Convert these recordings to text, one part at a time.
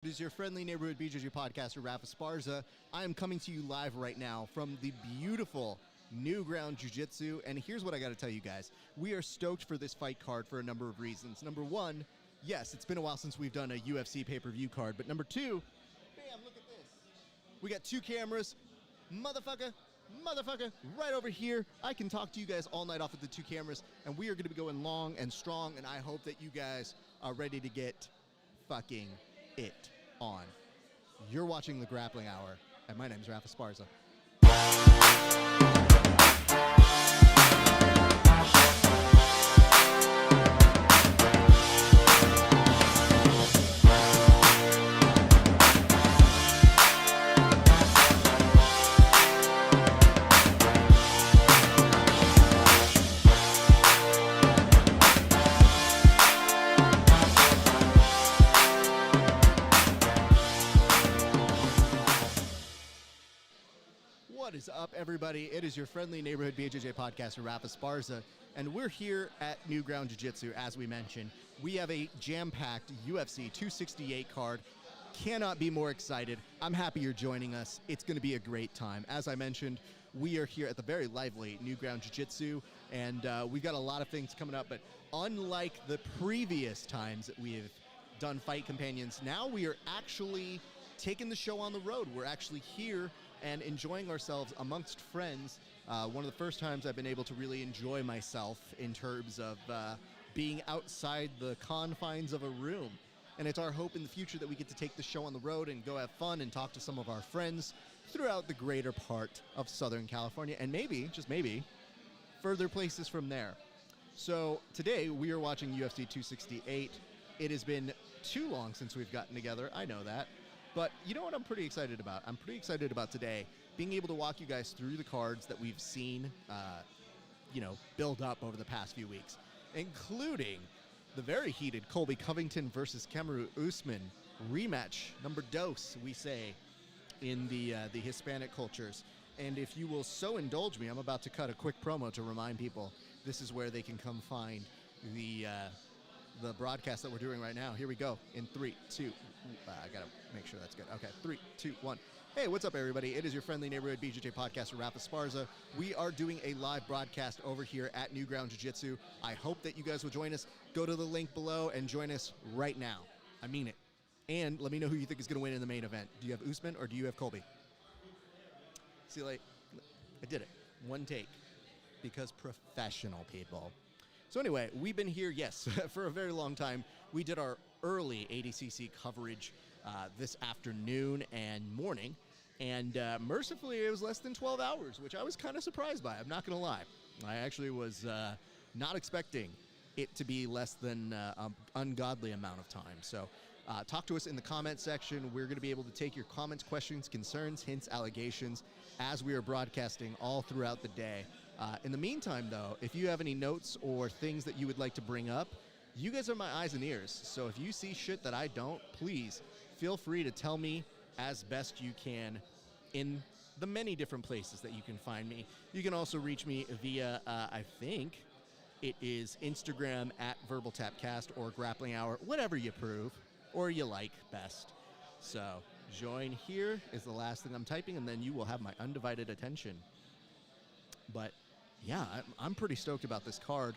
It is your friendly neighborhood BJJ podcaster, Rafa Sparza. I am coming to you live right now from the beautiful new Ground Jiu Jitsu, and here's what I got to tell you guys. We are stoked for this fight card for a number of reasons. Number one, yes, it's been a while since we've done a UFC pay-per-view card, but number two, bam, look at this. We got two cameras, motherfucker, right over here. I can talk to you guys all night off of the two cameras, and we are going to be going long and strong, and I hope that you guys are ready to get fucking it on. You're watching the Grappling Hour, and my name is Rafa Sparza. What is up, everybody? It is your friendly neighborhood BJJ podcaster, Rafa Sparza, and we're here at New Ground Jiu Jitsu, as we mentioned. We have a jam-packed UFC 268 card. Cannot be more excited. I'm happy you're joining us. It's going to be a great time. As I mentioned, we are here at the very lively New Ground Jiu Jitsu, and we've got a lot of things coming up, but unlike the previous times that we have done Fight Companions, now we are actually taking the show on the road. We're actually here and enjoying ourselves amongst friends. One of the first times I've been able to really enjoy myself in terms of being outside the confines of a room. And it's our hope in the future that we get to take the show on the road and go have fun and talk to some of our friends throughout the greater part of Southern California, and maybe, just maybe, further places from there. So today we are watching UFC 268. It has been too long since we've gotten together, I know that. But you know what I'm pretty excited about? I'm pretty excited about today being able to walk you guys through the cards that we've seen, build up over the past few weeks, including the very heated Colby Covington versus Kamaru Usman rematch, number dos, we say, in the Hispanic cultures. And if you will so indulge me, I'm about to cut a quick promo to remind people this is where they can come find the broadcast that we're doing right now. Here we go. In 3, 2, I gotta make sure that's good. Okay, 3, 2, 1. Hey, what's up, everybody? It is your friendly neighborhood BJJ podcaster, Rafa Sparza. We are doing a live broadcast over here at New Ground Jiu Jitsu. I hope that you guys will join us. Go to the link below and join us right now. I mean it. And let me know who you think is going to win in the main event. Do you have Usman or do you have Colby? See, I did it. One take. Because professional people. So anyway, we've been here, yes, for a very long time. We did our early ADCC coverage this afternoon and morning, and mercifully it was less than 12 hours, which I was kind of surprised by, I'm not going to lie. I actually was not expecting it to be less than an ungodly amount of time. So talk to us in the comment section. We're going to be able to take your comments, questions, concerns, hints, allegations as we are broadcasting all throughout the day. In the meantime, though, if you have any notes or things that you would like to bring up, you guys are my eyes and ears. So if you see shit that I don't, please feel free to tell me as best you can in the many different places that you can find me. You can also reach me via, I think it is Instagram at VerbalTapCast or Grappling Hour, whatever you approve or you like best. So join here is the last thing I'm typing, and then you will have my undivided attention. But yeah, I'm pretty stoked about this card.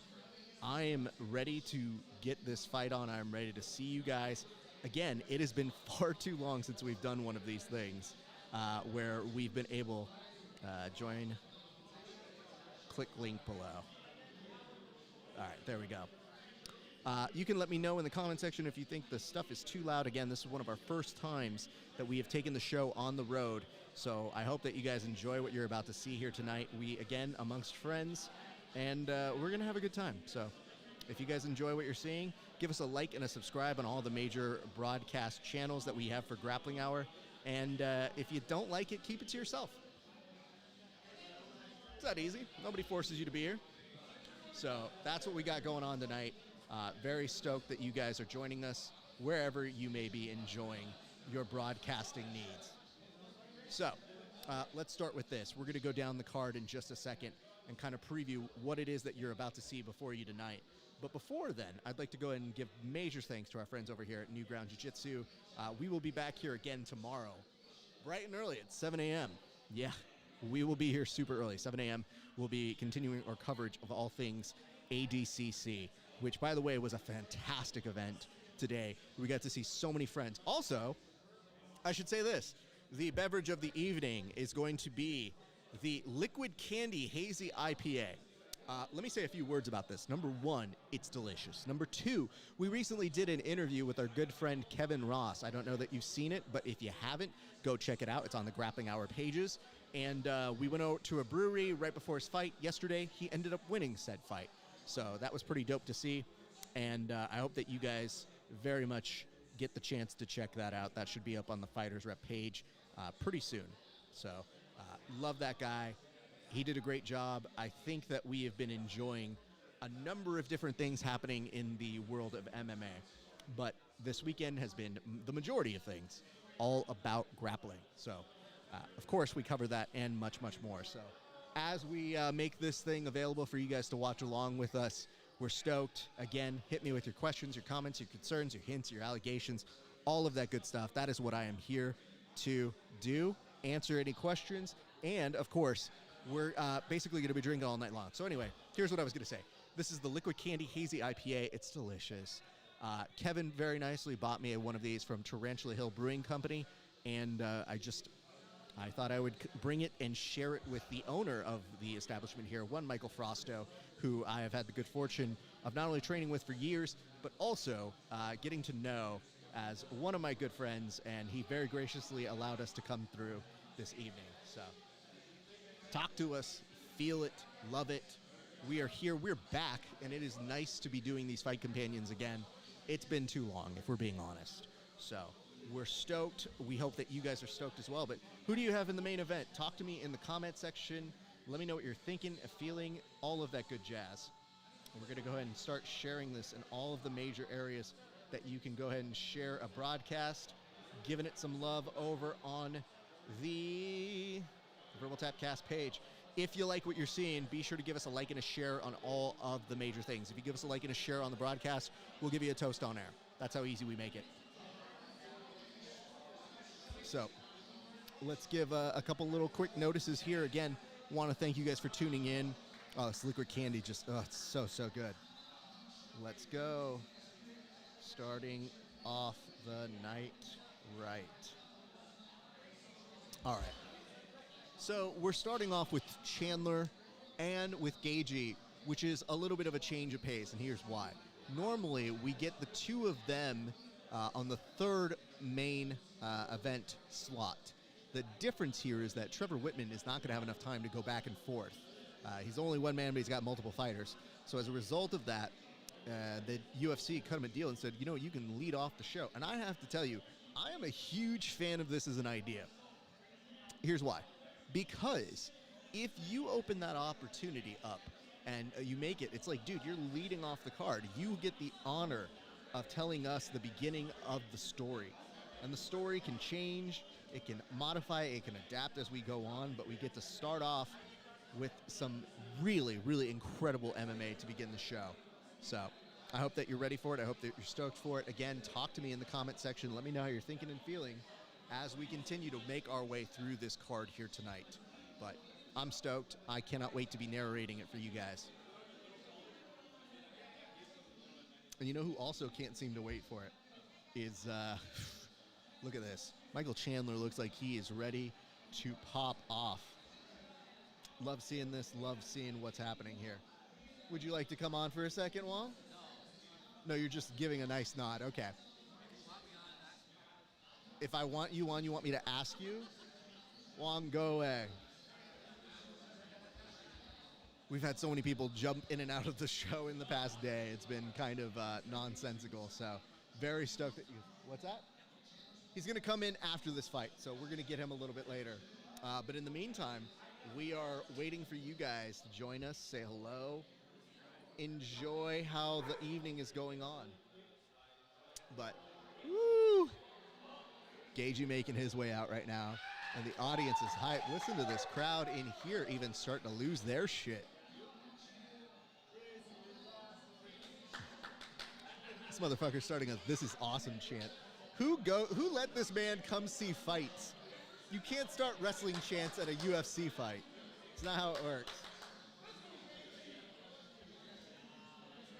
I am ready to get this fight on. I'm ready to see you guys. Again, it has been far too long since we've done one of these things where we've been able join, click link below. All right, there we go. You can let me know in the comment section if you think the stuff is too loud. Again, this is one of our first times that we have taken the show on the road. So I hope that you guys enjoy what you're about to see here tonight. We, again, amongst friends, and we're going to have a good time. So if you guys enjoy what you're seeing, give us a like and a subscribe on all the major broadcast channels that we have for Grappling Hour. And if you don't like it, keep it to yourself. It's that easy. Nobody forces you to be here. So that's what we got going on tonight. Very stoked that you guys are joining us wherever you may be enjoying your broadcasting needs. So let's start with this. We're going to go down the card in just a second and kind of preview what it is that you're about to see before you tonight. But before then, I'd like to go ahead and give major thanks to our friends over here at New Ground Jiu Jitsu. We will be back here again tomorrow, bright and early at 7 a.m. Yeah, we will be here super early, 7 a.m. We'll be continuing our coverage of all things ADCC, which, by the way, was a fantastic event today. We got to see so many friends. Also, I should say this. The beverage of the evening is going to be the Liquid Candy Hazy IPA. Let me say a few words about this. Number one, it's delicious. Number two, we recently did an interview with our good friend Kevin Ross. I don't know that you've seen it, but if you haven't, go check it out. It's on the Grappling Hour pages. And we went out to a brewery right before his fight yesterday. He ended up winning said fight. So that was pretty dope to see. And I hope that you guys very much get the chance to check that out. That should be up on the Fighters Rep page pretty soon. So love that guy. He did a great job. I think that we have been enjoying a number of different things happening in the world of MMA. But this weekend has been the majority of things all about grappling. So, of course, we cover that and much, much more. So as we make this thing available for you guys to watch along with us, we're stoked. Again, hit me with your questions, your comments, your concerns, your hints, your allegations, all of that good stuff. That is what I am here to do, answer any questions, and, of course, we're basically going to be drinking all night long. So anyway, here's what I was going to say. This is the Liquid Candy Hazy IPA. It's delicious. Kevin very nicely bought me one of these from Tarantula Hill Brewing Company, and I thought I would bring it and share it with the owner of the establishment here, one Michael Frosto, who I have had the good fortune of not only training with for years, but also getting to know as one of my good friends, and he very graciously allowed us to come through this evening. So talk to us, feel it, love it. We are here, we're back, and it is nice to be doing these Fight Companions again. It's been too long, if we're being honest. So we're stoked. We hope that you guys are stoked as well. But who do you have in the main event? Talk to me in the comment section. Let me know what you're thinking, feeling, all of that good jazz. And we're going to go ahead and start sharing this in all of the major areas that you can go ahead and share a broadcast, giving it some love over on the Verbal Tapcast page. If you like what you're seeing, be sure to give us a like and a share on all of the major things. If you give us a like and a share on the broadcast, we'll give you a toast on air. That's how easy we make it. So let's give a couple little quick notices here. Again, want to thank you guys for tuning in. Oh, this liquid candy just, it's so, so good. Let's go. Starting off the night right. All right. So we're starting off with Chandler and with Gagey, which is a little bit of a change of pace, and here's why. Normally, we get the two of them on the third main event slot. The difference here is that Trevor Whitman is not going to have enough time to go back and forth. He's only one man, but he's got multiple fighters. So as a result of that, the UFC cut him a deal and said, you know, you can lead off the show. And I have to tell you, I am a huge fan of this as an idea. Here's why. Because if you open that opportunity up and you make it, it's like, dude, you're leading off the card. You get the honor of telling us the beginning of the story. And the story can change, it can modify, it can adapt as we go on, but we get to start off with some really, really incredible MMA to begin the show. So I hope that you're ready for it. I hope that you're stoked for it. Again, talk to me in the comment section. Let me know how you're thinking and feeling as we continue to make our way through this card here tonight. But I'm stoked. I cannot wait to be narrating it for you guys. And you know who also can't seem to wait for it is, look at this. Michael Chandler looks like he is ready to pop off. Love seeing this. Love seeing what's happening here. Would you like to come on for a second, Wong? No, you're just giving a nice nod. Okay. If I want you on, you want me to ask you? Wong, go away. We've had so many people jump in and out of the show in the past day. It's been kind of nonsensical, so very stoked that you... What's that? He's going to come in after this fight, so we're going to get him a little bit later. But in the meantime, we are waiting for you guys to join us, say hello, enjoy how the evening is going on. But, woo! Gagey making his way out right now, and the audience is hyped. Listen to this crowd in here even starting to lose their shit. This motherfucker's starting a "This is awesome" chant. Who let this man come see fights? You can't start wrestling chants at a UFC fight. It's not how it works.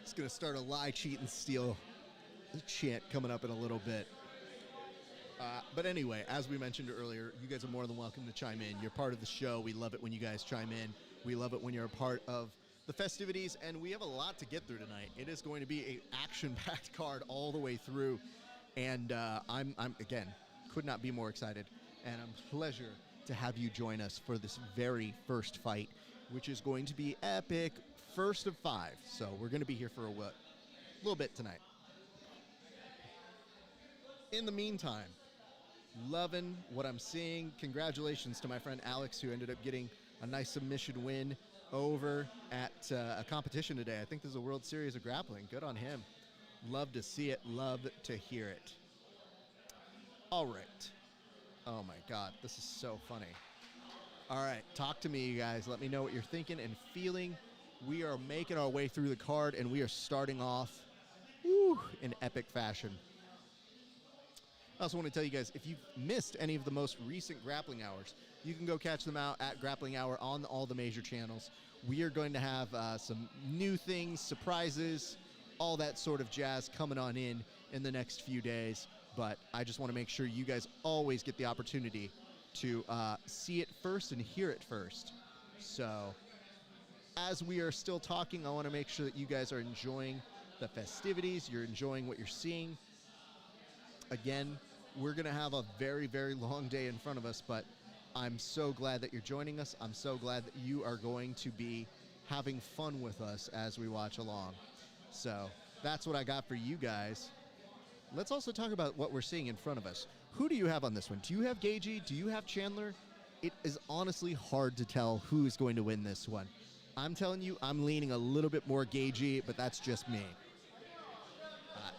Just gonna start a lie, cheat, and steal chant coming up in a little bit. But anyway, as we mentioned earlier, you guys are more than welcome to chime in. You're part of the show. We love it when you guys chime in. We love it when you're a part of the festivities, and we have a lot to get through tonight. It is going to be an action-packed card all the way through, and I'm again, could not be more excited, and a pleasure to have you join us for this very first fight, which is going to be epic, first of 5. So we're going to be here for a little bit tonight. In the meantime, loving what I'm seeing. Congratulations to my friend Alex, who ended up getting a nice submission win over at a competition today. I think this is a World Series of Grappling. Good on him. Love to see it. Love to hear it. All right. Oh, my God. This is so funny. All right. Talk to me, you guys. Let me know what you're thinking and feeling. We are making our way through the card, and we are starting off in epic fashion. I also want to tell you guys, if you've missed any of the most recent grappling hours, you can go catch them out at Grappling Hour on all the major channels. We are going to have some new things, surprises, all that sort of jazz coming on in the next few days. But I just want to make sure you guys always get the opportunity to see it first and hear it first. So as we are still talking, I want to make sure that you guys are enjoying the festivities, you're enjoying what you're seeing. Again, we're going to have a very, very long day in front of us, but I'm so glad that you're joining us. I'm so glad that you are going to be having fun with us as we watch along. So that's what I got for you guys. Let's also talk about what we're seeing in front of us. Who do you have on this one? Do you have Gagey? Do you have Chandler? It is honestly hard to tell who is going to win this one. I'm telling you, I'm leaning a little bit more Gagey, but that's just me.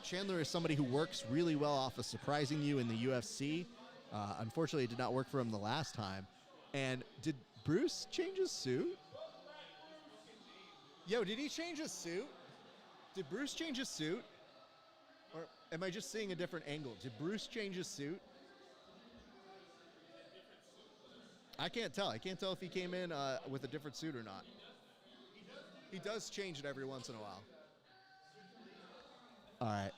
Chandler is somebody who works really well off of surprising you in the UFC. Unfortunately, it did not work for him the last time. And did Bruce change his suit? Yo, did he change his suit? Did Bruce change his suit? Or am I just seeing a different angle? Did Bruce change his suit? I can't tell. I can't tell if he came in with a different suit or not. He does change it every once in a while. All right.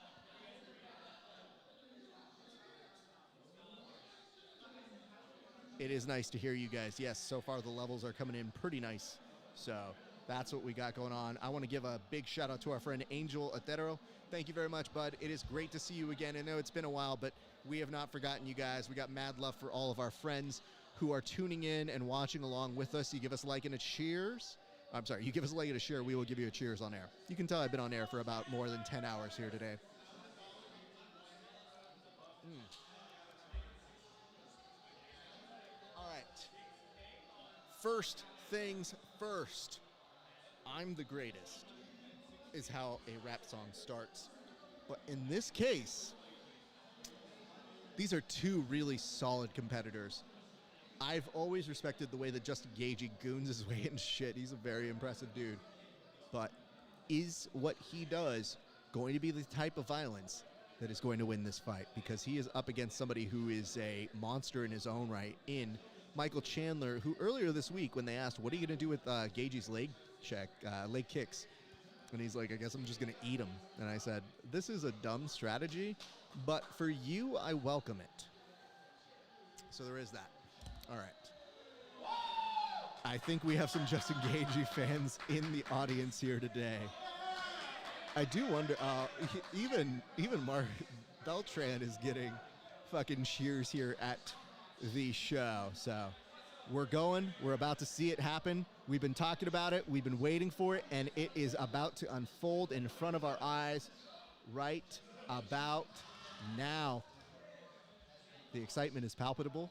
It is nice to hear you guys. Yes, so far the levels are coming in pretty nice. So that's what we got going on. I want to give a big shout out to our friend Angel Otero. Thank you very much, bud. It is great to see you again. I know it's been a while, but we have not forgotten you guys. We got mad love for all of our friends who are tuning in and watching along with us. You give us a like and a cheers. I'm sorry, you give us a like and a share, we will give you a cheers on air. You can tell I've been on air for about more than 10 hours here today. All right. First things first. I'm the greatest is how a rap song starts. But in this case, these are two really solid competitors. I've always respected the way that Justin Gagey goons his way into shit. He's a very impressive dude. But is what he does going to be the type of violence that is going to win this fight? Because he is up against somebody who is a monster in his own right in Michael Chandler, who earlier this week when they asked, what are you going to do with Gagey's leg kicks? And he's like, I guess I'm just going to eat him. And I said, this is a dumb strategy, but for you, I welcome it. So there is that. All right. I think we have some Justin Gagey fans in the audience here today. I do wonder, even Mark Beltran is getting fucking cheers here at the show. So we're about to see it happen. We've been talking about it. We've been waiting for it, and it is about to unfold in front of our eyes right about now. The excitement is palpable.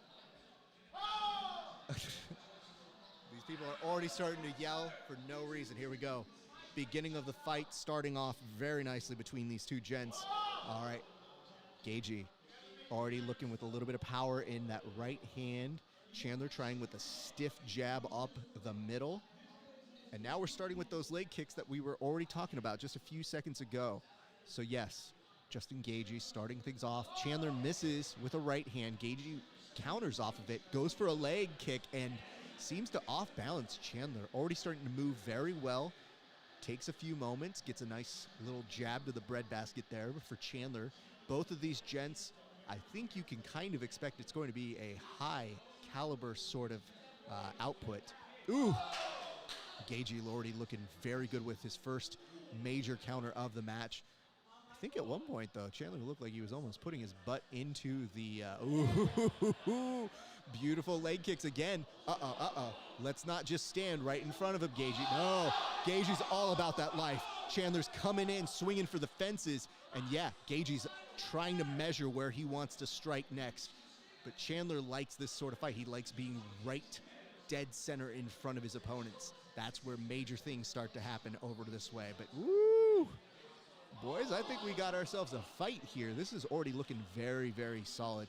These people are already starting to yell for no reason. Here we go. Beginning of the fight starting off very nicely between these two gents. All right. Gagey already looking with a little bit of power in that right hand. Chandler trying with a stiff jab up the middle. And now we're starting with those leg kicks that we were already talking about just a few seconds ago. So yes, Justin Gaethje starting things off. Chandler misses with a right hand. Gaethje counters off of it, goes for a leg kick, and seems to off-balance Chandler. Already starting to move very well. Takes a few moments, gets a nice little jab to the breadbasket there for Chandler. Both of these gents, I think you can kind of expect it's going to be a high caliber sort of output. Ooh! Gaethje already looking very good with his first major counter of the match. I think at one point, though, Chandler looked like he was almost putting his butt into the... ooh, beautiful leg kicks again. Let's not just stand right in front of him, Gaethje. No, Gaethje's all about that life. Chandler's coming in, swinging for the fences. And yeah, Gaethje's trying to measure where he wants to strike next. But Chandler likes this sort of fight. He likes being right dead center in front of his opponents. That's where major things start to happen over this way. But woo! Boys, I think we got ourselves a fight here. This is already looking very, very solid.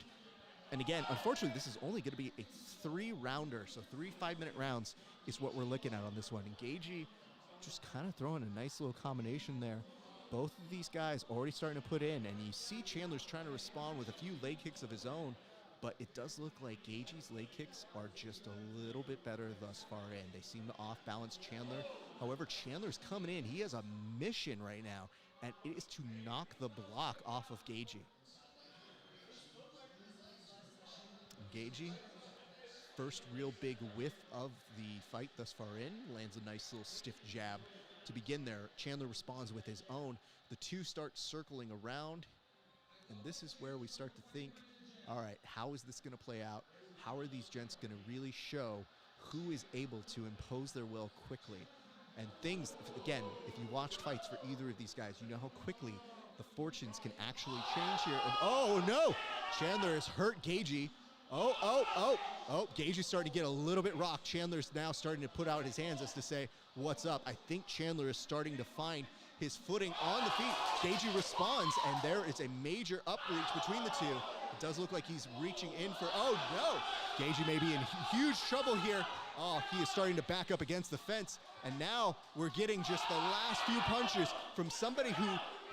And again, unfortunately, this is only going to be a 3-rounder. So 3 5-minute rounds is what we're looking at on this one. And Gaethje just kind of throwing a nice little combination there. Both of these guys already starting to put in. And you see Chandler's trying to respond with a few leg kicks of his own. But it does look like Gaethje's leg kicks are just a little bit better thus far in. They seem to off-balance Chandler. However, Chandler's coming in. He has a mission right now, and it is to knock the block off of Gaethje. Gaethje, first real big whiff of the fight thus far in, lands a nice little stiff jab to begin there. Chandler responds with his own. The two start circling around, and this is where we start to think, all right, how is this going to play out? How are these gents going to really show who is able to impose their will quickly? And things, again, if you watched fights for either of these guys, you know how quickly the fortunes can actually change here. And oh, no! Chandler has hurt Gaethje. Oh, Gaethje's starting to get a little bit rocked. Chandler's now starting to put out his hands as to say, what's up? I think Chandler is starting to find his footing on the feet. Gaethje responds, and there is a major upreach between the two. It does look like he's reaching in for, oh no! Gaethje may be in huge trouble here. Oh, he is starting to back up against the fence. And now we're getting just the last few punches from somebody who,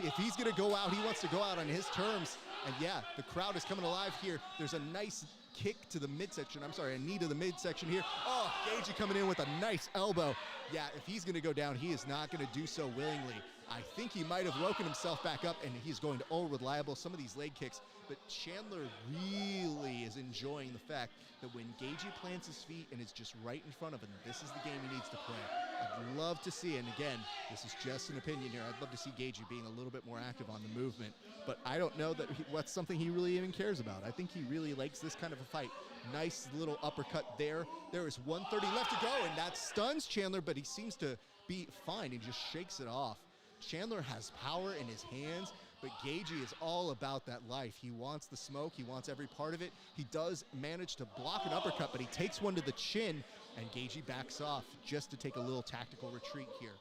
if he's gonna go out, he wants to go out on his terms. And yeah, the crowd is coming alive here. There's a nice kick to the midsection. I'm sorry, a knee to the midsection here. Oh, Gaethje coming in with a nice elbow. Yeah, if he's gonna go down, he is not gonna do so willingly. I think he might have woken himself back up, and he's going to over-reliable some of these leg kicks. But Chandler really is enjoying the fact that when Gaethje plants his feet and is just right in front of him, this is the game he needs to play. I'd love to see, and again, this is just an opinion here, I'd love to see Gaethje being a little bit more active on the movement. But I don't know that what's something he really even cares about. I think he really likes this kind of a fight. Nice little uppercut there. There is 130 left to go, and that stuns Chandler, but he seems to be fine. He just shakes it off. Chandler has power in his hands, but Gaethje is all about that life. He wants the smoke. He wants every part of it. He does manage to block an uppercut, but he takes one to the chin, and Gaethje backs off just to take a little tactical retreat here.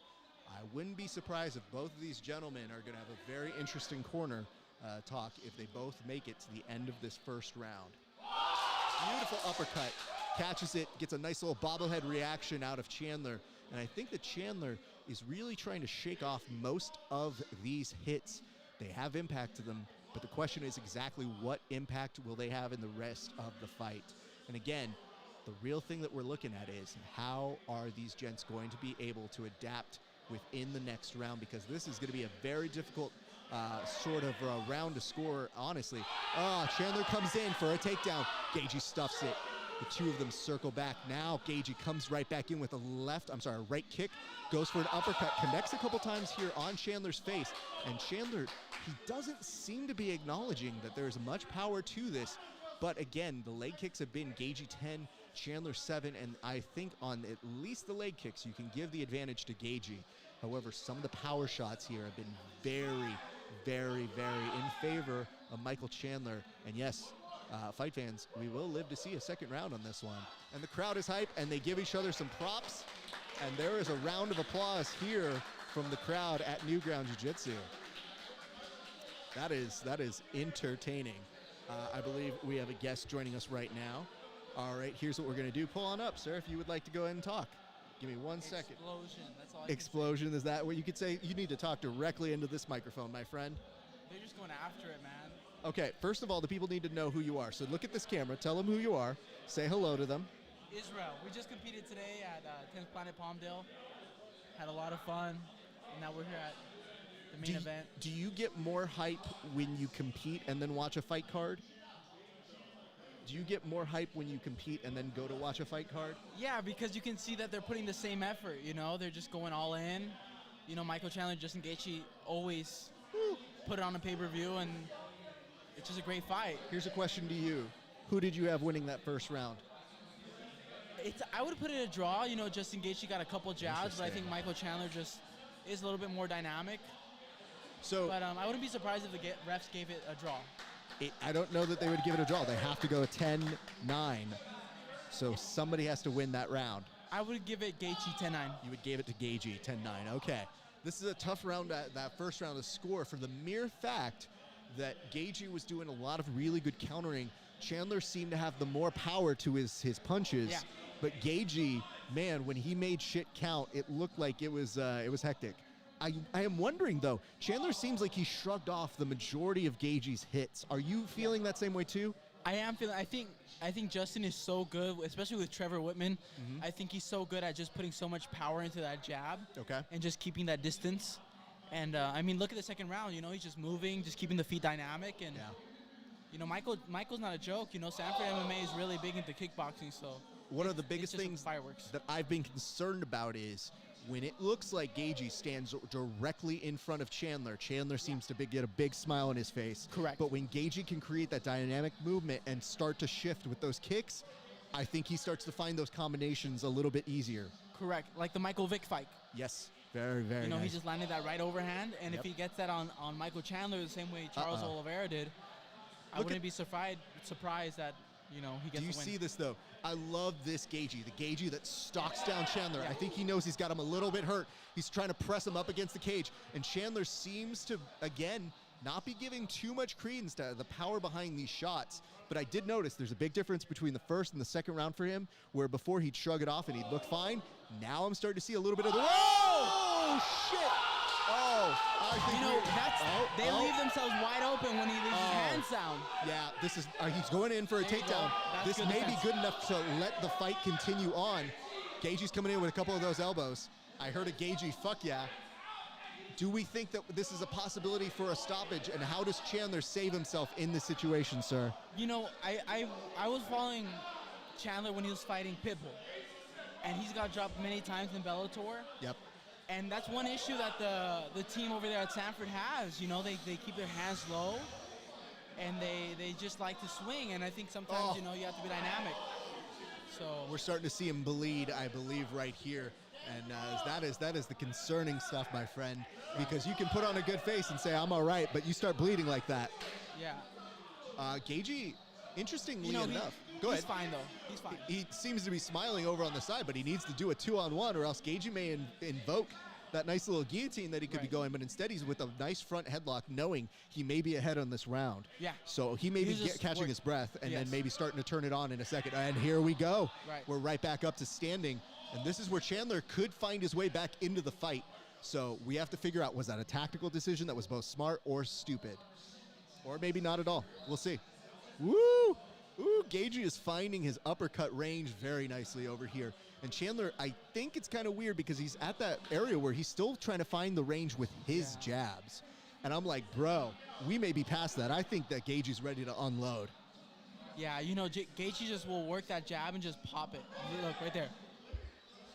I wouldn't be surprised if both of these gentlemen are going to have a very interesting corner talk if they both make it to the end of this first round. Beautiful uppercut. Catches it, gets a nice little bobblehead reaction out of Chandler. And I think that Chandler is really trying to shake off most of these hits. They have impact to them, but the question is exactly what impact will they have in the rest of the fight. And again, the real thing that we're looking at is how are these gents going to be able to adapt within the next round, because this is going to be a very difficult sort of round to score, honestly. Chandler comes in for a takedown. Gaethje stuffs it. The two of them circle back now. Gaethje comes right back in with a right kick, goes for an uppercut, connects a couple times here on Chandler's face. And Chandler, he doesn't seem to be acknowledging that there's much power to this. But again, the leg kicks have been Gaethje 10, Chandler 7, and I think on at least the leg kicks, you can give the advantage to Gaethje. However, some of the power shots here have been very, very, very in favor of Michael Chandler. And yes, fight fans, we will live to see a second round on this one. And the crowd is hype, and they give each other some props. And there is a round of applause here from the crowd at New Ground Jiu Jitsu. That is entertaining. I believe we have a guest joining us right now. All right, here's what we're going to do. Pull on up, sir, if you would like to go ahead and talk. Give me 1 second. Explosion. That's all I Explosion. Is that what you could say? You need to talk directly into this microphone, my friend. They're just going after it, man. Okay, first of all, the people need to know who you are. So look at this camera. Tell them who you are. Say hello to them. Israel. We just competed today at 10th Planet Palmdale. Had a lot of fun. And now we're here at the main event. Do you get more hype when you compete and then watch a fight card? Do you get more hype when you compete and then go to watch a fight card? Yeah, because you can see that they're putting the same effort, you know? They're just going all in. You know, Michael Chandler, Justin Gaethje always put it on a pay-per-view, and it's just a great fight. Here's a question to you. Who did you have winning that first round? I would put it a draw. You know, Justin Gaethje got a couple jabs, but I think Michael Chandler just is a little bit more dynamic. But I wouldn't be surprised if the refs gave it a draw. I don't know that they would give it a draw. They have to go 10-9. So somebody has to win that round. I would give it Gaethje 10-9. You would give it to Gaethje 10-9. Okay. This is a tough round, that first round to score for the mere fact that Gaethje was doing a lot of really good countering. Chandler seemed to have the more power to his punches. Yeah. But Gaethje, man, when he made shit count, it looked like it was hectic. I am wondering, though, Chandler seems like he shrugged off the majority of Gaethje's hits. Are you feeling that same way, too? I am feeling. I think Justin is so good, especially with Trevor Whitman. I think he's so good at just putting so much power into that jab. Okay. And just keeping that distance. And, I mean, look at the second round. You know, he's just moving, just keeping the feet dynamic. And, you know, Michael's not a joke. You know, Sanford MMA is really big into kickboxing, so. One of the biggest things that I've been concerned about is when it looks like Gaethje stands directly in front of Chandler, Chandler seems to get a big smile on his face. Correct. But when Gaethje can create that dynamic movement and start to shift with those kicks, I think he starts to find those combinations a little bit easier. Correct. Like the Michael Vick fight. Yes. Very, very You know, nice. he just landed that right overhand, and if he gets that on Michael Chandler the same way Charles Oliveira did, I wouldn't be surprised that, you know, he gets Do you the win. see this, though? I love this Gaethje, the Gaethje that stalks down Chandler. I think he knows he's got him a little bit hurt. He's trying to press him up against the cage, and Chandler seems to, again, not be giving too much credence to the power behind these shots. But I did notice there's a big difference between the first and the second round for him, where before he'd shrug it off and he'd look fine. Now I'm starting to see a little bit of the... Oh, shit! Oh, I think they leave themselves wide open when he leaves his hands down. Yeah, this is he's going in for a takedown. This may be good enough to let the fight continue on. Gaethje's coming in with a couple of those elbows. I heard a Gaethje fuck yeah. Do we think that this is a possibility for a stoppage, and how does Chandler save himself in this situation, sir? You know, I was following Chandler when he was fighting Pitbull, and he's got dropped many times in Bellator. Yep. And that's one issue that the team over there at Sanford has. You know, they keep their hands low, and they just like to swing. And I think sometimes, you know, you have to be dynamic. So we're starting to see him bleed, I believe, right here. And that is the concerning stuff, my friend, because you can put on a good face and say, I'm all right, but you start bleeding like that. Yeah. Gaethje, interestingly you know, enough, go ahead. He's fine, though. He's fine. He seems to be smiling over on the side, but he needs to do a 2-on-1, or else Gaethje may invoke that nice little guillotine that he could be going, but instead he's with a nice front headlock, knowing he may be ahead on this round. Yeah. So he may be catching his breath and then maybe starting to turn it on in a second. And here we go. Right. We're right back up to standing. And this is where Chandler could find his way back into the fight. So we have to figure out, was that a tactical decision that was both smart or stupid? Or maybe not at all. We'll see. Woo! Ooh, Gaethje is finding his uppercut range very nicely over here. And Chandler, I think it's kind of weird because he's at that area where he's still trying to find the range with his jabs. And I'm like, bro, we may be past that. I think that Gaethje's ready to unload. Yeah, you know, Gaethje just will work that jab and just pop it. Look, right there.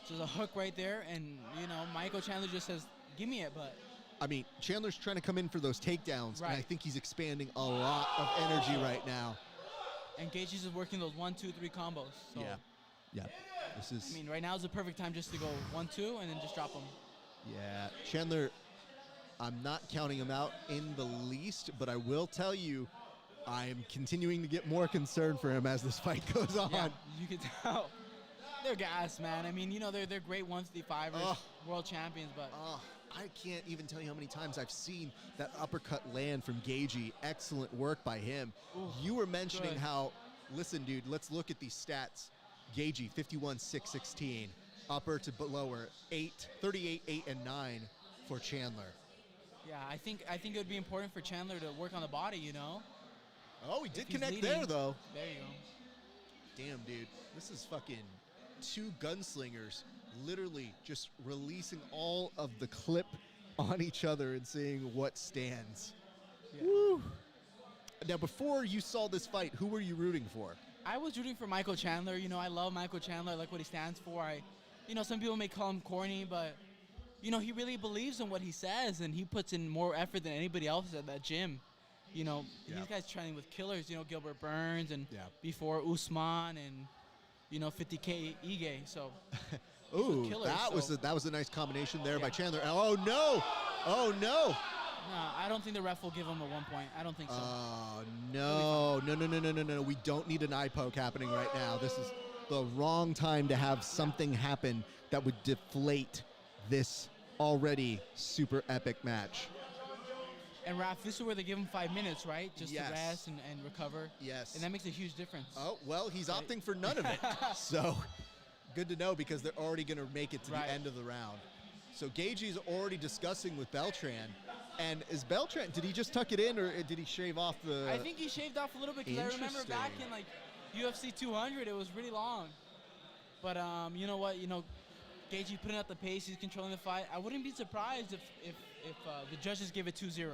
There's a hook right there, and, you know, Michael Chandler just says, give me it, but... I mean, Chandler's trying to come in for those takedowns, and I think he's expanding a lot of energy right now. And Gaethje's just working those 1, 2, 3 combos. So. Yeah. This is... I mean, right now is the perfect time just to go 1, 2, and then just drop them. Yeah. Chandler, I'm not counting him out in the least, but I will tell you, I'm continuing to get more concerned for him as this fight goes on. Yeah, you can tell. They're gas, man. I mean, you know, they're great 155ers, world champions, but... I can't even tell you how many times I've seen that uppercut land from Gaethje. Excellent work by him. Ooh, you were mentioning how, listen, dude, let's look at these stats. Gaethje, 51-6-16. upper to lower, 38, 8, and 9 for Chandler. Yeah, I think it would be important for Chandler to work on the body, you know? Oh, he did connect leading, there, though. There you go. Damn, dude. This is fucking 2 gunslingers literally just releasing all of the clip on each other and seeing what stands. Yeah. Woo. Now, before you saw this fight, who were you rooting for? I was rooting for Michael Chandler. You know, I love Michael Chandler. I like what he stands for. Some people may call him corny, but, he really believes in what he says, and he puts in more effort than anybody else at that gym. These guys training with killers, Gilbert Burns and before Usman and, 50K Ige. So, ooh, killers, that was a nice combination there by Chandler. Oh, no. Oh, no. No, I don't think the ref will give him a 1 point. I don't think so. Oh, no. We don't need an eye poke happening right now. This is the wrong time to have something happen that would deflate this already super epic match. And Raph, this is where they give him 5 minutes, right? Just to rest and recover. Yes. And that makes a huge difference. Oh, well, he's opting for none of it. So, good to know because they're already going to make it to the end of the round. So, Gaethje's already discussing with Beltran. And is Beltran, did he just tuck it in or did he shave off the... I think he shaved off a little bit because I remember back in UFC 200, it was really long. But you know what, Gaethje putting out the pace, he's controlling the fight. I wouldn't be surprised if the judges give it 2-0.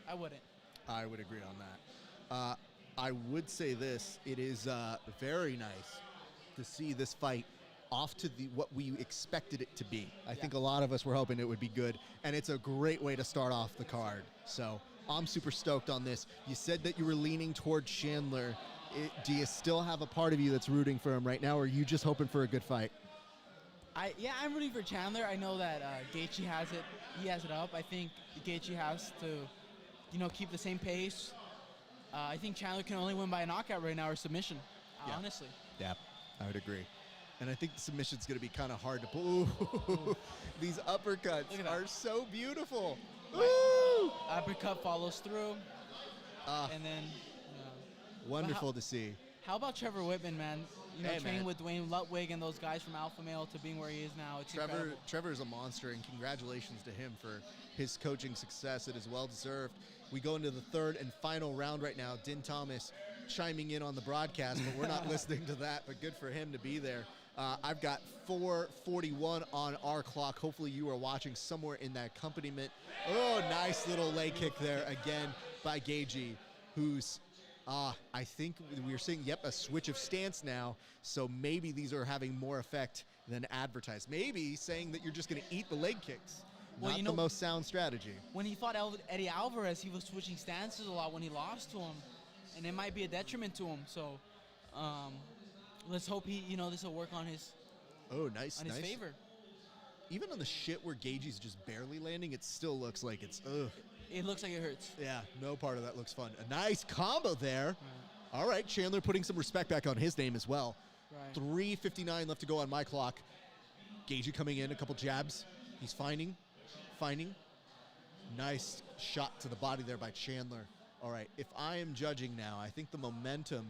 I wouldn't. I would agree on that. I would say this, it is very nice to see this fight off to what we expected it to be. I think a lot of us were hoping it would be good, and it's a great way to start off the card. So I'm super stoked on this. You said that you were leaning toward Chandler. Do you still have a part of you that's rooting for him right now, or are you just hoping for a good fight? I'm rooting for Chandler. I know that Gaethje has it. He has it up. I think Gaethje has to, keep the same pace. I think Chandler can only win by a knockout right now or submission, honestly. Yeah, I would agree. And I think the submission's going to be kind of hard to pull. These uppercuts are so beautiful. Ooh! Uppercut follows through. And then... wonderful to see. How about Trevor Whitman, man? Training with Dwayne Lutwig and those guys from Alpha Male to being where he is now. It's incredible. Trevor's a monster, and congratulations to him for his coaching success. It is well-deserved. We go into the third and final round right now. Din Thomas chiming in on the broadcast, but we're not listening to that, but good for him to be there. I've got 4:41 on our clock. Hopefully you are watching somewhere in that accompaniment. Oh, nice little leg kick there again by Gaethje, who's, I think we're seeing, a switch of stance now. So maybe these are having more effect than advertised. Maybe saying that you're just going to eat the leg kicks. Not the most sound strategy. When he fought Eddie Alvarez, he was switching stances a lot when he lost to him. And it might be a detriment to him. So, let's hope this will work on his favor. Even on the shit where Gaethje's just barely landing, it still looks like it's ugh. It looks like it hurts. Yeah, no part of that looks fun. A nice combo there. Right. All right, Chandler putting some respect back on his name as well. Right. 3:59 left to go on my clock. Gaethje coming in, a couple jabs. He's finding. Nice shot to the body there by Chandler. All right, if I am judging now, I think the momentum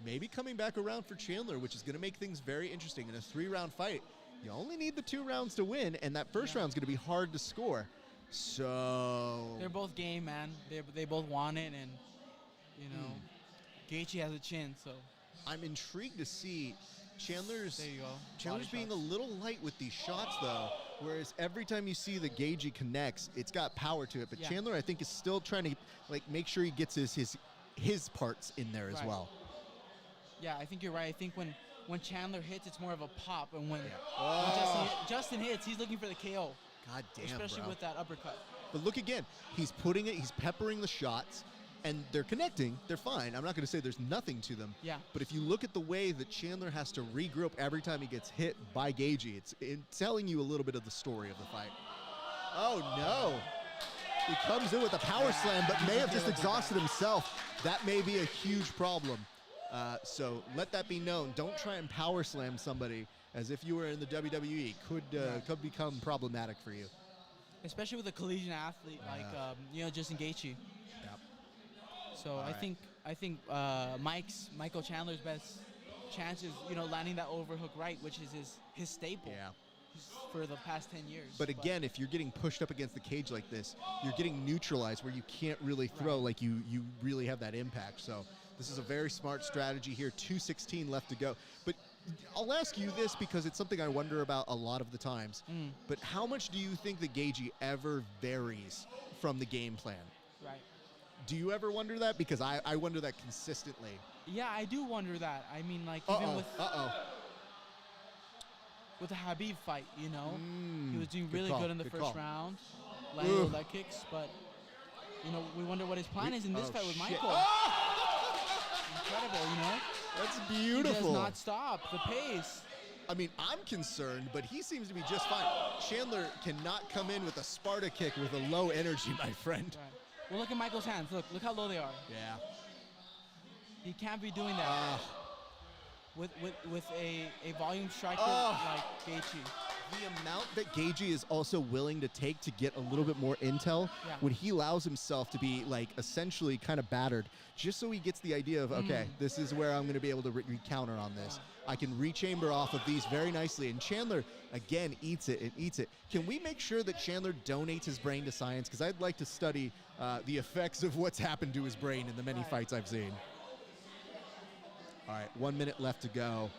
may be coming back around for Chandler, which is going to make things very interesting. In a 3-round fight, you only need the 2 rounds to win, and that first round's going to be hard to score. So they're both game, man. They both want it, and Gaethje has a chin. So I'm intrigued to see Chandler's being shots. a little light with these shots, though. Whereas every time you see the Gaethje connects, it's got power to it. But Chandler, I think, is still trying to make sure he gets his parts in there as well. Yeah, I think you're right. I think when Chandler hits, it's more of a pop, and when Justin hits, he's looking for the KO. God damn, especially bro. with that uppercut. But look again, he's peppering the shots, and they're connecting. They're fine. I'm not going to say there's nothing to them. Yeah. But if you look at the way that Chandler has to regroup every time he gets hit by Gaethje, it's telling you a little bit of the story of the fight. Oh, no. He comes in with a power slam, but may have just exhausted himself. That may be a huge problem. So let that be known. Don't try and power slam somebody as if you were in the WWE. Could become problematic for you. Especially with a collegiate athlete like Justin Gaethje. Yep. So I think Michael Chandler's best chance is landing that overhook right, which is his staple. Yeah. for the past 10 years. But again, if you're getting pushed up against the cage like this, you're getting neutralized where you can't really throw like you really have that impact. So this is a very smart strategy here. 2:16 left to go. But I'll ask you this because it's something I wonder about a lot of the times. But how much do you think the Gagey ever varies from the game plan? Right. Do you ever wonder that? Because I wonder that consistently. Yeah, I do wonder that. I mean, like, even with the Habib fight, you know, he was doing really good in the first round, landing leg kicks, but, you know, we wonder what his plan is in this fight with Michael. Incredible, you know? That's beautiful. He does not stop the pace. I mean, I'm concerned, but he seems to be just fine. Chandler cannot come in with a Sparta kick with a low energy, my friend. Right. Well, look at Michael's hands. Look how low they are. Yeah. He can't be doing that with a volume striker like Gaethje. The amount that Gaethje is also willing to take to get a little bit more intel when he allows himself to be like essentially kind of battered, just so he gets the idea of, okay, this is where I'm going to be able to counter on this. I can rechamber off of these very nicely. And Chandler, again, eats it and eats it. Can we make sure that Chandler donates his brain to science? Because I'd like to study the effects of what's happened to his brain in the many fights I've seen. All right, 1 minute left to go.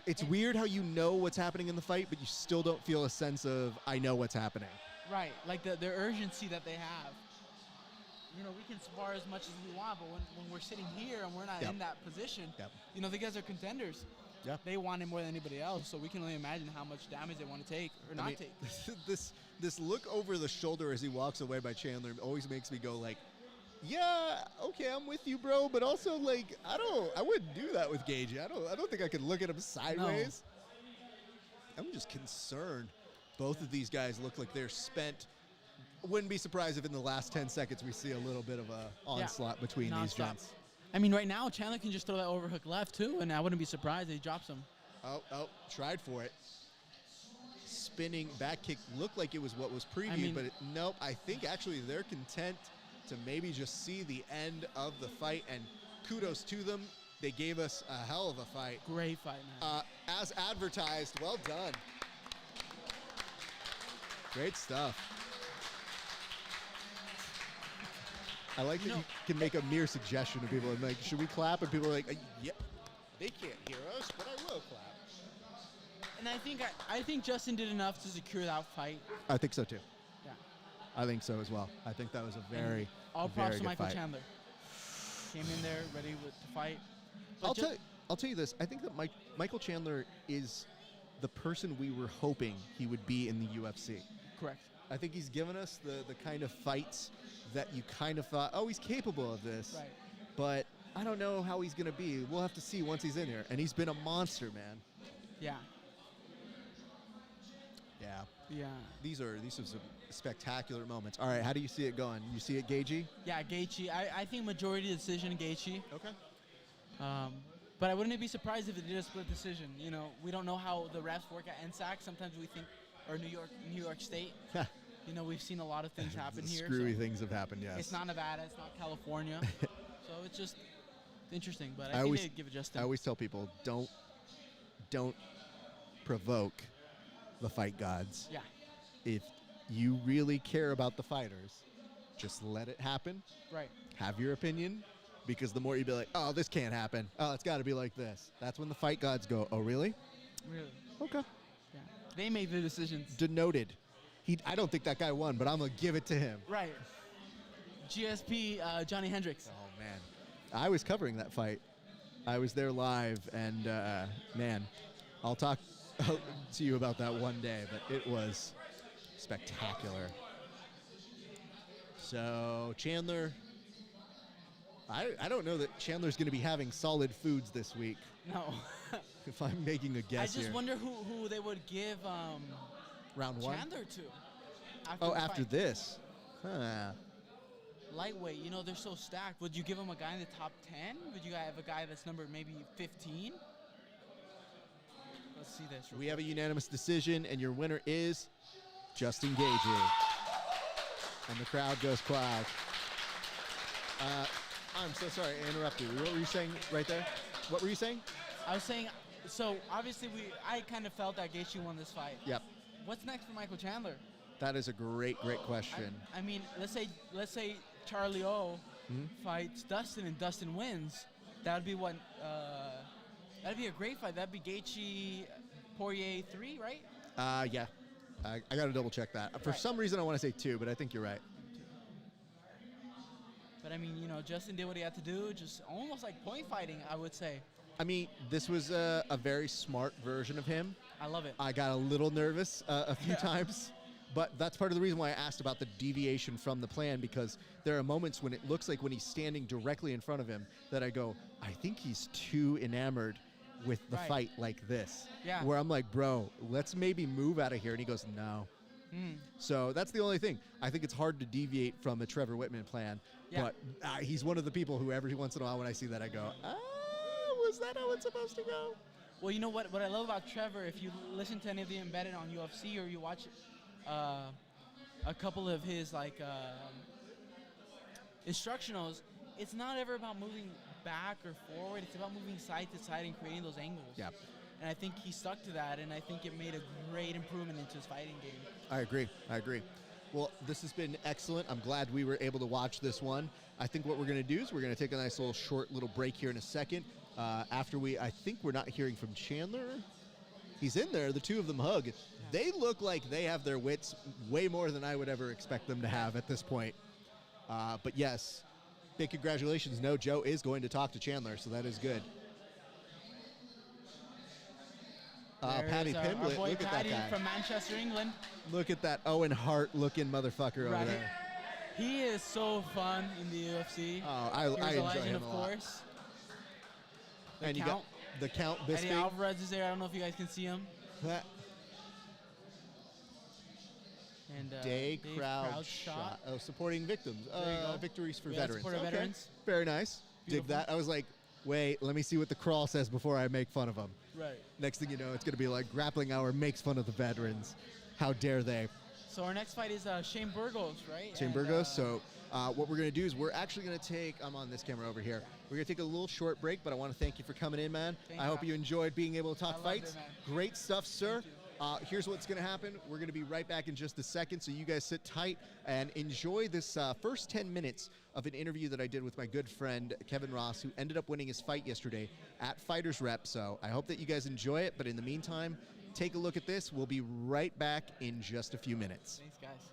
It's weird how you know what's happening in the fight, but you still don't feel a sense of, I know what's happening. Right, like the urgency that they have. You know, we can spar as much as we want, but when we're sitting here and we're not in that position, you know, the guys are contenders. Yeah. They want it more than anybody else, so we can only imagine how much damage they want to take or not take. This look over the shoulder as he walks away by Chandler always makes me go like, yeah, okay, I'm with you, bro, but also like I wouldn't do that with Gaethje. I don't think I could look at him sideways. No. I'm just concerned. Both of these guys look like they're spent. Wouldn't be surprised if in the last 10 seconds we see a little bit of a onslaught between these gents. I mean, right now Chandler can just throw that overhook left too, and I wouldn't be surprised if he drops him. Oh, tried for it. Spinning back kick looked like it was what was previewed, but nope. I think actually they're content to maybe just see the end of the fight, and kudos to them. They gave us a hell of a fight. Great fight, man. As advertised, well done. Great stuff. I like that you can make a mere suggestion to people and like, should we clap? And people are like, yep. They can't hear us, but I will clap. And I think Justin did enough to secure that fight. I think so too. Yeah. I think so as well. I think that was a very, all props to Michael fight. Chandler. Came in there ready to fight. I'll tell you this. I think that Michael Chandler is the person we were hoping he would be in the UFC. Correct. I think he's given us the kind of fights that you kind of thought, oh, he's capable of this. Right. But I don't know how he's going to be. We'll have to see once he's in here. And he's been a monster, man. Yeah. Yeah. Yeah. These are some spectacular moments. All right, how do you see it going? You see it, Gaethje? Yeah, Gaethje. I think majority decision Gaethje. Okay. But I wouldn't be surprised if it did a split decision. You know, we don't know how the refs work at NSAC. Sometimes we think, or New York State. You know, we've seen a lot of things happen here. Screwy things have happened, yes. It's not Nevada. It's not California. So it's just interesting. But I think they'd give it Justin. I always tell people, don't provoke the fight gods. Yeah. If you really care about the fighters, just let it happen. Right. Have your opinion, because the more you be like, oh, this can't happen. Oh, it's got to be like this. That's when the fight gods go, oh, really? Really? Okay. Yeah. They make the decisions. Denoted. I don't think that guy won, but I'm going to give it to him. Right. GSP, Johnny Hendricks. Oh, man. I was covering that fight. I was there live, and, man, I'll talk to you about that one day, but it was spectacular. So, Chandler, I don't know that Chandler's going to be having solid foods this week. No. If I'm making a guess I just wonder who they would give round one? Chandler to. After this. Huh. Lightweight, you know, they're so stacked. Would you give him a guy in the top 10? Would you have a guy that's number maybe 15? Let's see this. We have a unanimous decision, and your winner is Justin Gaethje. And the crowd goes quiet. I'm so sorry I interrupted you. What were you saying right there? What were you saying? I was saying So obviously I kind of felt that Gaethje won this fight. Yep. What's next for Michael Chandler? That is a great question. I mean, let's say Charlie O fights Dustin and Dustin wins. That'd be what? That'd be a great fight. That'd be Gaethje Poirier 3, right? Yeah. I got to double check that. For some reason, I want to say 2, but I think you're right. But I mean, Justin did what he had to do, just almost like point fighting, I would say. I mean, this was a very smart version of him. I love it. I got a little nervous a few times, but that's part of the reason why I asked about the deviation from the plan, because there are moments when it looks like when he's standing directly in front of him that I go, I think he's too enamored with the fight like this. Yeah. Where I'm like, bro, let's maybe move out of here. And he goes, no. So that's the only thing. I think it's hard to deviate from a Trevor Whitman plan, but he's one of the people who every once in a while when I see that, I go, was that how it's supposed to go? Well, you know what I love about Trevor, if you listen to any of the Embedded on UFC or you watch a couple of his instructionals, it's not ever about moving back or forward. It's about moving side to side and creating those angles. Yeah. And I think he stuck to that, and I think it made a great improvement into his fighting game. I agree. Well, this has been excellent. I'm glad we were able to watch this one. I think what we're going to do is we're going to take a nice little short little break here in a second. After I think we're not hearing from Chandler. He's in there. The two of them hug. They look like they have their wits way more than I would ever expect them to have at this point. But yes, big congratulations. No, Joe is going to talk to Chandler, so that is good. Paddy Pimblett, our boy look Paddy at that guy. from Manchester, England. Look at that Owen Hart looking motherfucker over there. He is so fun in the UFC. Oh, I enjoy legend, him of a lot. course. And you got the Count Bisping. Eddie Alvarez is there. I don't know if you guys can see him. And Day Crowd Shot. Oh, supporting victims. Victories for veterans. Support veterans. Very nice. Beautiful. Dig that. I was like, wait, let me see what the crawl says before I make fun of them. Right. Next thing you know, it's going to be like Grappling Hour makes fun of the veterans. How dare they? So our next fight is Shane Burgos, right? Shane Burgos. So what we're going to do is we're actually going to take, I'm on this camera over here, we're going to take a little short break, but I want to thank you for coming in, man. I hope you enjoyed being able to talk fights. Great stuff, sir. Here's what's going to happen. We're going to be right back in just a second, so you guys sit tight and enjoy this first 10 minutes of an interview that I did with my good friend Kevin Ross, who ended up winning his fight yesterday at Fighters Rep. So I hope that you guys enjoy it, but in the meantime, take a look at this. We'll be right back in just a few minutes. Thanks, guys.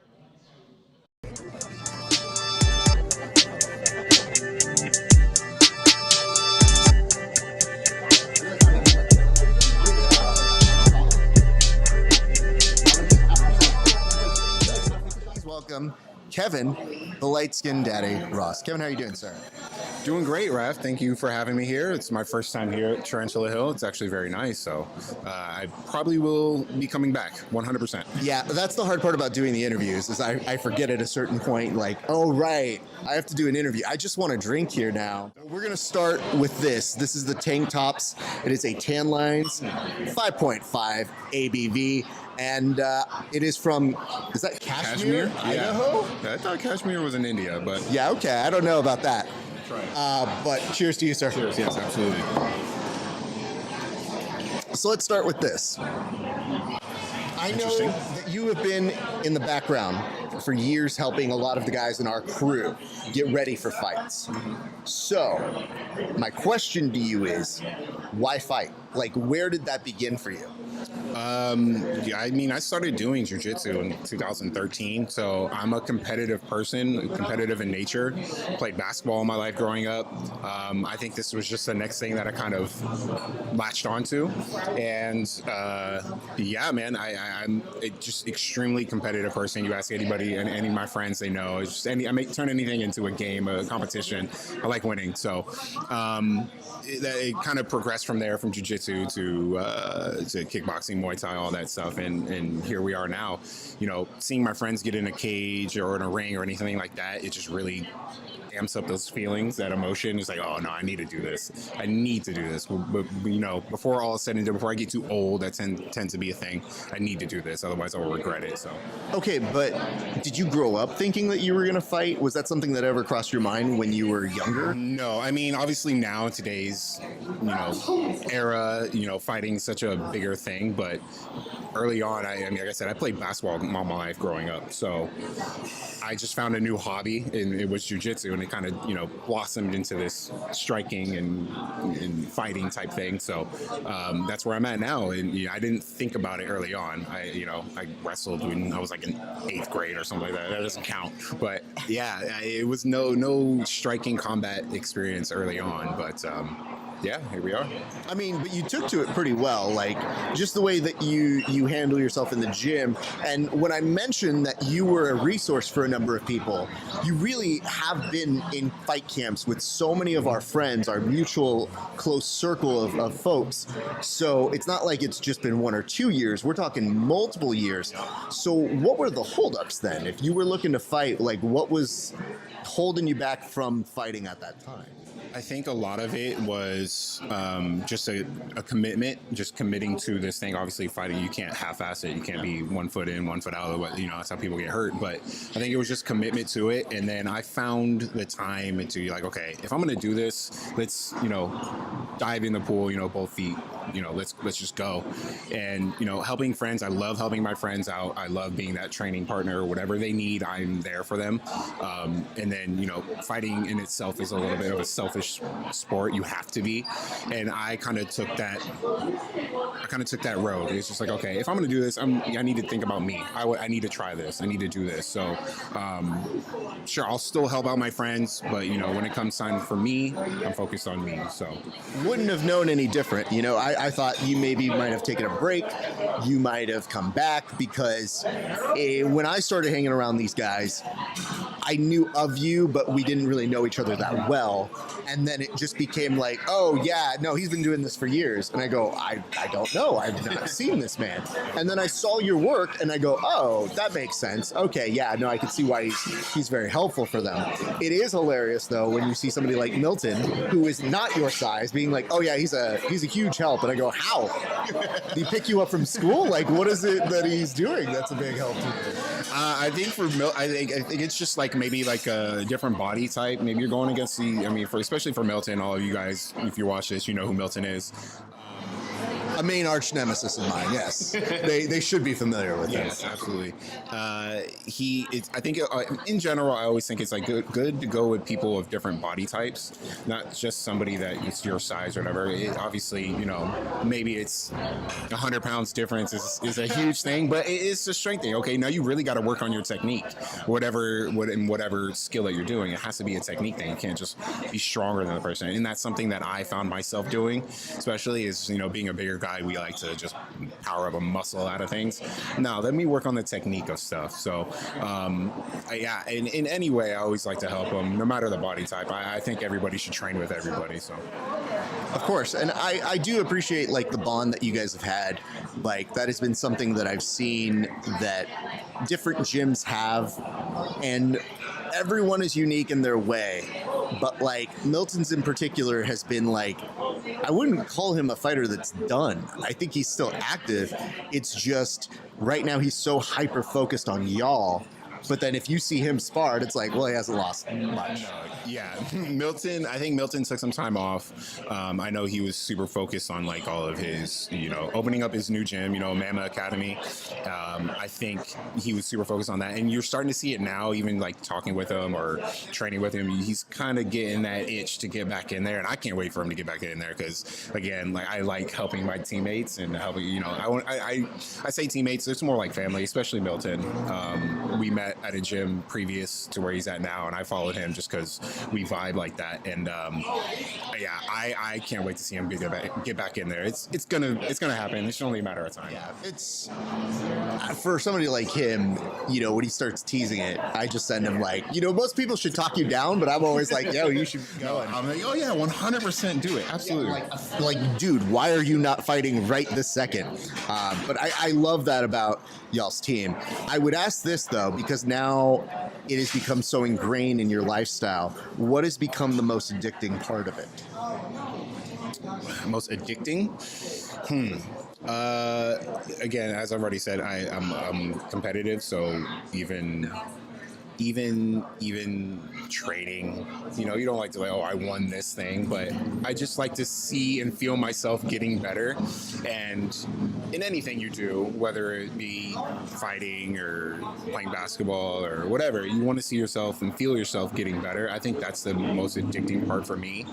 Welcome, Kevin, the light-skinned daddy, Ross. Kevin, how are you doing, sir? Doing great, Raph. Thank you for having me here. It's my first time here at Tarantula Hill. It's actually very nice, so I probably will be coming back 100%. Yeah, that's the hard part about doing the interviews is I forget at a certain point, like, oh, right, I have to do an interview. I just want to drink here now. We're going to start with this. This is the Tank Tops. It is a Tan Lines 5.5 ABV. And it is from, is that Kashmir? Idaho? Yeah. I thought Kashmir was in India, but... Yeah, okay. I don't know about that. Try it. But cheers to you, sir. Cheers, yes, absolutely. So let's start with this. I know that you have been in the background for years helping a lot of the guys in our crew get ready for fights. So my question to you is, why fight? Like, where did that begin for you? Yeah, I mean, I started doing jiu-jitsu in 2013, so I'm a competitive person, competitive in nature. Played basketball all my life growing up. I think this was just the next thing that I kind of latched onto. And yeah, man, I'm just extremely competitive person. You ask anybody and any of my friends, they know. It's just I make turn anything into a game, a competition. I like winning. So it kind of progressed from there, from jiu-jitsu to kickboxing, Muay Thai, all that stuff, and here we are now. You know, seeing my friends get in a cage or in a ring or anything like that, it just really amps up those feelings, that emotion. It's like, oh no, I need to do this. I need to do this. But you know, before all is said and done, before I get too old, that tends to be a thing. I need to do this, otherwise I will regret it. So. Okay, but did you grow up thinking that you were going to fight? Was that something that ever crossed your mind when you were younger? No, I mean, obviously now in today's, era, fighting's such a bigger thing, but early on, I mean, like I said, I played basketball all my life growing up, so I just found a new hobby, and it was jiu-jitsu, and it kind of, blossomed into this striking and fighting type thing. So that's where I'm at now, and I didn't think about it early on. I wrestled when I was like in 8th grade or something like that. That doesn't count, but yeah, it was no striking combat experience early on, but. Yeah, here we are. I mean, but you took to it pretty well, like just the way that you handle yourself in the gym. And when I mentioned that you were a resource for a number of people, you really have been in fight camps with so many of our friends, our mutual close circle of folks. So it's not like it's just been 1 or 2 years. We're talking multiple years. So what were the holdups then? If you were looking to fight, like what was holding you back from fighting at that time? I think a lot of it was just a commitment, just committing to this thing. Obviously, fighting, you can't half-ass it. You can't be 1 foot in, 1 foot out. That's how people get hurt. But I think it was just commitment to it. And then I found the time to like, okay, if I'm going to do this, let's, dive in the pool, both feet. Let's just go. And, helping friends, I love helping my friends out. I love being that training partner. Whatever they need, I'm there for them. And then, fighting in itself is a little bit of a selfish sport. You have to be. And I kind of took that road. It's just like, okay, if I'm going to do this, I need to think about me. I need to try this. I need to do this. So, sure, I'll still help out my friends, but, when it comes time for me, I'm focused on me. So wouldn't have known any different. I thought you maybe might have taken a break. You might have come back because when I started hanging around these guys, I knew of you, but we didn't really know each other that well. And then it just became like, oh yeah, no, he's been doing this for years. And I go, I don't know. I've not seen this man. And then I saw your work and I go, oh, that makes sense. Okay, yeah, no, I can see why he's very helpful for them. It is hilarious though when you see somebody like Milton, who is not your size, being like, oh yeah, he's a huge help. And I go, how? Did he pick you up from school? Like, what is it that he's doing that's a big help to you? I think for I think it's just like maybe like a different body type. Maybe you're going against especially for Milton, all of you guys, if you watch this, you know who Milton is. A main arch nemesis of mine, yes. They should be familiar with yes, him. Yes, absolutely. I think in general, I always think it's like good to go with people of different body types, not just somebody that is your size or whatever. Obviously, maybe it's 100 pounds difference is a huge thing, but it's a strength thing. Okay, now you really got to work on your technique, whatever skill that you're doing. It has to be a technique thing. You can't just be stronger than the person, and that's something that I found myself doing, especially is being a bigger guy, we like to just power up a muscle out of things. No, let me work on the technique of stuff. So, in any way, I always like to help them, no matter the body type. I think everybody should train with everybody. So, of course, and I do appreciate like the bond that you guys have had. Like that has been something that I've seen that different gyms have, and everyone is unique in their way. But like Milton's in particular has been like, I wouldn't call him a fighter that's done. I think he's still active. It's just right now he's so hyper focused on y'all. But then if you see him sparred, it's like, well, he hasn't lost much. Yeah, Milton, I think Milton took some time off. I know he was super focused on like all of his, opening up his new gym, Mama Academy. I think he was super focused on that. And you're starting to see it now, even like talking with him or training with him. He's kind of getting that itch to get back in there. And I can't wait for him to get back in there because, again, like I like helping my teammates and helping, I say teammates, it's more like family, especially Milton. We met at a gym previous to where he's at now, and I followed him just because we vibe like that. And yeah, I can't wait to see him get back in there. It's gonna happen. It's only a matter of time. Yeah, it's for somebody like him, when he starts teasing it, I just send him like, most people should talk you down, but I'm always like, yo, you should go. I'm like, oh yeah, 100% do it. Absolutely. Like, dude, why are you not fighting right this second? But I love that about y'all's team. I would ask this though, because now it has become so ingrained in your lifestyle. What has become the most addicting part of it? Most addicting? Again, as I've already said, I'm competitive, so even training, you don't like to like, oh, I won this thing, but I just like to see and feel myself getting better. And in anything you do, whether it be fighting or playing basketball or whatever, you want to see yourself and feel yourself getting better. I think that's the most addicting part for me.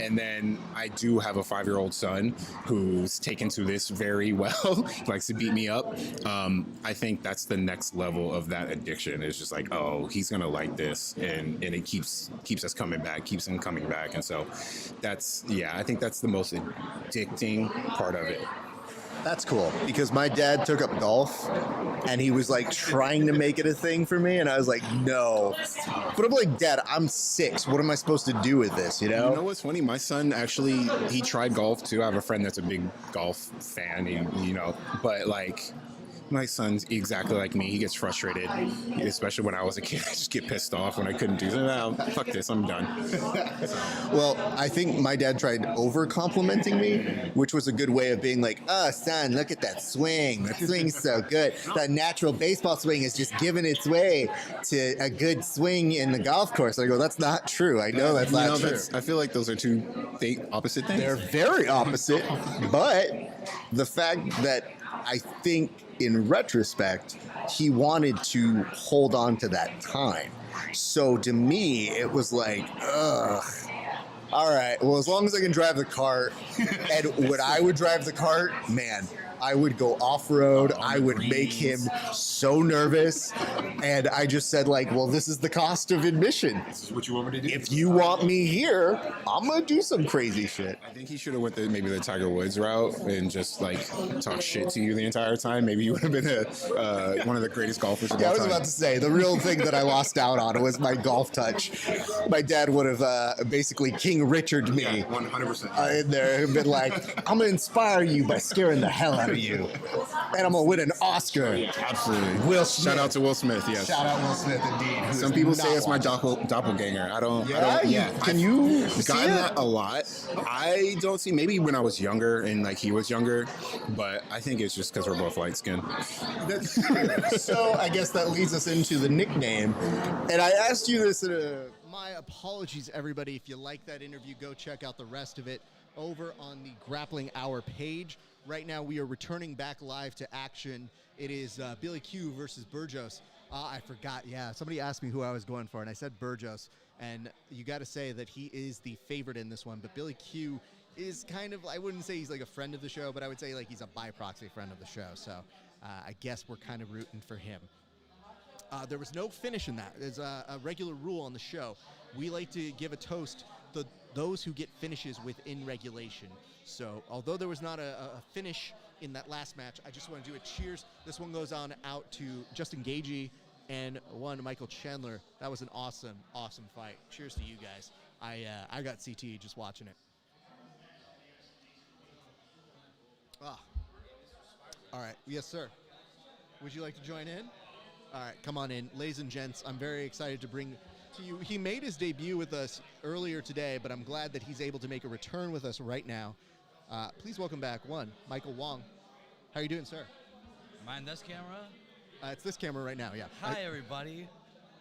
And then I do have a 5-year-old son who's taken to this very well. He likes to beat me up. I think that's the next level of that addiction. It's just like, oh, he's gonna like this, and it keeps us coming back, keeps him coming back. And so I think that's the most addicting part of it. That's cool, because my dad took up golf and he was like trying to make it a thing for me, and I was like, no. But I'm like, Dad, I'm 6. What am I supposed to do with this, You know what's funny? My son actually, he tried golf too. I have a friend that's a big golf fan, but like, my son's exactly like me. He gets frustrated, especially when I was a kid. I just get pissed off when I couldn't do something. Oh, fuck this, I'm done. Well, I think my dad tried over complimenting me, which was a good way of being like, oh, son, look at that swing. That swing's so good. That natural baseball swing is just giving its way to a good swing in the golf course. And I go, that's not true. I know that's not true. I feel like those are two opposite things. They're very opposite, but the fact that I think in retrospect, he wanted to hold on to that time. So to me, it was like, ugh. All right, well, as long as I can drive the cart, and when I would drive the cart, man, I would go off-road. I would make him so nervous. And I just said, like, well, this is the cost of admission. This is what you want me to do? If you want me here, I'm going to do some crazy shit. I think he should have went maybe the Tiger Woods route and just, like, talk shit to you the entire time. Maybe you would have been one of the greatest golfers of all time. I was about to say, the real thing that I lost out on was my golf touch. My dad would have basically King Richard me. Yeah, 100%. In there and been like, I'm going to inspire you by scaring the hell out of you. And I'm going to win an Oscar. Absolutely. Will Smith. Shout out to Will Smith, yes. Shout out Will Smith, indeed. Some people say it's my doppelganger. I don't. Can you see gotten it? that a lot. I don't see. Maybe when I was younger and like he was younger, but I think it's just because we're both light skinned. That's true. So I guess that leads us into the nickname. And I asked you this My apologies, everybody. If you like that interview, go check out the rest of it over on the Grappling Hour page. Right now, we are returning back live to action. It is Billy Q versus Burgos. I forgot. Yeah, somebody asked me who I was going for, and I said Burgos. And you got to say that he is the favorite in this one. But Billy Q is kind of, I wouldn't say he's like a friend of the show, but I would say like he's a by-proxy friend of the show. So I guess we're kind of rooting for him. There was no finish in that. There's a regular rule on the show. We like to give a toast to those who get finishes within regulation. So although there was not a finish in that last match, I just want to do a cheers. This one goes on out to Justin Gagey and one Michael Chandler. That was an awesome, awesome fight. Cheers to you guys. I got CT just watching it. All right. Yes, sir. Would you like to join in? All right, come on in. Ladies and gents, I'm very excited to bring to you. He made his debut with us earlier today, but I'm glad that he's able to make a return with us right now. Please welcome back Michael Wong. How are you doing, sir? Mind this camera? It's this camera right now, yeah. Hi, everybody.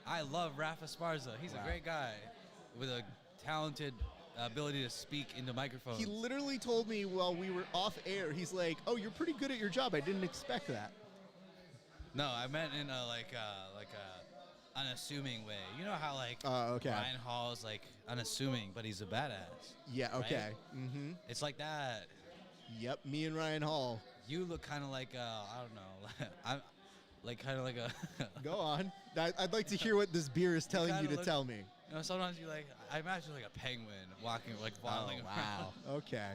I love Rafa Esparza. He's a great guy with a talented ability to speak into microphones. He literally told me while we were off air, he's like, oh, you're pretty good at your job. I didn't expect that. No, I meant in a unassuming way. You know how okay. Ryan Hall is like unassuming, but he's a badass. Yeah, okay. Right? Mm-hmm. It's like that. Yep, me and Ryan Hall. You look kind of like I don't know. I'm like kind of like a. Go on. I'd like to hear what this beer is telling you to tell me. You know, sometimes you like, I imagine like a penguin walking, like waddling around. Wow. Okay.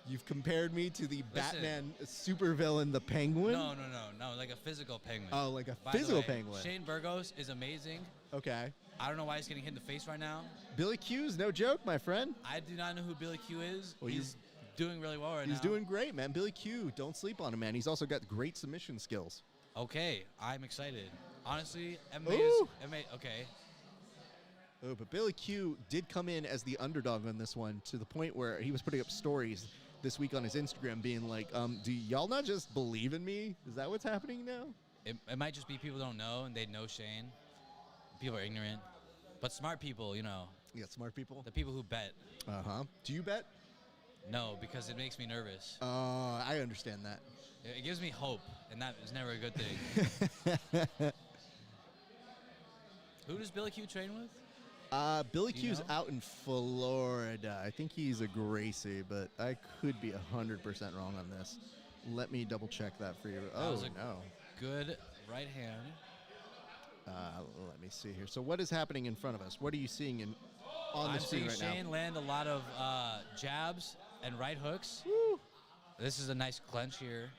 You've compared me to the Batman supervillain, the Penguin? No, like a physical penguin. Oh, like a By the physical way, penguin. Shane Burgos is amazing. Okay. I don't know why he's getting hit in the face right now. Billy Q's no joke, my friend. I do not know who Billy Q is. Well, he's doing really well right now. He's doing great, man. Billy Q, don't sleep on him, man. He's also got great submission skills. Okay, I'm excited. Honestly, Ooh. okay. Oh, but Billy Q did come in as the underdog on this one to the point where he was putting up stories this week on his Instagram being like, do y'all not just believe in me? Is that what's happening now? It might just be people don't know and they know Shane. People are ignorant. But smart people, you know. You got smart people? The people who bet. Uh-huh. Do you bet? No, because it makes me nervous. I understand that. It gives me hope, and that is never a good thing. Who does Billy Q train with? Billy Do you Q's know? out in Florida. I think he's a Gracie, but I could be 100% wrong on this. Let me double check that for you. That was a no. good right hand. Let me see here. So what is happening in front of us? What are you seeing on the I'm screen seeing right Shane land a lot of jabs and right hooks. Woo. This is a nice clench here.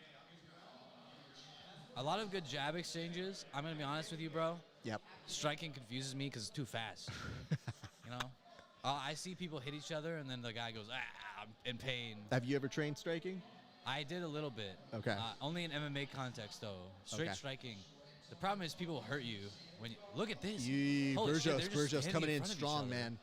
A lot of good jab exchanges. I'm going to be honest with you, bro. Yep. Striking confuses me because it's too fast. You know? I see people hit each other, and then the guy goes, I'm in pain. Have you ever trained striking? I did a little bit. Okay. Only in MMA context, though. Straight Okay. striking. The problem is people will hurt you. When you, look at this. Yee, Holy shit, they're just Burgos hitting coming in front of each strong, other. man.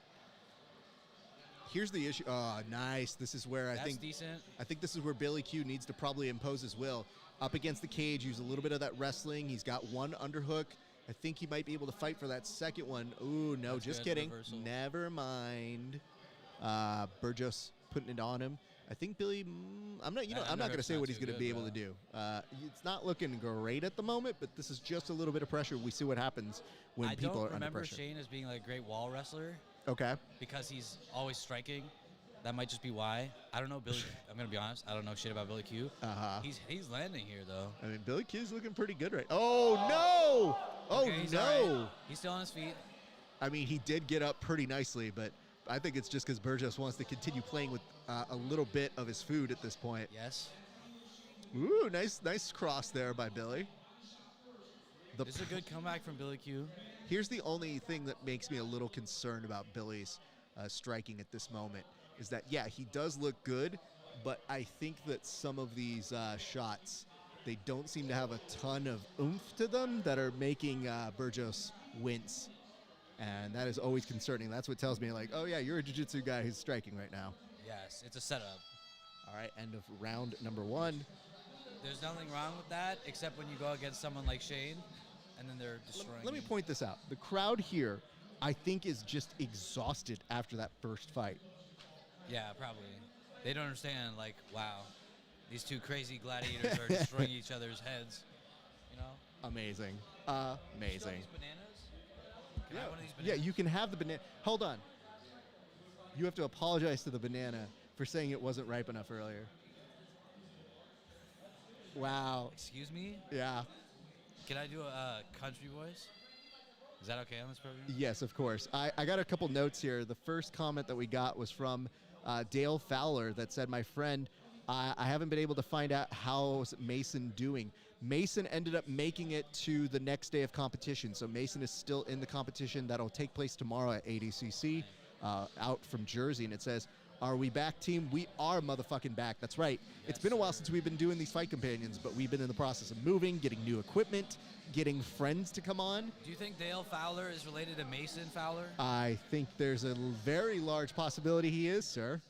Here's the issue. Oh, nice. This is where That's decent. I think this is where Billy Q needs to probably impose his will. Up against the cage, use a little bit of that wrestling. He's got one underhook. I think he might be able to fight for that second one. Ooh, no, That's just good. kidding. Reversal. Never mind. Burgos putting it on him. I think Billy. I'm not. That I'm not going to underhook's say not what he's too going to good, be able bro. to do. It's not looking great at the moment, but this is just a little bit of pressure. We see what happens when I people don't are under remember pressure. Shane as being like a great wall wrestler Okay. because he's always striking. That might just be why. I don't know Billy. I'm gonna be honest. I don't know shit about Billy Q. Uh-huh. He's landing here though. I mean, Billy Q's looking pretty good right. Oh no! Oh Okay, he's no! all right. He's still on his feet. I mean, he did get up pretty nicely, but I think it's just because Burgos wants to continue playing with a little bit of his food at this point. Yes. Ooh, nice cross there by Billy. This is a good comeback from Billy Q. Here's the only thing that makes me a little concerned about Billy's striking at this moment is that, yeah, he does look good, but I think that some of these shots, they don't seem to have a ton of oomph to them that are making Burgos wince. And that is always concerning. That's what tells me, like, oh, yeah, you're a jiu-jitsu guy who's striking right now. Yes, it's a setup. All right, end of round number 1. There's nothing wrong with that except when you go against someone like Shane, and then they're destroying. Let me you. point this out. The crowd here, I think, is just exhausted after that first fight. Yeah, probably. They don't understand. Like, wow, these two crazy gladiators are destroying each other's heads. You know. Amazing. You still Amazing. have these bananas? Can I have one of these Yeah, bananas? you can have the banana. Hold on. You have to apologize to the banana for saying it wasn't ripe enough earlier. Wow. Excuse me? Yeah. Can I do a country voice? Is that okay on this program? Yes, of course. I got a couple notes here. The first comment that we got was from Dale Fowler that said, my friend, I haven't been able to find out how's Mason doing. Mason ended up making it to the next day of competition. So Mason is still in the competition that'll take place tomorrow at ADCC out from Jersey. And it says, are we back, team? We are motherfucking back. That's right. It's been a while since we've been doing these fight companions, but we've been in the process of moving, getting new equipment, getting friends to come on. Do you think Dale Fowler is related to Mason Fowler? I think there's a very large possibility he is, sir.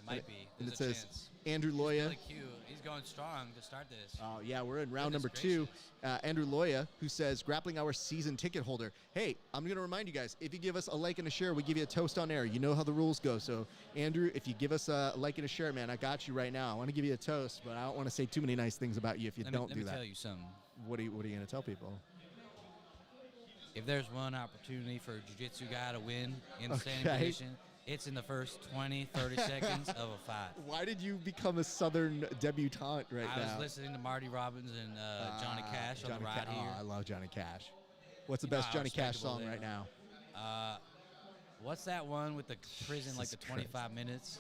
It might be. And There's it a says chance. Andrew Loya. Billy Q, he's going strong to start this. Oh, yeah, we're in round Goodness number 2. gracious. Andrew Loya, who says, Grappling Hour season ticket holder. Hey, I'm going to remind you guys, if you give us a like and a share, we give you a toast on air. You know how the rules go. So, Andrew, if you give us a like and a share, man, I got you right now. I want to give you a toast, but I don't want to say too many nice things about you if you Let don't me do that. tell you something. What are you going to tell people? If there's one opportunity for a jiu-jitsu guy to win in the standing Okay. position, it's in the first 20, 30 seconds of a fight. Why did you become a Southern debutante right I now? was listening to Marty Robbins and Johnny Cash on Johnny the ride Ca- here. Oh, I love Johnny Cash. What's the You know best how Johnny Cash respectable song they right are. now? What's that one with the prison, like the 25 minutes?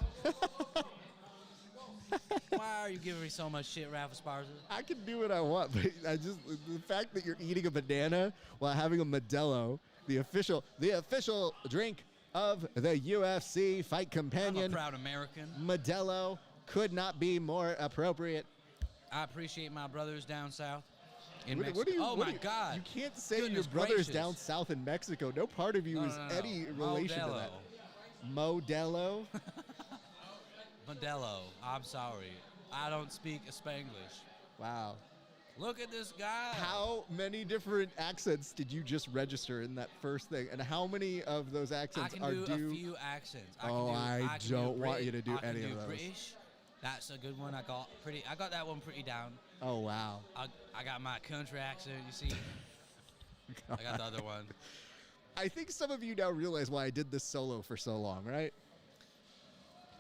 Why are you giving me so much shit, Rafa Esparza? I can do what I want, but the fact that you're eating a banana while having a Modelo, the official drink of the UFC fight I'm a companion, proud American. Modelo, could not be more appropriate. I appreciate my brothers down south in What Mexico. do you- Oh, what my do you- God. You can't say Goodness your brothers gracious. down south in Mexico. No part of you No, is no. any relation to that. Modelo. Modelo. I'm sorry. I don't speak Spanglish. Wow. Look at this guy. How many different accents did you just register in that first thing? And how many of those I accents can are do due? a few accents. I can do don't want you to do I can any do of those. British. That's a good one. I got that one pretty down. Oh, wow. I got my country accent, you see. I got the other one. I think some of you now realize why I did this solo for so long, right?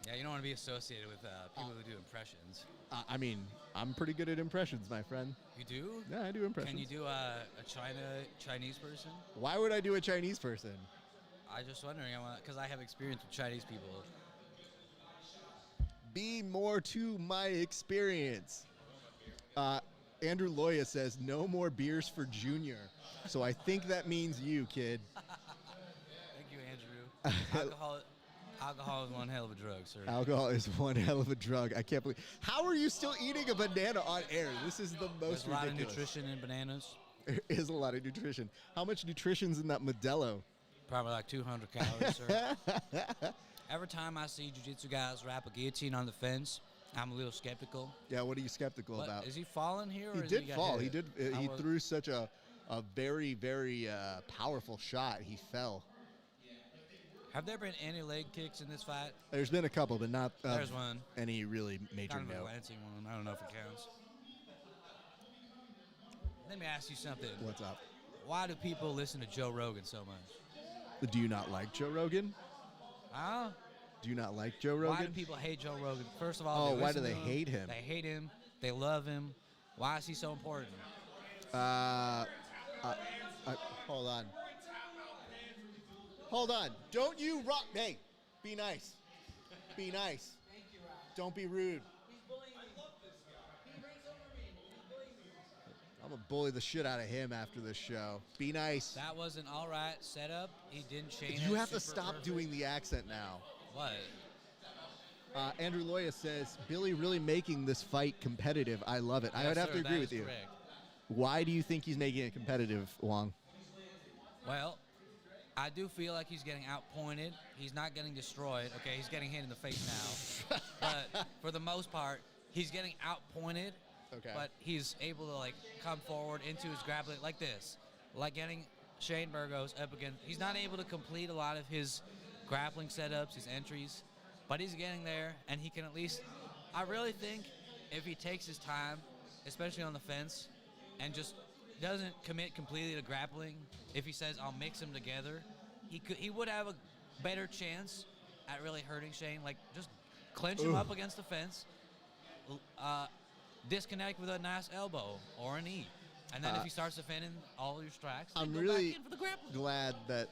Yeah, you don't want to be associated with people who do impressions. I mean, I'm pretty good at impressions, my friend. You do? Yeah, I do impressions. Can you do a Chinese person? Why would I do a Chinese person? I just wondering, because I have experience with Chinese people. Be more to my experience. Andrew Loya says, no more beers for Junior. So I think that means you, kid. Thank you, Andrew. Alcohol is one hell of a drug, sir. Alcohol is one hell of a drug. I can't believe. How are you still eating a banana on air? This is the most There's a lot of ridiculous. nutrition in bananas. There is a lot of nutrition. How much nutrition's in that Modelo? Probably like 200 calories, sir. Every time I see jiu-jitsu guys wrap a guillotine on the fence, I'm a little skeptical. Yeah, what are you skeptical What, about? is he falling here? Or He is did got fall. hit? He threw such a very, very powerful shot. He fell. Have there been any leg kicks in this fight? There's been a couple, but not There's one. any really major Kind of a note. glancing one. I don't know if it counts. Let me ask you something. What's up? Why do people listen to Joe Rogan so much? Do you not like Joe Rogan? Huh? Do you not like Joe Rogan? Why do people hate Joe Rogan? First of all, Oh, why do listen they to him. hate him? They hate him. They love him. Why is he so important? Hold on. Hold on. Don't you rock. Hey, be nice. Be nice. Don't be rude. I'm going to bully the shit out of him after this show. Be nice. That was an all right setup. He didn't chain You it have to super stop perfect. doing the accent now. What? Andrew Loya says, Billy really making this fight competitive. I love it. I Yes, would have sir, to agree that with is you. correct. Why do you think he's making it competitive, Wong? Well, I do feel like he's getting outpointed. He's not getting destroyed. Okay, he's getting hit in the face now. But for the most part, he's getting outpointed. Okay. But he's able to, like, come forward into his grappling like this. Like getting Shane Burgos up against. He's not able to complete a lot of his grappling setups, his entries. But he's getting there, and he can at least. I really think if he takes his time, especially on the fence, and just doesn't commit completely to grappling, if he says I'll mix them together, he would have a better chance at really hurting Shane. Like just clinch him up against the fence, disconnect with a nice elbow or a knee, and then if he starts defending all your strikes, then I'm go really back in for the grappling. glad that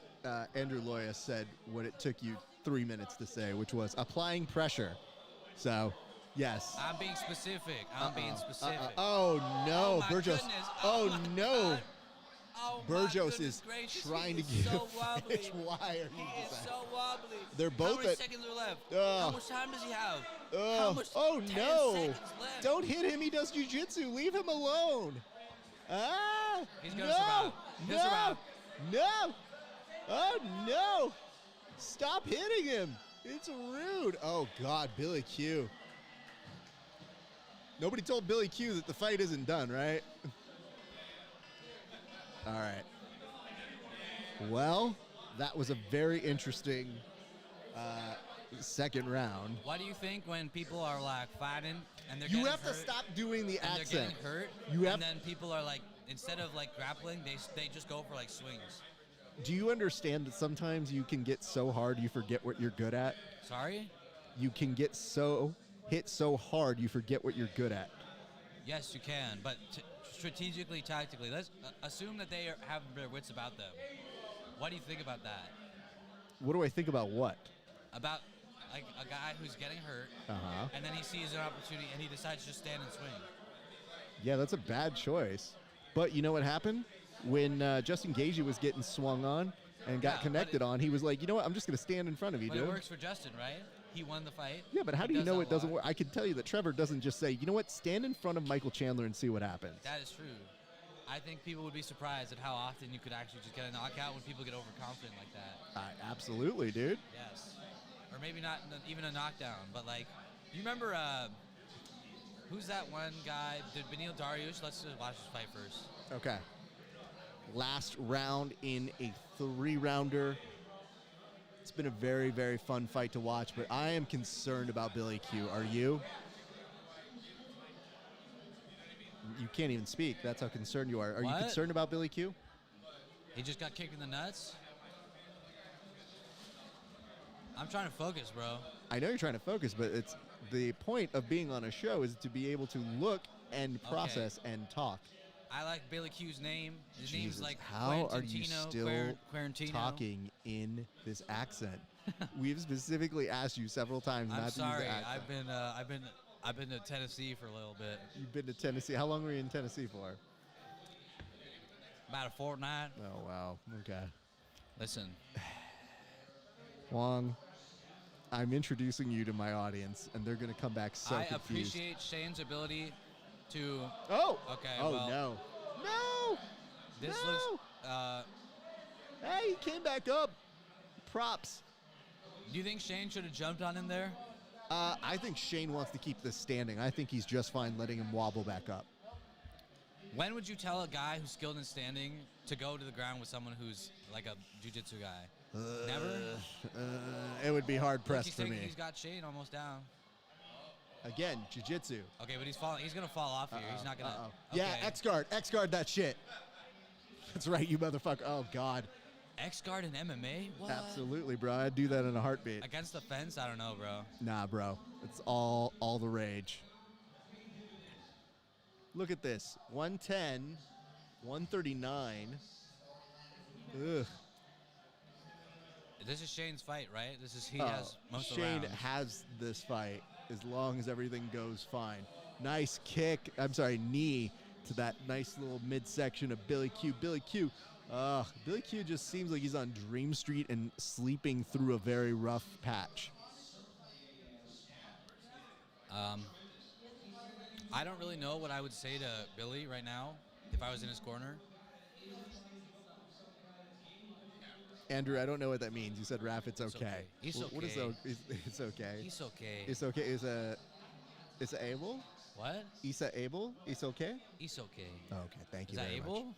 Andrew Loya said what it took you 3 minutes to say, which was applying pressure. So, yes. I'm being specific. I'm being specific. Oh, no. my Burgos. goodness. Oh, my no. God. Oh, my Burgos goodness is gracious. trying He to is give so wobbly. Fish. Why are you He is saying? so wobbly. They're both How many at- seconds are left? Ugh. How much time does he have? Ugh. How much? Oh, 10 no. seconds left. Don't hit him. He does jujitsu. Leave him alone. Ah. He's gonna no. survive. He'll no. survive. No. Oh, no. Stop hitting him. It's rude. Oh, God. Billy Q. Nobody told Billy Q that the fight isn't done, right? All right. Well, that was a very interesting second round. What do you think when people are like fighting and they're You getting have to hurt, stop doing the and they're accent. getting hurt, You have- and then people are like, instead of like grappling, they just go for like swings. Do you understand that sometimes you can get so hard you forget what you're good at? Sorry? You can get hit so hard you forget what you're good at. Yes, you can, but strategically, tactically, let's assume that they have their wits about them. What do you think about that? What do I think about what? About like a guy who's getting hurt, and then he sees an opportunity and he decides to just stand and swing. Yeah, that's a bad choice. But you know what happened? When Justin Gaethje was getting swung on and got connected on, he was like, you know what? I'm just going to stand in front of you, But dude. it works for Justin, right? He won the fight. Yeah, but how He do you does know that it a doesn't lot. work? I can tell you that Trevor doesn't just say, you know what? Stand in front of Michael Chandler and see what happens. That is true. I think people would be surprised at how often you could actually just get a knockout when people get overconfident like that. Absolutely, dude. Yes. Or maybe not even a knockdown, but like, you remember, who's that one guy? Did Benil Dariush? Let's just watch this fight first. Okay. Last round in a 3-rounder. It's been a very, very fun fight to watch, but I am concerned about Billy Q. Are you? You can't even speak. That's how concerned you are. Are you What? concerned about Billy Q? He just got kicked in the nuts. I'm trying to focus, bro. I know you're trying to focus, but it's the point of being on a show is to be able to look and process and talk. I like Billy Q's name. His name's Jesus, like how are you Quintino, still Quarantino. talking in this accent? We've specifically asked you several times I'm not sorry. to use the accent. I've been to Tennessee for a little bit. You've been to Tennessee. How long were you in Tennessee for? About a fortnight. Oh, wow. Okay. Listen, Wong, I'm introducing you to my audience, and they're going to come back so I confused. appreciate Shane's ability to. Oh! Okay. Oh, well, no. No! This No! looks. Hey, he came back up. Props. Do you think Shane should have jumped on him there? I think Shane wants to keep this standing. I think he's just fine letting him wobble back up. When would you tell a guy who's skilled in standing to go to the ground with someone who's like a jiu-jitsu guy? Never? It would be hard Look, pressed he's for taking- me. He's got Shane almost down. Again, jiu-jitsu. Okay, but he's falling. He's gonna fall off here. He's not gonna. Yeah, Okay. X-guard that shit. That's right, you motherfucker. Oh, God. X-guard in MMA? What? Absolutely, bro. I'd do that in a heartbeat. Against the fence? I don't know, bro. Nah, bro. It's all the rage. Look at this. 110, 139. Ugh. This is Shane's fight, right? He Oh, has most of the Shane rounds. has this fight as long as everything goes fine. Nice kick. I'm sorry, knee to that nice little midsection of Billy Q. Billy Q. Billy Q just seems like he's on Dream Street and sleeping through a very rough patch. I don't really know what I would say to Billy right now if I was in his corner. Andrew, I don't know what that means. You said, Raph, it's okay. okay. He's What is okay. it's okay? He's okay. It's okay. Is it Abel? What? Isa Abel? It's okay? He's okay. Oh, okay, thank you Is that very Abel? much.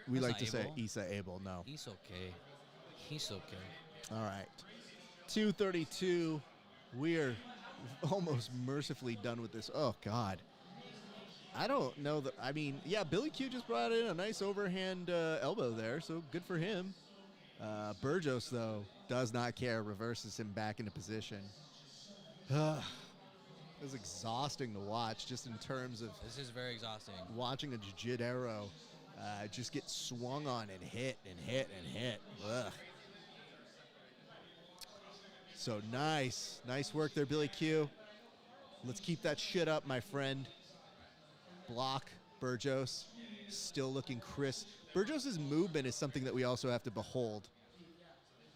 We That's like not to say Abel. Isa Abel. No. He's okay. He's okay. All right. 232. We're almost mercifully done with this. Oh, God. I don't know that. I mean, yeah, Billy Q just brought in a nice overhand elbow there, so good for him. Burgos, though, does not care, reverses him back into position. It was exhausting to watch just in terms of This is very exhausting. watching a jiu-jitsu just get swung on and hit and hit and hit. Ugh. So nice work there, Billy Q. Let's keep that shit up, my friend. Block, Burgos, still looking crisp. Burgos' movement is something that we also have to behold.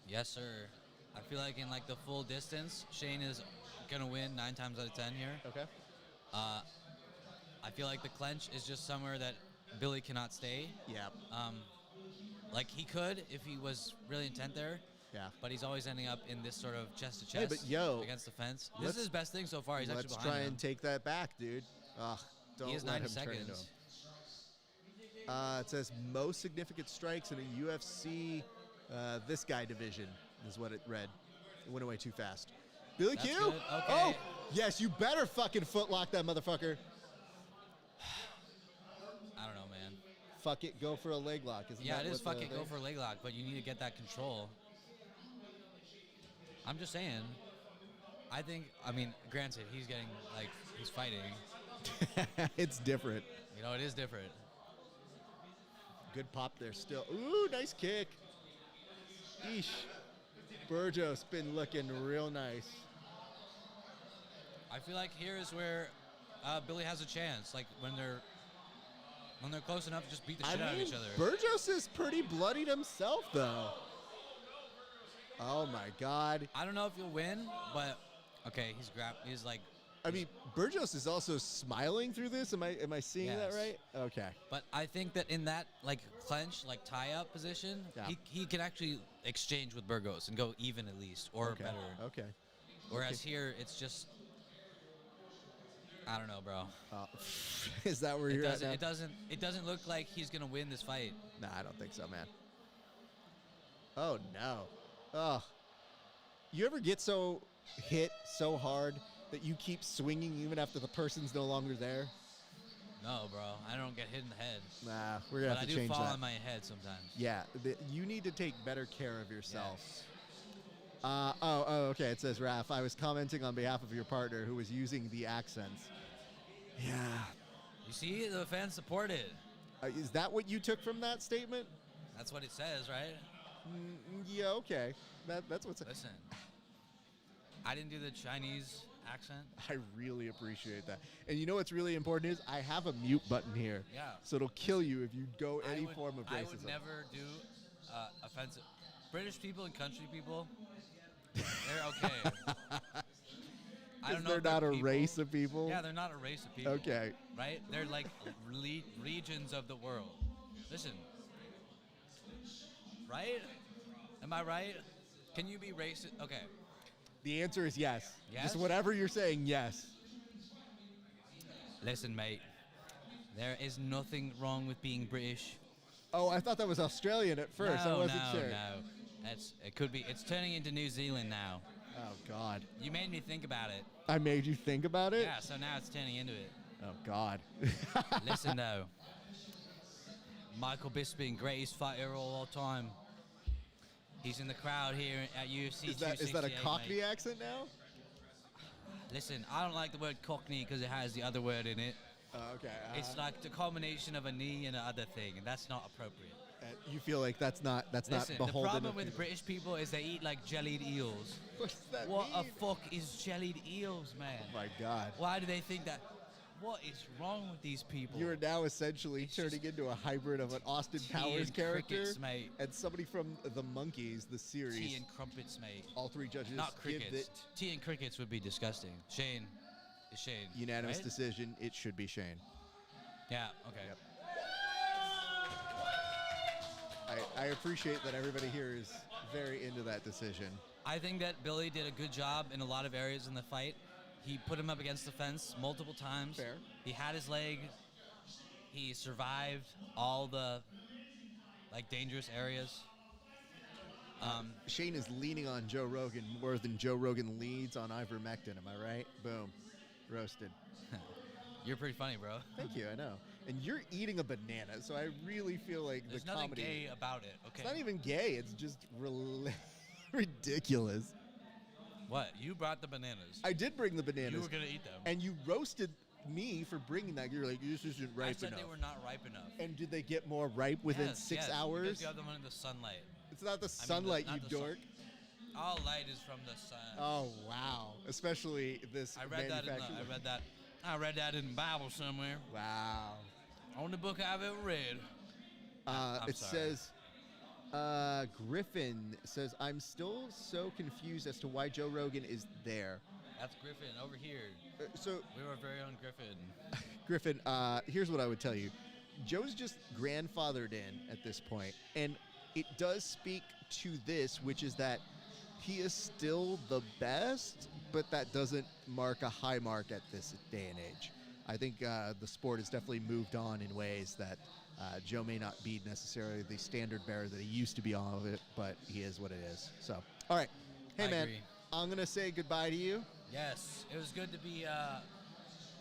Yes, sir. I feel like in like the full distance, Shane is gonna win 9 times out of 10 here. Okay. I feel like the clench is just somewhere that Billy cannot stay. Yeah. Like he could if he was really intent there. Yeah. But he's always ending up in this sort of chest to chest Hey, but yo, against the fence. This let's- is his best thing so far. He's Let's actually behind try him. and take that back, dude. Ugh, don't He has let 90 him turn into seconds. him. It says most significant strikes in a UFC this guy division is what it read. It went away too fast. Billy That's Q? good. Okay. Oh, yes, you better fucking footlock that motherfucker. I don't know, man. Fuck it, go for a leg lock. Isn't Yeah, that it is what the fucking go thing- for a leg lock, but you need to get that control. I'm just saying. I mean, granted, he's getting, like, he's fighting. It's different. You know, it is different. Good pop there still. Ooh, nice kick. Eesh. Burgos been looking real nice. I feel like here is where Billy has a chance. Like when they're close enough to just beat the shit out of each other. Burgos is pretty bloodied himself, though. Oh my God. I don't know if he'll win, but okay, he's like. I mean, Burgos is also smiling through this. Am I seeing that Yes. right? Okay. But I think that in that like clench, like tie-up position, Yeah. he can actually exchange with Burgos and go even at least or Okay. better. Okay. Whereas here, it's just I don't know, bro. Is that where you're at now? It doesn't look like he's gonna win this fight. Nah, I don't think so, man. Oh no. Oh. You ever get so hit so hard that you keep swinging even after the person's no longer there? No, bro. I don't get hit in the head. Nah, we're gonna But I have to do change fall that. on my head sometimes. Yeah, you need to take better care of yourself. Yes. Okay. It says, Raph, I was commenting on behalf of your partner who was using the accents. Yeah. You see, the fans support it. Is that what you took from that statement? That's what it says, right? Yeah, okay. That's what's... Listen, I didn't do the Chinese accent. I really appreciate that. And you know what's really important is I have a mute button here. Yeah. So it'll kill you if you go any I would, form of racism. I would never do offensive. British people and country people, they're okay. I don't know. They're if not a people. race of people? Yeah, they're not a race of people. Okay. Right? They're like regions of the world. Listen. Right? Am I right? Can you be racist? Okay. The answer is yes. Yes? Just whatever you're saying, yes. Listen, mate. There is nothing wrong with being British. Oh, I thought that was Australian at first. I wasn't sure. No. It could be. It's turning into New Zealand now. Oh, God. You made me think about it. I made you think about it? Yeah, so now it's turning into it. Oh, God. Listen, though. Michael Bisping, greatest fighter of all time. He's in the crowd here at UFC Is that a 268, Cockney mate. accent now? Listen, I don't like the word Cockney because it has the other word in it. Okay. It's like the combination of a knee and another thing, and that's not appropriate. You feel like that's not Listen, the beholden problem of with people. British people is they eat like jellied eels. What does that What mean? a fuck is jellied eels, man? Oh, my God. Why do they think that? What is wrong with these people? You are now essentially It's turning just into a hybrid of an Austin tea Powers and character crickets, mate. and somebody from the Monkees, the series. Tea and crumpets, mate. All three judges Not give crickets. it Tea and crickets would be disgusting. Shane. It's Shane. unanimous right? decision. It should be Shane. Yeah, okay. Yep. I appreciate that everybody here is very into that decision. I think that Billy did a good job in a lot of areas in the fight. He put him up against the fence multiple times. Fair. He had his leg. He survived all the dangerous areas. Shane is leaning on Joe Rogan more than Joe Rogan leads on ivermectin. Am I right? Boom. Roasted. You're pretty funny, bro. Thank you. I know. And you're eating a banana, so I really feel like There's the nothing comedy. gay about it, okay? It's not even gay. It's just ridiculous. What? You brought the bananas. I did bring the bananas. You were going to eat them. And you roasted me for bringing that. You're like, this isn't ripe I said enough. they were not ripe enough. And did they get more ripe within Yes, 6 yes, hours? Because you have them in the sunlight. It's not the I mean, sunlight, not you the sun. dork. All light is from the sun. Oh wow! Especially this I read that. manufacturer. I read that in the Bible somewhere. Wow. Only book I've ever read. I'm It sorry. says, Griffin says, I'm still so confused as to why Joe Rogan is there. That's Griffin over here. So, We were very own Griffin. Griffin, here's what I would tell you. Joe's just grandfathered in at this point, and it does speak to this, which is that he is still the best, but that doesn't mark a high mark at this day and age. I think the sport has definitely moved on in ways that Joe may not be necessarily the standard bearer that he used to be on of it, but he is what it is. So, all right. Hey, I man, agree. I'm going to say goodbye to you. Yes, it was good to be on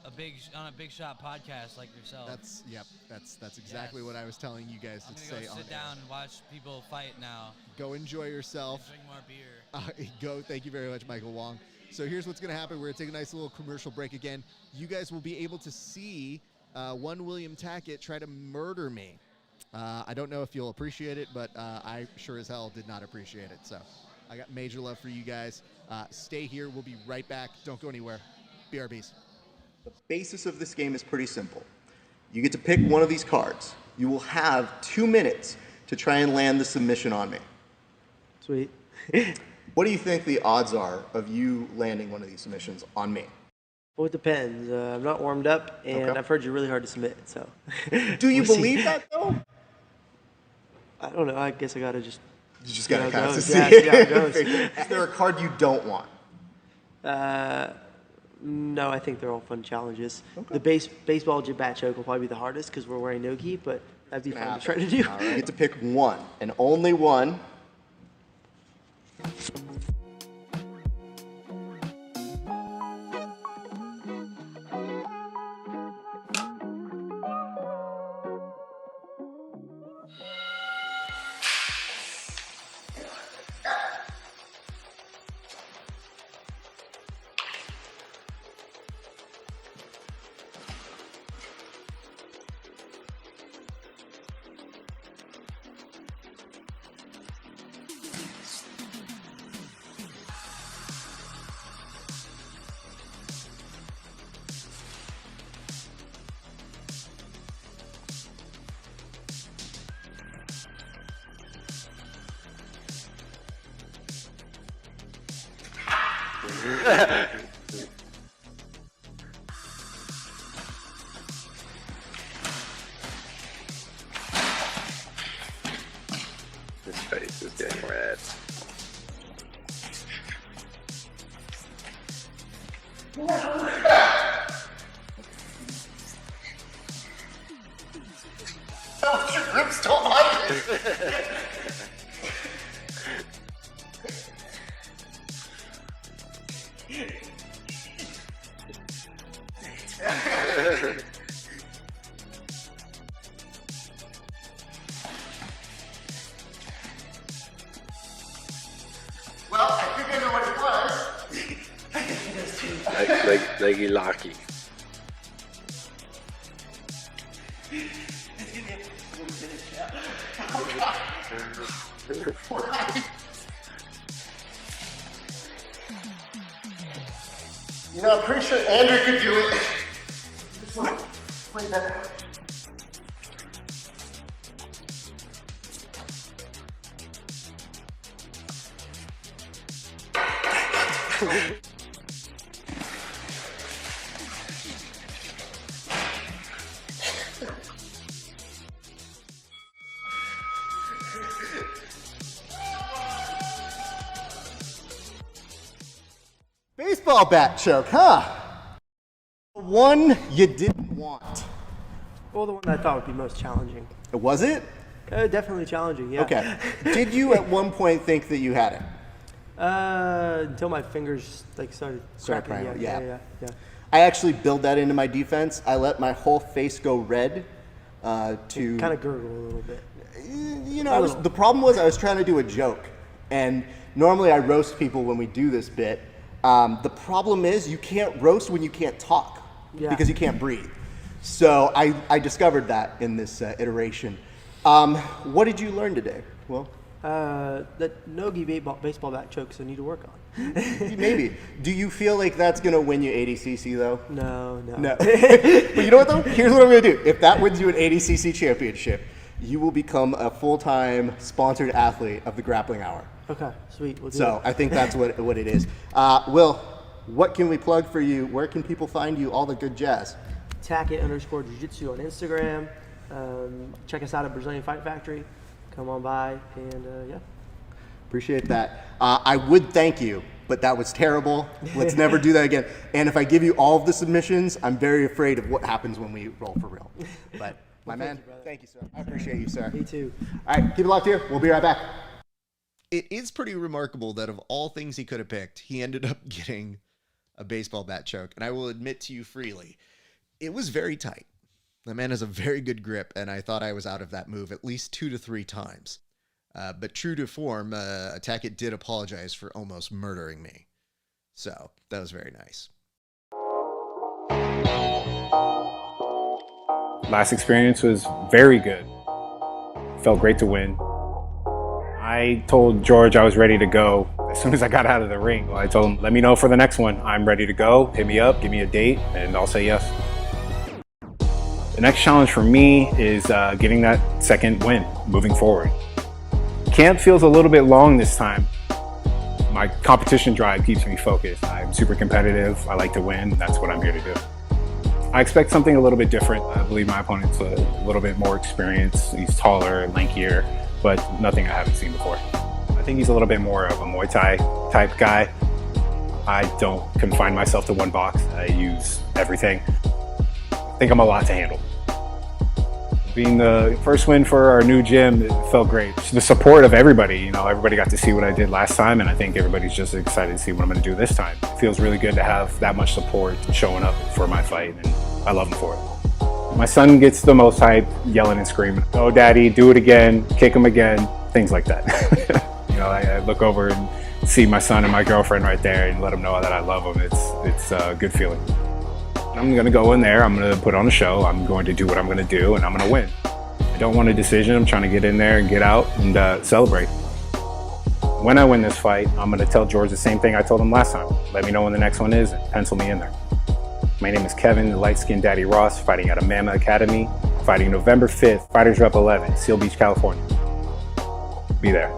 a big shot podcast like yourself. That's exactly Yes. what I was telling you guys I'm to gonna say go on sit air. down and watch people fight now. Go enjoy yourself. Drink more beer. Go. Thank you very much, Michael Wong. So here's what's going to happen. We're going to take a nice little commercial break again. You guys will be able to see one William Tackett try to murder me. I don't know if you'll appreciate it, but I sure as hell did not appreciate it. So I got major love for you guys. Stay here. We'll be right back. Don't go anywhere. BRBs. The basis of this game is pretty simple. You get to pick one of these cards. You will have 2 minutes to try and land the submission on me. Sweet. What do you think the odds are of you landing one of these submissions on me? Well, it depends. I'm not warmed up, and Okay. I've heard you're really hard to submit, so. Do you We'll see. believe that, though? I don't know. I guess I gotta just. You just got to kind of goes. see. Yeah, see how it goes. Is there a card you don't want? No, I think they're all fun challenges. The baseball jib bat choke will probably be the hardest because we're wearing no gi, but that'd be fun to try to do. All right. You get to pick one, and only one. His face is getting red. Your grips don't like it. Well, I think I know what it was. Leggy locky. You know, I'm pretty sure Andrew could do it. This one, way better. Baseball bat choke, huh? One you didn't want. Well, the one that I thought would be most challenging. Was it? Definitely challenging, yeah. Okay. Did you at one point think that you had it? Until my fingers started cracking. crying, Yeah. I actually built that into my defense. I let my whole face go red to Kind of gurgle a little bit. You know, the problem was I was trying to do a joke, and normally I roast people when we do this bit. The problem is you can't roast when you can't talk because you can't breathe. So I discovered that in this iteration. What did you learn today? Well, That no-gi baseball bat chokes I need to work on. maybe. Do you feel like that's going to win you ADCC though? No. No. But you know what though? Here's what I'm going to do. If that wins you an ADCC championship, you will become a full-time sponsored athlete of the Grappling Hour. Okay, sweet. We'll do So it. I think that's what it is. Will, what can we plug for you? Where can people find you? All the good jazz. Tackett_jiu-jitsu on Instagram. Check us out at Brazilian Fight Factory. Come on by, and yeah. Appreciate that. I would thank you, but that was terrible. Let's never do that again. And if I give you all of the submissions, I'm very afraid of what happens when we roll for real. But my man, thank you, sir. I appreciate you, sir. Me too. All right, keep it locked here. We'll be right back. It is pretty remarkable that of all things he could have picked, he ended up getting a baseball bat choke. And I will admit to you freely, it was very tight. The man has a very good grip, and I thought I was out of that move at least 2 to 3 times. But true to form, Tackett did apologize for almost murdering me. So that was very nice. Last experience was very good. Felt great to win. I told George I was ready to go as soon as I got out of the ring. I told him, let me know for the next one. I'm ready to go. Hit me up, give me a date, and I'll say yes. The next challenge for me is getting that second win, moving forward. Camp feels a little bit long this time. My competition drive keeps me focused. I'm super competitive. I like to win. That's what I'm here to do. I expect something a little bit different. I believe my opponent's a little bit more experienced. He's taller, lankier, but nothing I haven't seen before. I think he's a little bit more of a Muay Thai type guy. I don't confine myself to one box. I use everything. I think I'm a lot to handle. Being the first win for our new gym, it felt great. The support of everybody, everybody got to see what I did last time, and I think everybody's just excited to see what I'm going to do this time. It feels really good to have that much support showing up for my fight, and I love them for it. My son gets the most hype, yelling and screaming, "Oh, Daddy, do it again, kick him again," things like that. I look over and see my son and my girlfriend right there and let them know that I love them. It's a good feeling. I'm going to go in there, I'm going to put on a show, I'm going to do what I'm going to do, and I'm going to win. I don't want a decision, I'm trying to get in there and get out and celebrate. When I win this fight, I'm going to tell George the same thing I told him last time. Let me know when the next one is and pencil me in there. My name is Kevin, the light-skinned Daddy Ross, fighting out of Mama Academy, fighting November 5th, Fighters Rep 11, Seal Beach, California. Be there.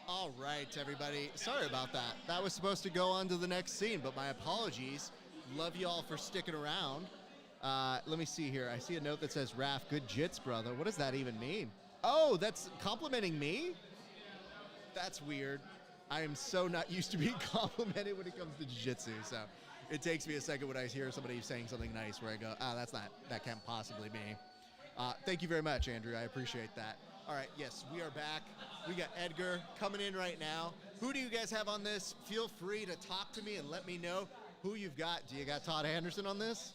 All right, everybody. Sorry about that. That was supposed to go on to the next scene, but my apologies. Love you all for sticking around. Let me see here. I see a note that says, Raph, good jits, brother. What does that even mean? Oh, that's complimenting me? That's weird. I am so not used to being complimented when it comes to jiu-jitsu, so it takes me a second when I hear somebody saying something nice where I go, that can't possibly be. Thank you very much, Andrew. I appreciate that. All right, yes, we are back. We got Edgar coming in right now. Who do you guys have on this? Feel free to talk to me and let me know who you've got. Do you got Todd Anderson on this?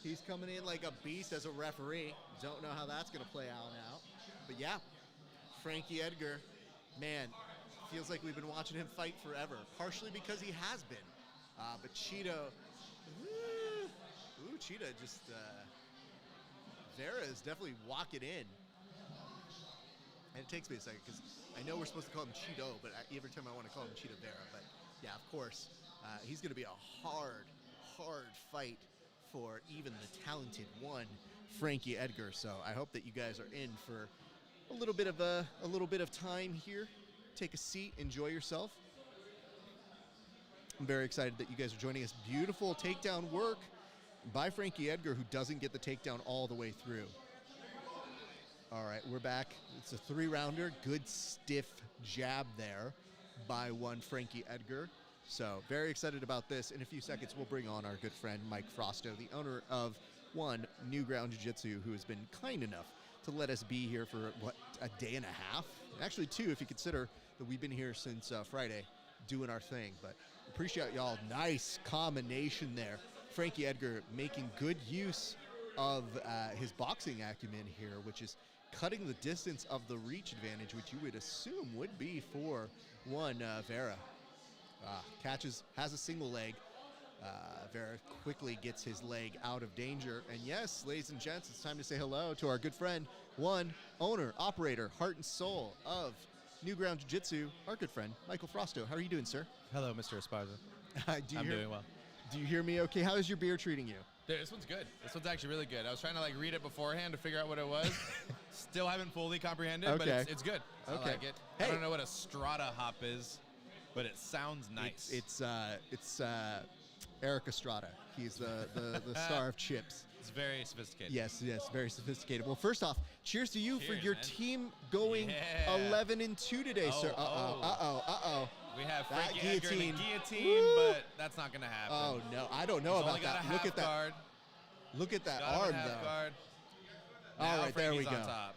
He's coming in like a beast as a referee. Don't know how that's going to play out now. But yeah, Frankie Edgar, man, feels like we've been watching him fight forever, partially because he has been. But Cheeto, Cheetah just, Vera is definitely walking in. And it takes me a second because I know we're supposed to call him Cheeto, but every time I want to call him Cheetah Vera. But yeah, of course, he's going to be a hard fight for even the talented one, Frankie Edgar. So I hope that you guys are in for a little bit of time here. Take a seat, enjoy yourself. I'm very excited that you guys are joining us. Beautiful takedown work by Frankie Edgar, who doesn't get the takedown all the way through. All right, we're back. It's a 3-rounder. Good stiff jab there by one Frankie Edgar. So very excited about this. In a few seconds, we'll bring on our good friend Mike Frosto, the owner of New Ground Jiu Jitsu, who has been kind enough to let us be here for, a day and a half? Actually 2, if you consider that we've been here since Friday doing our thing. But appreciate y'all. Nice combination there. Frankie Edgar making good use of his boxing acumen here, which is cutting the distance of the reach advantage, which you would assume would be for Vera. Catches, has a single leg. Vera quickly gets his leg out of danger. And yes, ladies and gents, it's time to say hello to our good friend, owner, operator, heart and soul of New Ground Jiu Jitsu, our good friend, Michael Frosto. How are you doing, sir? Hello, Mr. Esparza. I'm doing well. Do you hear me okay? How is your beer treating you? Dude, this one's good. This one's actually really good. I was trying to read it beforehand to figure out what it was. Still haven't fully comprehended, but it's good. Okay. I like it. Hey. I don't know what a strata hop is, but it sounds nice. It's Eric Estrada. He's the star of Chips. It's very sophisticated. Yes, very sophisticated. Well, first off, cheers to you for your man. Team going 11-2 today, sir. We have That Frankie Edgar in the guillotine. guillotine, Woo. but that's not going to happen. Oh, no. I don't know He's about only got that. a half Look at that. guard. Look at that Got him arm, a half though. guard. All Now right, there we Frankie's go. on top.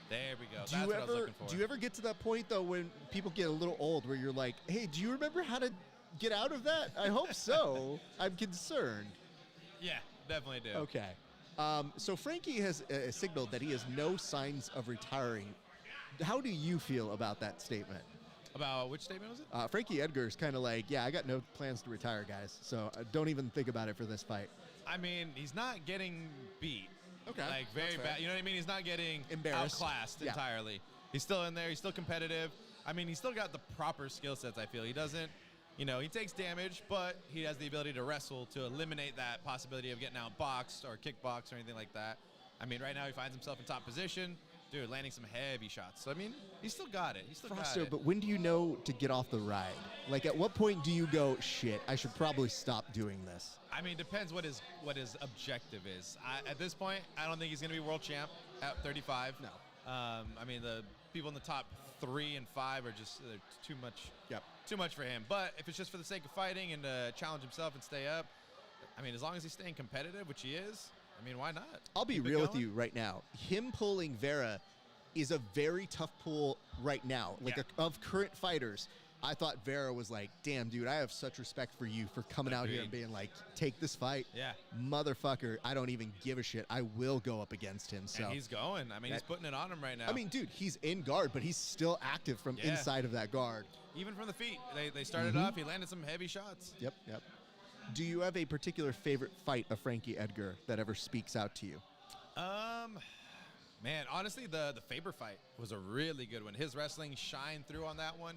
There we go. Do That's you what I was ever looking for. do you ever get to that point though when people get a little old where you're like, hey, do you remember how to get out of that? I hope so. I'm concerned. Yeah, definitely do. Okay. So Frankie has signaled that he has no signs of retiring. How do you feel about that statement? About which statement was it? Frankie Edgar's kind of like, yeah, I got no plans to retire, guys. So don't even think about it for this fight. I mean, he's not getting beat. Okay. Very bad. You know what I mean? He's not getting Embarrassed. outclassed Yeah. entirely. He's still in there. He's still competitive. I mean, he's still got the proper skill sets, I feel. He doesn't, he takes damage, but he has the ability to wrestle to eliminate that possibility of getting outboxed or kickboxed or anything like that. I mean, right now he finds himself in top position. Dude, landing some heavy shots. So, I mean, he's still got it. He's still got Frosto, it. but when do you know to get off the ride? Like, at what point do you go, shit, I should probably stop doing this? I mean, depends what his objective is. At this point, I don't think he's going to be world champ at 35. No. I mean, the people in the top 3 and 5 are just too much. Yep. Too much for him. But if it's just for the sake of fighting and to challenge himself and stay up, I mean, as long as he's staying competitive, which he is, I mean, why not? I'll be Keep it real with going. you right now. Him pulling Vera is a very tough pull right now. Of current fighters, I thought Vera was like, damn, dude, I have such respect for you for coming out here and being like, take this fight. Yeah. Motherfucker, I don't even give a shit. I will go up against him. So And he's going. I mean, he's putting it on him right now. I mean, dude, he's in guard, but he's still active from inside of that guard. Even from the feet. They started off. He landed some heavy shots. Yep. Do you have a particular favorite fight of Frankie Edgar that ever speaks out to you? Man, honestly, the Faber fight was a really good one. His wrestling shined through on that one.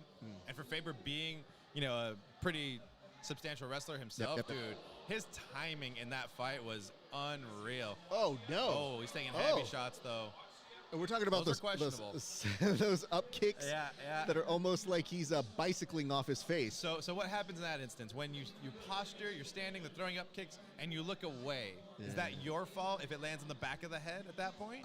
And for Faber being, a pretty substantial wrestler himself, Yep. dude, his timing in that fight was unreal. Oh, no. Oh, he's taking heavy shots, though. And we're talking about Those those are questionable. those up kicks Yeah. that are almost like he's bicycling off his face. So what happens in that instance? When you posture, you're standing, they're throwing up kicks, and you look away. Yeah. Is that your fault if it lands in the back of the head at that point?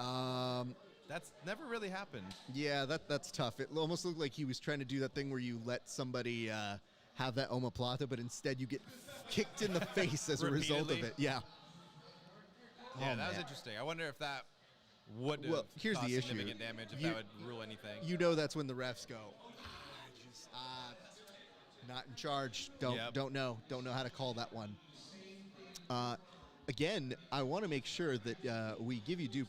That's never really happened. Yeah, that's tough. It almost looked like he was trying to do that thing where you let somebody have that omoplata, but instead you get kicked in the face as a result of Repeatedly? it. Yeah. Yeah, Oh, that was man. interesting. I wonder if that would have Well, here's caused the issue. significant damage if that would rule anything. You know that's when the refs go, not in charge. Don't know how to call that one. Again, I want to make sure that we give you due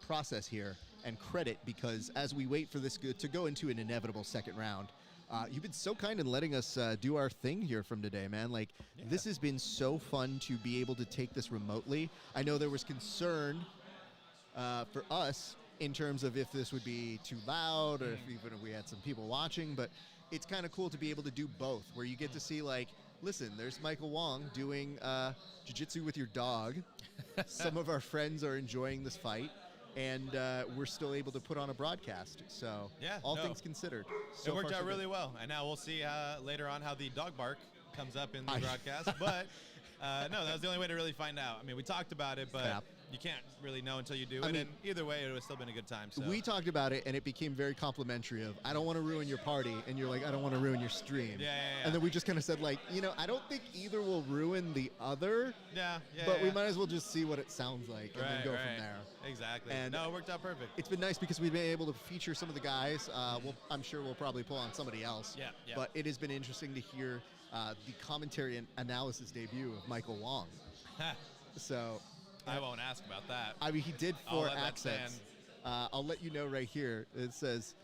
process here and credit, because as we wait for this to go into an inevitable second round, you've been so kind in letting us do our thing here from today, man. Like, this has been so fun to be able to take this remotely. I know there was concern for us in terms of if this would be too loud or even if we had some people watching, but it's kind of cool to be able to do both, where you get to see, like, listen, there's Michael Wong doing jiu-jitsu with your dog. Some of our friends are enjoying this fight, and we're still able to put on a broadcast. So all things considered. It worked out really well. And now we'll see later on how the dog bark comes up in the broadcast. But no, that was the only way to really find out. I mean, we talked about it, but you can't really know until you do it. And either way, it would have still been a good time. So. We talked about it, and it became very complimentary of, I don't want to ruin your party. And you're like, I don't want to ruin your stream. And then we just kind of said, like, I don't think either will ruin the other. But we might as well just see what it sounds like and then go from there. Exactly. And no, it worked out perfect. It's been nice because we've been able to feature some of the guys. I'm sure we'll probably pull on somebody else. But it has been interesting to hear the commentary and analysis debut of Michael Wong. So I won't ask about that. I mean, he did 4 accents. I'll let you know right here. It says,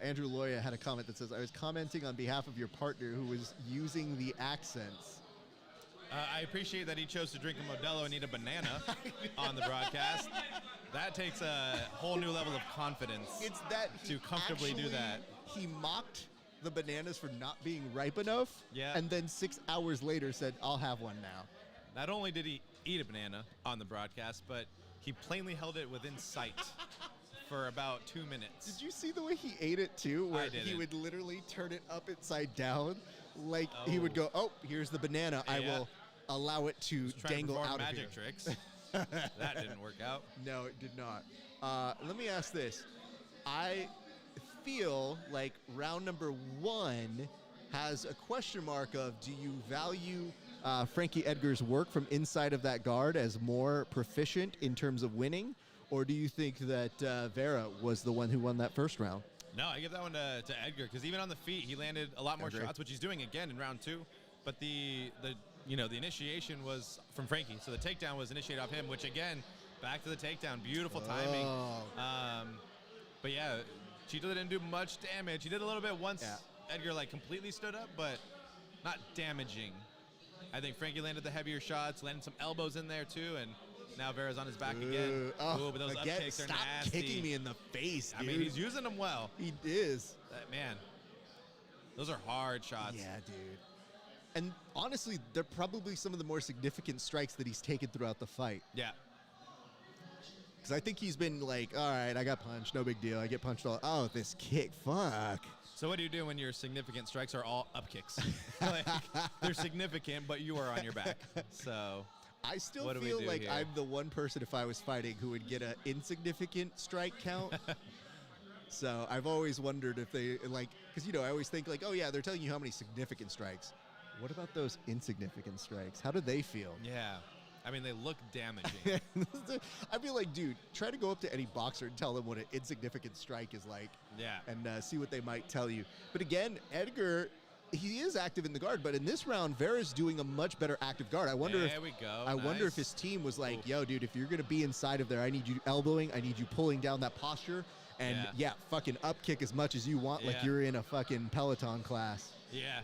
Andrew Loya had a comment that says, I was commenting on behalf of your partner who was using the accents. I appreciate that he chose to drink a Modelo and eat a banana on the broadcast. That takes a whole new level of confidence. It's that to comfortably do that. He mocked the bananas for not being ripe enough, and then 6 hours later said, I'll have one now. Not only did he eat a banana on the broadcast, but he plainly held it within sight for about 2 minutes. Did you see the way he ate it too? Where he would literally turn it upside down, like he would go, "Oh, here's the banana. I will allow it to dangle out of here." Magic tricks. That didn't work out. No, it did not. Let me ask this: I feel like round number 1 has a question mark of, do you value Frankie Edgar's work from inside of that guard as more proficient in terms of winning, or do you think that Vera was the one who won that first round? No, I give that one to Edgar, because even on the feet, he landed a lot more shots, which he's doing again in round 2. But the initiation was from Frankie, so the takedown was initiated off him, which again, back to the takedown, beautiful timing. But yeah, Chito didn't do much damage. He did a little bit once Edgar completely stood up, but not damaging. I think Frankie landed the heavier shots, landed some elbows in there too, and now Vera's on his back again. But those up kicks are nasty. Stop kicking me in the face, dude. I mean, he's using them well. He is. Man, those are hard shots. Yeah, dude. And honestly, they're probably some of the more significant strikes that he's taken throughout the fight. Yeah. Because I think he's been like, all right, I got punched, no big deal. I get punched all. Oh, this kick, fuck. So what do you do when your significant strikes are all up kicks? They're significant, but you are on your back. So I still feel like here? I'm the one person, if I was fighting, who would get an insignificant strike count. So I've always wondered if they, because, I always think oh, yeah, they're telling you how many significant strikes. What about those insignificant strikes? How do they feel? Yeah. I mean, they look damaging. I feel like, dude, try to go up to any boxer and tell them what an insignificant strike is like. Yeah. And see what they might tell you. But again, Edgar, he is active in the guard, but in this round, Vera's doing a much better active guard. I wonder if his team was like, yo, dude, if you're going to be inside of there, I need you elbowing, I need you pulling down that posture, and fucking up kick as much as you want, like you're in a fucking Peloton class. Yeah.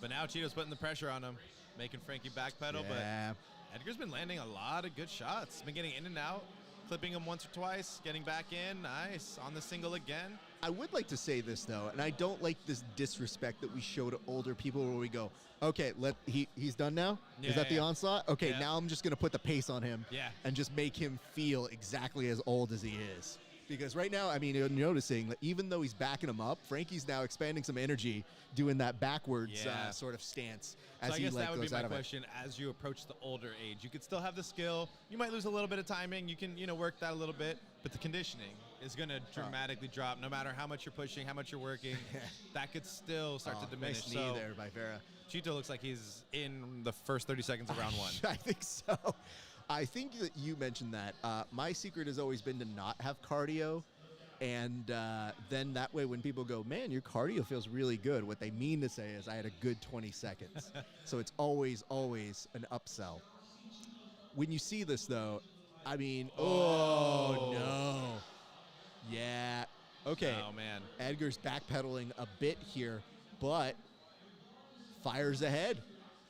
But now Cheeto's putting the pressure on him, making Frankie backpedal, but Edgar's been landing a lot of good shots. Been getting in and out, clipping him once or twice, getting back in. Nice. On the single again. I would like to say this, though, and I don't like this disrespect that we show to older people where we go, okay, he's done now? Is that the onslaught? Okay, now I'm just going to put the pace on him and just make him feel exactly as old as he is. Because right now, I mean, you're noticing that even though he's backing him up, Frankie's now expanding some energy, doing that backwards sort of stance. So I guess that would be my question. As you approach the older age, you could still have the skill. You might lose a little bit of timing. You can, work that a little bit. But the conditioning is going to dramatically drop no matter how much you're pushing, how much you're working. That could still start to diminish. Nice knee there by Vera. Chito looks like he's in the first 30 seconds of round 1. I think so. I think that you mentioned that. My secret has always been to not have cardio. And then that way when people go, man, your cardio feels really good, what they mean to say is I had a good 20 seconds. So it's always an upsell. When you see this, though, I mean, oh no. Yeah. Okay. Oh, man. Edgar's backpedaling a bit here, but fires ahead.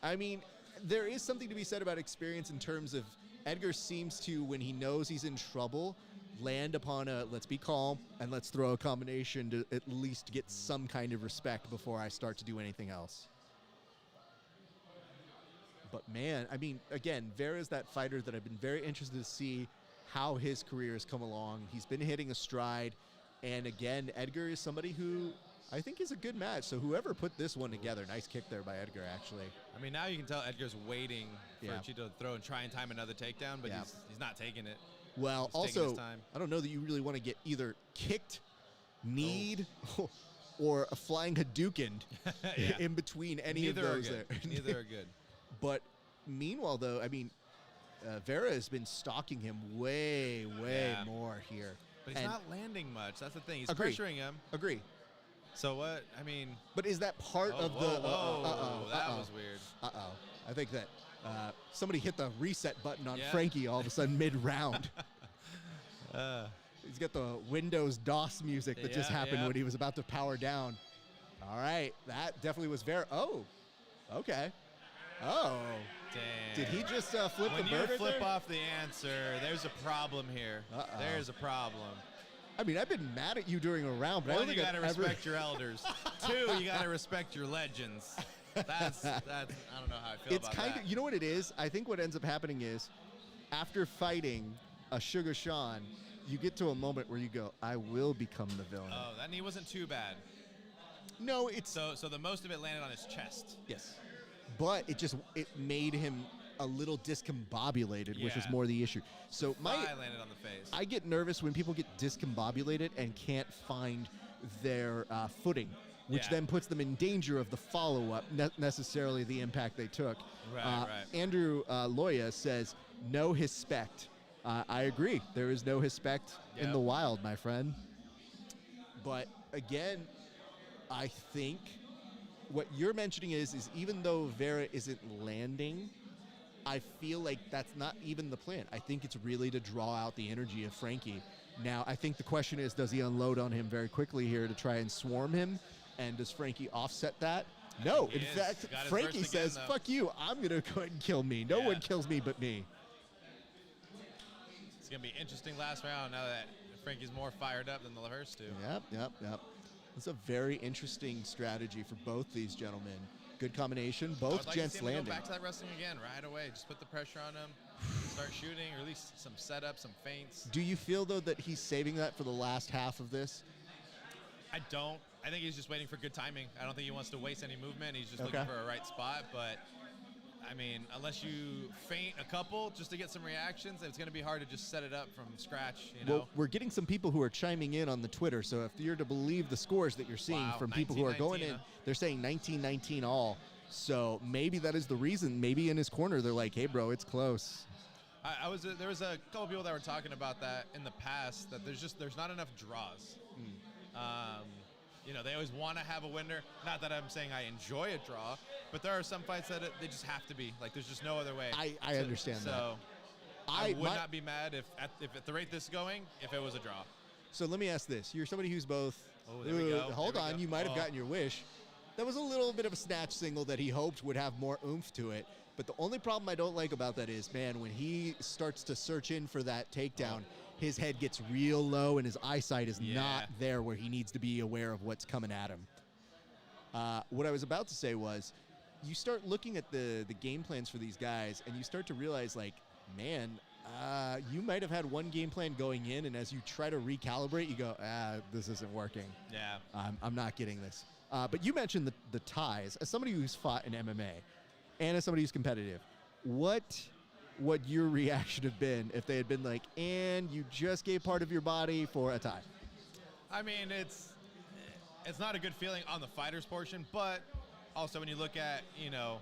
I mean, there is something to be said about experience in terms of Edgar seems to, when he knows he's in trouble, land upon a let's be calm and let's throw a combination to at least get some kind of respect before I start to do anything else. But man, I mean, again, Vera's that fighter that I've been very interested to see how his career has come along. He's been hitting a stride. And again, Edgar is somebody who I think is a good match. So whoever put this one together, nice kick there by Edgar, actually. I mean, now you can tell Edgar's waiting for Yeah. Chito to throw and try and time another takedown, but Yeah. he's not taking it. Well, He's taking his also, time. I don't know that you really want to get either kicked, kneed, or a flying Hadouken Yeah. in between any Neither of are those good. there. Neither are good. But meanwhile, though, I mean, Vera has been stalking him way Yeah. more here. But he's And- not landing much. That's the thing. He's Agree. pressuring him. Agree. So what? I mean, But is that part whoa, of the... whoa, that was weird. Uh-oh. I think that somebody hit the reset button on Yeah. Frankie all of a sudden mid-round. He's got the Windows DOS music that just Yeah, happened yeah. when he was about to power down. All right. That definitely was Vera. Oh. Okay. Oh. Damn. Did he just flip When the you bird right flip there? off the answer, there's a problem here. Uh-oh. There's a problem. I mean, I've been mad at you during a round, but I One, don't you think got to I've ever... respect your elders. Two, you got to respect your legends. That's. I don't know how I feel It's about kind that. of, you know what it is? I think what ends up happening is after fighting a Sugar Sean, you get to a moment where you go, I will become the villain. Oh, that knee wasn't too bad. No, it's... So the most of it landed on his chest. Yes. But it made him a little discombobulated, which was Yeah. more the issue. So Thigh landed on the face. I get nervous when people get discombobulated and can't find their footing, which Yeah. then puts them in danger of the follow-up, not necessarily the impact they took. Right. Andrew Loya says, no hispect. I agree. There is no hispect in Yep. the wild, my friend. But again, I think what you're mentioning is even though Vera isn't landing, I feel like that's not even the plan. I think it's really to draw out the energy of Frankie. Now, I think the question is, does he unload on him very quickly here to try and swarm him? And does Frankie offset that? No. He In is. fact, Got his Frankie burst again, says, though. fuck you. I'm going to go ahead and kill me. No Yeah. one kills me but me. It's gonna be interesting last round now that Frankie's more fired up than the first two. Yep. It's a very interesting strategy for both these gentlemen. Good combination. Both I'd like gents to see him landing. go back to that wrestling again right away. Just put the pressure on him, start shooting, or at least some setups, some feints. Do you feel, though, that he's saving that for the last half of this? I don't. I think he's just waiting for good timing. I don't think he wants to waste any movement. He's just Okay. looking for a right spot. But I mean, unless you feint a couple just to get some reactions, it's going to be hard to just set it up from scratch. You know. Well, we're getting some people who are chiming in on the Twitter. So if you're to believe the scores that you're seeing Wow, from people who are going 19-19, in, huh? they're saying 19-19 all. So maybe that is the reason. Maybe in his corner, they're like, hey, bro, it's close. There was a couple people that were talking about that in the past, that there's not enough draws. You know, they always want to have a winner. Not that I'm saying I enjoy a draw, but there are some fights that they just have to be. Like, there's just no other way. I understand that. So I would my- not be mad if at the rate this is going, if it was a draw. So let me ask this. You're somebody who's both. Oh, there we go. Hold There we on. go. You might have Oh. gotten your wish. That was a little bit of a snatch single that he hoped would have more oomph to it. But the only problem I don't like about that is, man, when he starts to search in for that takedown, his head gets real low and his eyesight is not there where he needs to be aware of what's coming at him. What I was about to say was, you start looking at the game plans for these guys, and you start to realize, like, man, you might have had one game plan going in, and as you try to recalibrate, you go, this isn't working. Yeah. I'm not getting this. But you mentioned the ties. As somebody who's fought in MMA, and as somebody who's competitive, what would your reaction have been if they had been like, and you just gave part of your body for a tie? I mean, it's not a good feeling on the fighter's portion, but also when you look at, you know,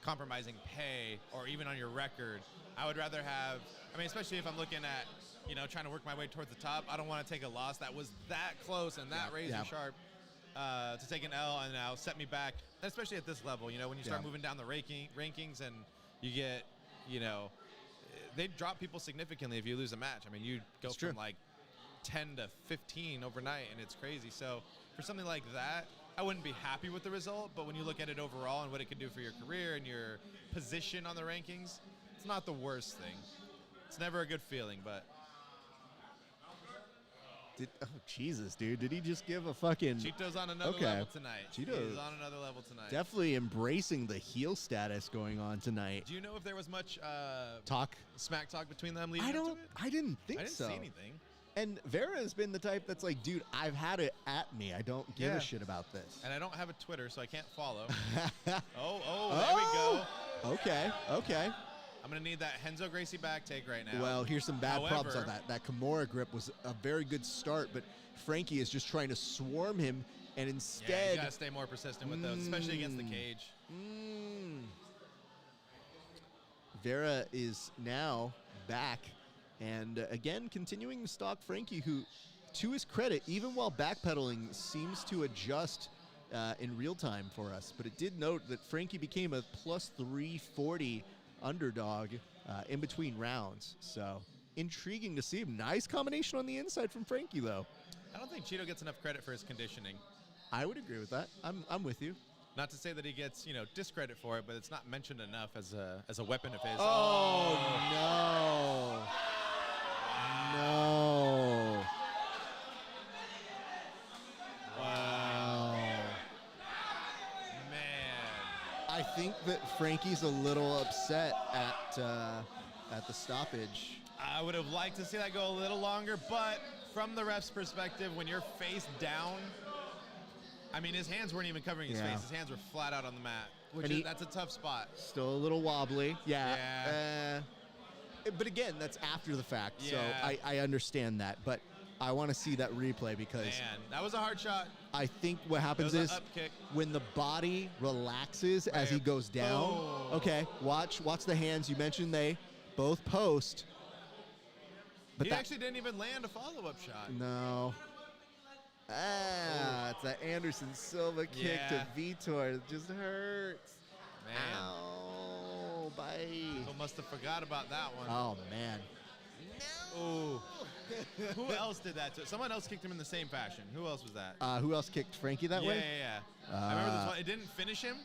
compromising pay or even on your record, I would rather have, I mean, especially if I'm looking at, trying to work my way towards the top, I don't want to take a loss that was that close and that razor sharp to take an L and now set me back, especially at this level, when you start moving down the rankings and you get, they drop people significantly if you lose a match. I mean, you go from like 10 to 15 overnight, and it's crazy. So for something like that, I wouldn't be happy with the result, but when you look at it overall and what it can do for your career and your position on the rankings, it's not the worst thing. It's never a good feeling, but... Oh, Jesus, dude. Did he just give a fucking... Cheeto's on another level tonight. He's on another level tonight. Definitely embracing the heel status going on tonight. Do you know if there was much smack talk between them leading I up to it? I didn't think so. I didn't see anything. And Vera has been the type that's like, dude, I've had it at me. I don't give a shit about this. And I don't have a Twitter, so I can't follow. There we go. Okay. I'm going to need that Renzo Gracie back take right now. Well, here's some bad problems on that. That Kimura grip was a very good start, but Frankie is just trying to swarm him, and instead... you got to stay more persistent with those, especially against the cage. Vera is now back, and again, continuing to stalk Frankie, who, to his credit, even while backpedaling, seems to adjust in real time for us. But it did note that Frankie became a plus 340 underdog in between rounds. So intriguing to see. Nice combination on the inside from Frankie, though. I don't think Cheeto gets enough credit for his conditioning. I would agree with that. I'm with you. Not to say that he gets, discredit for it, but it's not mentioned enough as a weapon of his. Oh, no. No. Wow. Man. I think that Frankie's a little upset at the stoppage. I would have liked to see that go a little longer, but from the ref's perspective, when you're face down, I mean, his hands weren't even covering his face. His hands were flat out on the mat, that's a tough spot. Still a little wobbly. But again, that's after the fact, so I understand that. But I want to see that replay because... Man, that was a hard shot. I think what happens is when the body relaxes as he goes down... Okay, watch the hands. You mentioned they both post. But he actually didn't even land a follow-up shot. No. It's that Anderson Silva kick to Vitor. It just hurts. Man. Ow, bye. So must have forgot about that one. Oh, man. No. Who else did that? Someone else kicked him in the same fashion. Who else was that? Who else kicked Frankie that way? Yeah. I remember this one. It didn't finish him,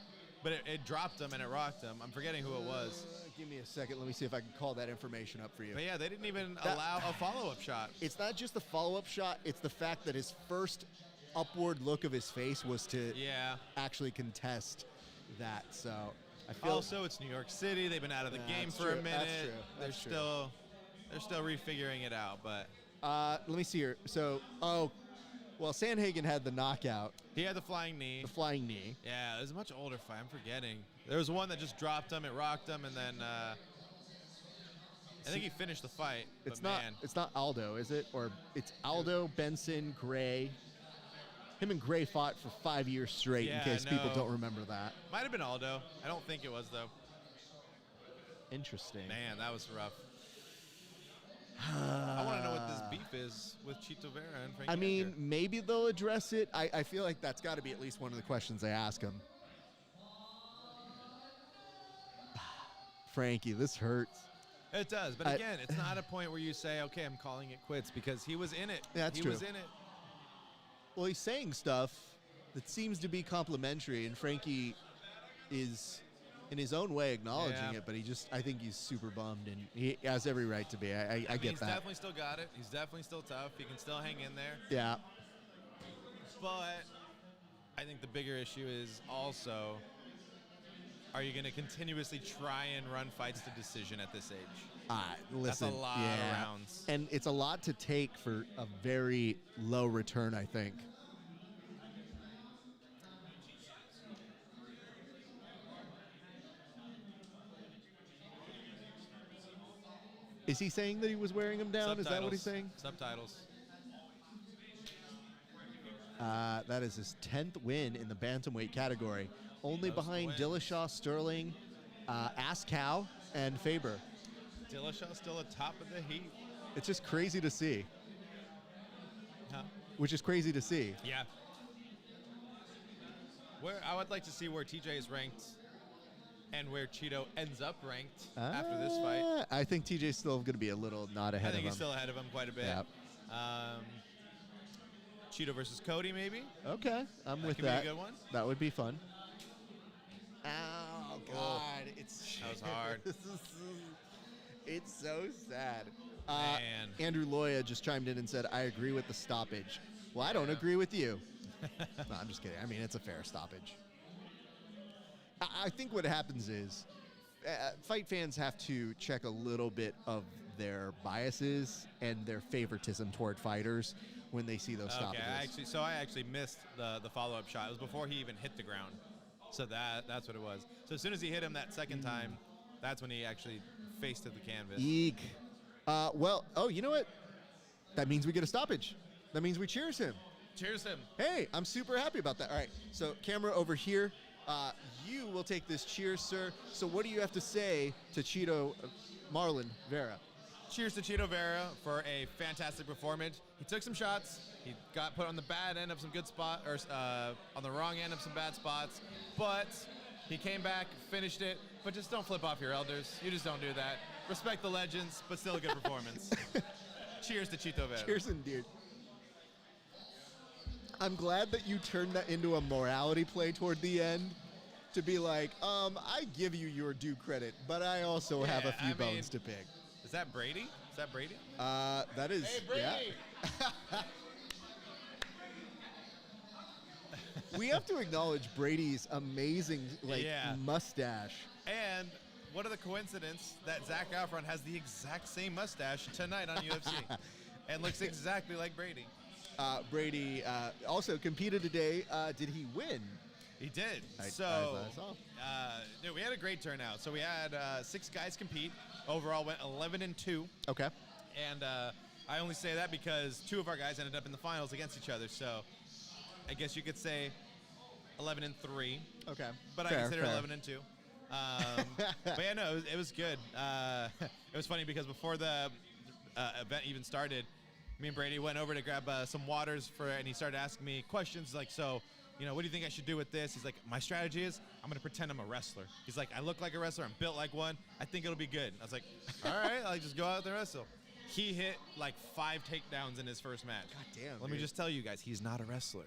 but it dropped him and it rocked him. I'm forgetting who it was. Give me a second. Let me see if I can call that information up for you. But yeah, they didn't even allow a follow-up shot. It's not just the follow-up shot. It's the fact that his first upward look of his face was to actually contest that. So I feel also it's New York City. They've been out of the game for a minute. That's true. They're still refiguring it out. But let me see here. So well, Sandhagen had the knockout. He had the flying knee. Yeah, it was a much older fight. I'm forgetting. There was one that just dropped him. It rocked him, and then I think he finished the fight. It's not Aldo, is it? Or it's Aldo, Benson, Gray. Him and Gray fought for 5 years straight. In case people don't remember that. Might have been Aldo. I don't think it was though. Interesting. Man, that was rough. I want to know what this beef is with Chito Vera and Frankie. I mean, maybe they'll address it. I feel like that's got to be at least one of the questions they ask him. Frankie, this hurts. It does, but again, it's not a point where you say, okay, I'm calling it quits, because he was in it. That's true. He was in it. Well, he's saying stuff that seems to be complimentary, and Frankie is, in his own way, acknowledging it, but I think he's super bummed, and he has every right to be. I get he's that. He's definitely still got it. He's definitely still tough. He can still hang in there. Yeah. But I think the bigger issue is also, are you going to continuously try and run fights to decision at this age? Listen, that's a lot of rounds. And it's a lot to take for a very low return, I think. Is he saying that he was wearing him down? Subtitles. Is that what he's saying? Subtitles. That is his 10th win in the bantamweight category. Only behind Dillashaw, Sterling, Askau, and Faber. Dillashaw still atop of the heat. It's just crazy to see. Huh? Which is crazy to see. Yeah. Where I would like to see where TJ is ranked and where Cheeto ends up ranked after this fight. I think TJ's still going to be a little not ahead of him. I think he's still ahead of him quite a bit. Yep. Cheeto versus Cody, maybe. Okay, I'm with could that. Be a good one. That would be fun. Oh God, That was hard. It's so sad. Man. Andrew Loya just chimed in and said, "I agree with the stoppage." Well, I don't agree with you. No, I'm just kidding. I mean, it's a fair stoppage. I think what happens is fight fans have to check a little bit of their biases and their favoritism toward fighters when they see those stoppages. I actually missed the follow-up shot. It was before he even hit the ground. So that's what it was. So as soon as he hit him that second time, that's when he actually faced to the canvas. Eek. You know what? That means we get a stoppage. That means we cheers him. Cheers him. Hey, I'm super happy about that. All right, so camera over here. You will take this cheers, sir. So what do you have to say to Cheeto Marlon Vera? Cheers to Cheeto Vera for a fantastic performance. He took some shots. He got put on the bad end of some good spot, or on the wrong end of some bad spots. But he came back, finished it. But just don't flip off your elders. You just don't do that. Respect the legends, but still a good performance. Cheers to Cheeto Vera. Cheers indeed. I'm glad that you turned that into a morality play toward the end to be like, I give you your due credit, but I also have a few bones to pick. Is that Brady? Is that Brady? That is. Hey, Brady! Yeah. We have to acknowledge Brady's amazing mustache. And what are the coincidence that Zach Alfron has the exact same mustache tonight on UFC and looks exactly like Brady? Brady also competed today. Did he win? He did. I saw. We had a great turnout. So we had 6 guys compete. Overall went 11-2. Okay. And I only say that because 2 of our guys ended up in the finals against each other. So I guess you could say 11-3. Okay. But I consider 11-2. But yeah, no, it was good. It was funny because before the event even started, me and Brady went over to grab some waters and he started asking me questions like, so, what do you think I should do with this? He's like, my strategy is I'm going to pretend I'm a wrestler. He's like, I look like a wrestler. I'm built like one. I think it'll be good. I was like, all right, I'll just go out there and wrestle. He hit like 5 takedowns in his first match. God damn. Let me just tell you guys, he's not a wrestler.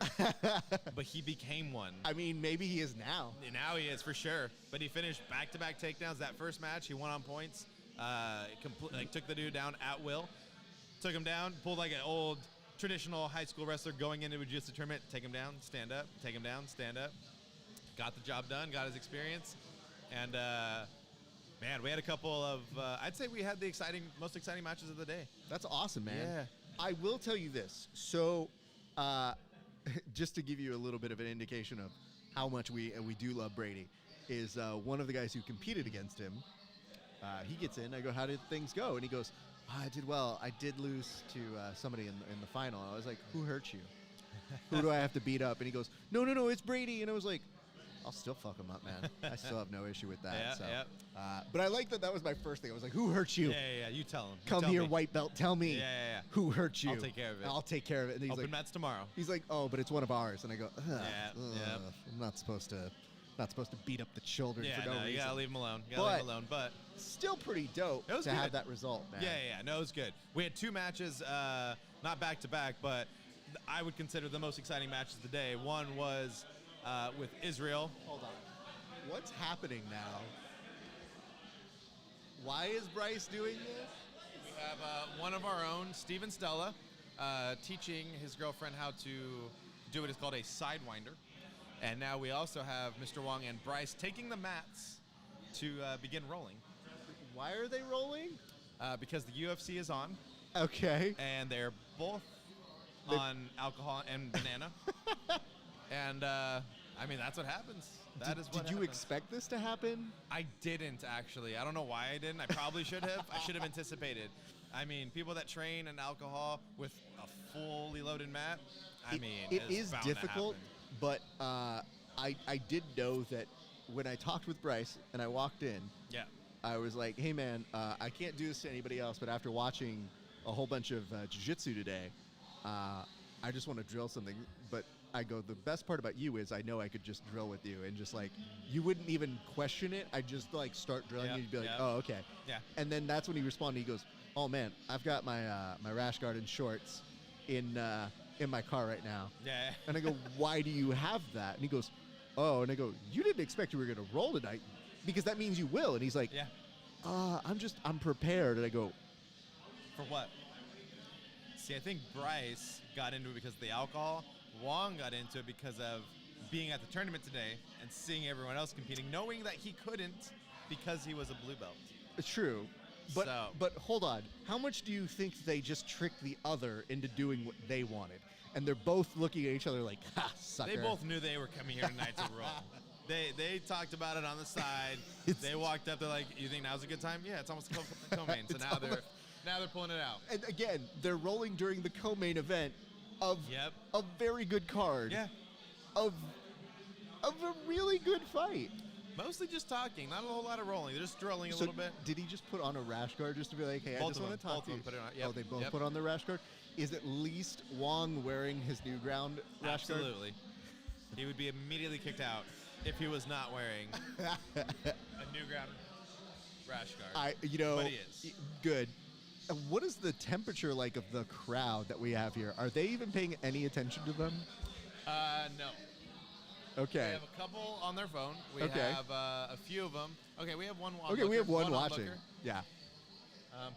But he became one. I mean, maybe he is now. Now he is for sure. But he finished back-to-back takedowns. That first match, he won on points. Took the dude down at will. Took him down, pulled like an old traditional high school wrestler going into a jiu-jitsu tournament. Take him down, stand up. Take him down, stand up. Got the job done, got his experience. And, man, we had a couple of, I'd say we had the most exciting matches of the day. That's awesome, man. Yeah. I will tell you this. So, just to give you a little bit of an indication of how much we do love Brady, is one of the guys who competed against him. He gets in. I go, how did things go? And he goes, I did well. I did lose to somebody in the final. I was like, who hurt you? Who do I have to beat up? And he goes, no, it's Brady. And I was like, I'll still fuck him up, man. I still have no issue with that. But I like that was my first thing. I was like, who hurt you? Yeah, you tell him. Come here, white belt. Tell me. Yeah. Who hurt you? I'll take care of it. I'll take care of it. And he's Open like, mats tomorrow. He's like, oh, but it's one of ours. And I go, Yeah. I'm not supposed to beat up the children for no reason. You gotta leave him alone. But still pretty dope to have that result, man. Yeah. No, it was good. We had 2 matches, not back to back, but I would consider the most exciting matches of the day. One was with Israel. Hold on. What's happening now? Why is Bryce doing this? We have one of our own, Steven Stella, teaching his girlfriend how to do what is called a sidewinder. And now we also have Mr. Wong and Bryce taking the mats to begin rolling. Why are they rolling? Because the UFC is on. Okay. And they're both on alcohol and banana. And, that's what happens. Did you expect this to happen? I didn't, actually. I don't know why I didn't. I probably should have. I should have anticipated. I mean, people that train in alcohol with a fully loaded mat, it is difficult. But I did know that when I talked with Bryce and I walked in, I was like, hey man, I can't do this to anybody else, but after watching a whole bunch of jiu-jitsu today, I just want to drill something. But I go, the best part about you is I know I could just drill with you and just like, you wouldn't even question it. I'd just like start drilling and you'd be like, oh, okay. Yeah. And then that's when he responded. He goes, oh man, I've got my my rash guard and shorts in my car right now. Yeah. And I go, why do you have that? And he goes, oh, and I go, you didn't expect you were going to roll tonight because that means you will. And he's like, Yeah. I'm prepared. And I go, For what? See, I think Bryce got into it because of the alcohol. Wong got into it because of being at the tournament today and seeing everyone else competing, knowing that he couldn't because he was a blue belt. it's true. But So- but hold on. How much do you think they just tricked the other into doing what they wanted? And they're both looking at each other like, ha, sucker. They both knew they were coming here tonight to roll. They talked about it on the side. They walked up. They're like, "You think now's a good time?" Yeah, it's almost co-main. So It's now they're pulling it out. And again, they're rolling during the co-main event of Yep. a very good card. Yeah. Of a really good fight. Mostly just talking, not a whole lot of rolling. They're just drilling a So little bit. did he just put on a rash guard just to be like, hey, I Both just of want to them. talk Both to of them you? put it on. Yep. Oh, they both Yep. put on the rash guard? Is at least Wong wearing his new ground rash guard? Absolutely. He would be immediately kicked out if he was not wearing a new ground rash guard. But he is. Good. What is the temperature like of the crowd that we have here? Are they even paying any attention to them? No. Okay. We have a couple on their phone. We Okay. have a few of them. Okay, we have one onlooker. Okay, we have one onlooker. watching. Yeah.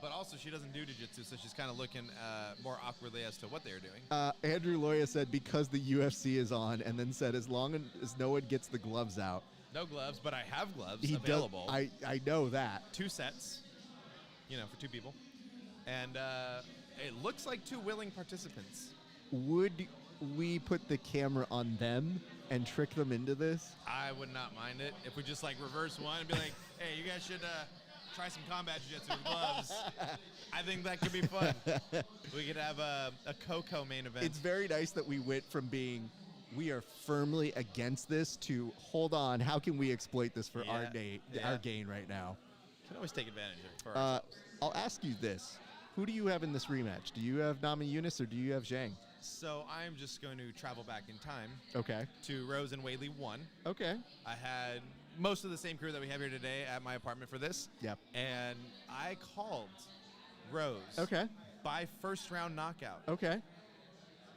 But also, she doesn't do jiu-jitsu, so she's kind of looking more awkwardly as to what they're doing. Andrew Loya said because the UFC is on, and then said as long as no one gets the gloves out. No gloves, but I have gloves He available. does. I know that. 2 sets, for 2 people. And it looks like 2 willing participants. Would we put the camera on them and trick them into this? I would not mind it if we just like reverse one and be like, hey, you guys should try some combat jiu-jitsu with gloves. I think that could be fun. We could have a Coco main event. It's very nice that we went from being we are firmly against this to hold on, how can we exploit this for our gain right now? Can always take advantage of it for ourselves. I'll ask you this. Who do you have in this rematch? Do you have Nami Yunus or do you have Zhang? So I'm just going to travel back in time Okay. to Rose and Whaley 1. Okay. I had most of the same crew that we have here today at my apartment for this. Yep. And I called Rose Okay. by first round knockout. Okay.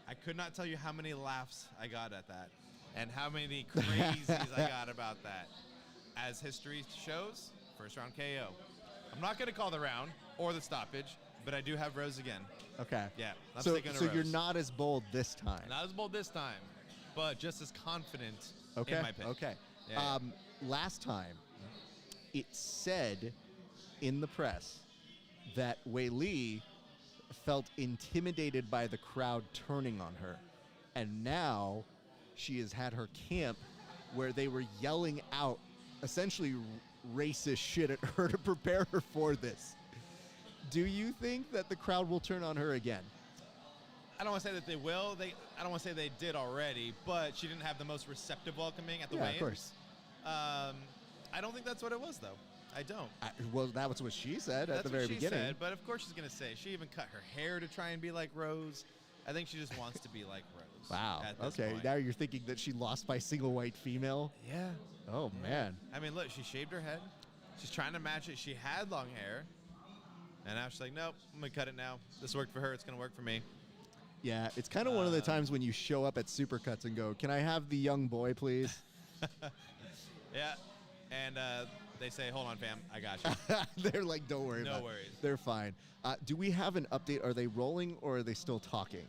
I could not tell you how many laughs I got at that and how many crazies I got about that. As history shows, first round KO. I'm not going to call the round or the stoppage, but I do have Rose again. Okay. Yeah. I'm So sticking to you're Rose. not as bold this time. Not as bold this time, but just as confident Okay. in my pick. Okay. Yeah, Last time, it said in the press that Wei Li felt intimidated by the crowd turning on her. And now she has had her camp where they were yelling out essentially racist shit at her to prepare her for this. Do you think that the crowd will turn on her again? I don't want to say that they will. I don't want to say they did already, but she didn't have the most receptive welcoming at the weigh-in. Of course. I don't think that's what it was, though. I don't. Well, that was what she said at the very what she beginning. Said, but of course she's going to say. She even cut her hair to try and be like Rose. I think she just wants to be like Rose. Wow. At this Okay. point. Now you're thinking that she lost by single white female? Yeah. Oh, man. I mean, look, she shaved her head. She's trying to match it. She had long hair. And now she's like, nope, I'm going to cut it now. This worked for her. It's going to work for me. Yeah, it's kind of one of the times when you show up at Supercuts and go, can I have the young boy, please? Yeah. And they say, hold on, fam. I got you. They're like, don't worry No about it. worries. They're fine. Do we have an update? Are they rolling or are they still talking?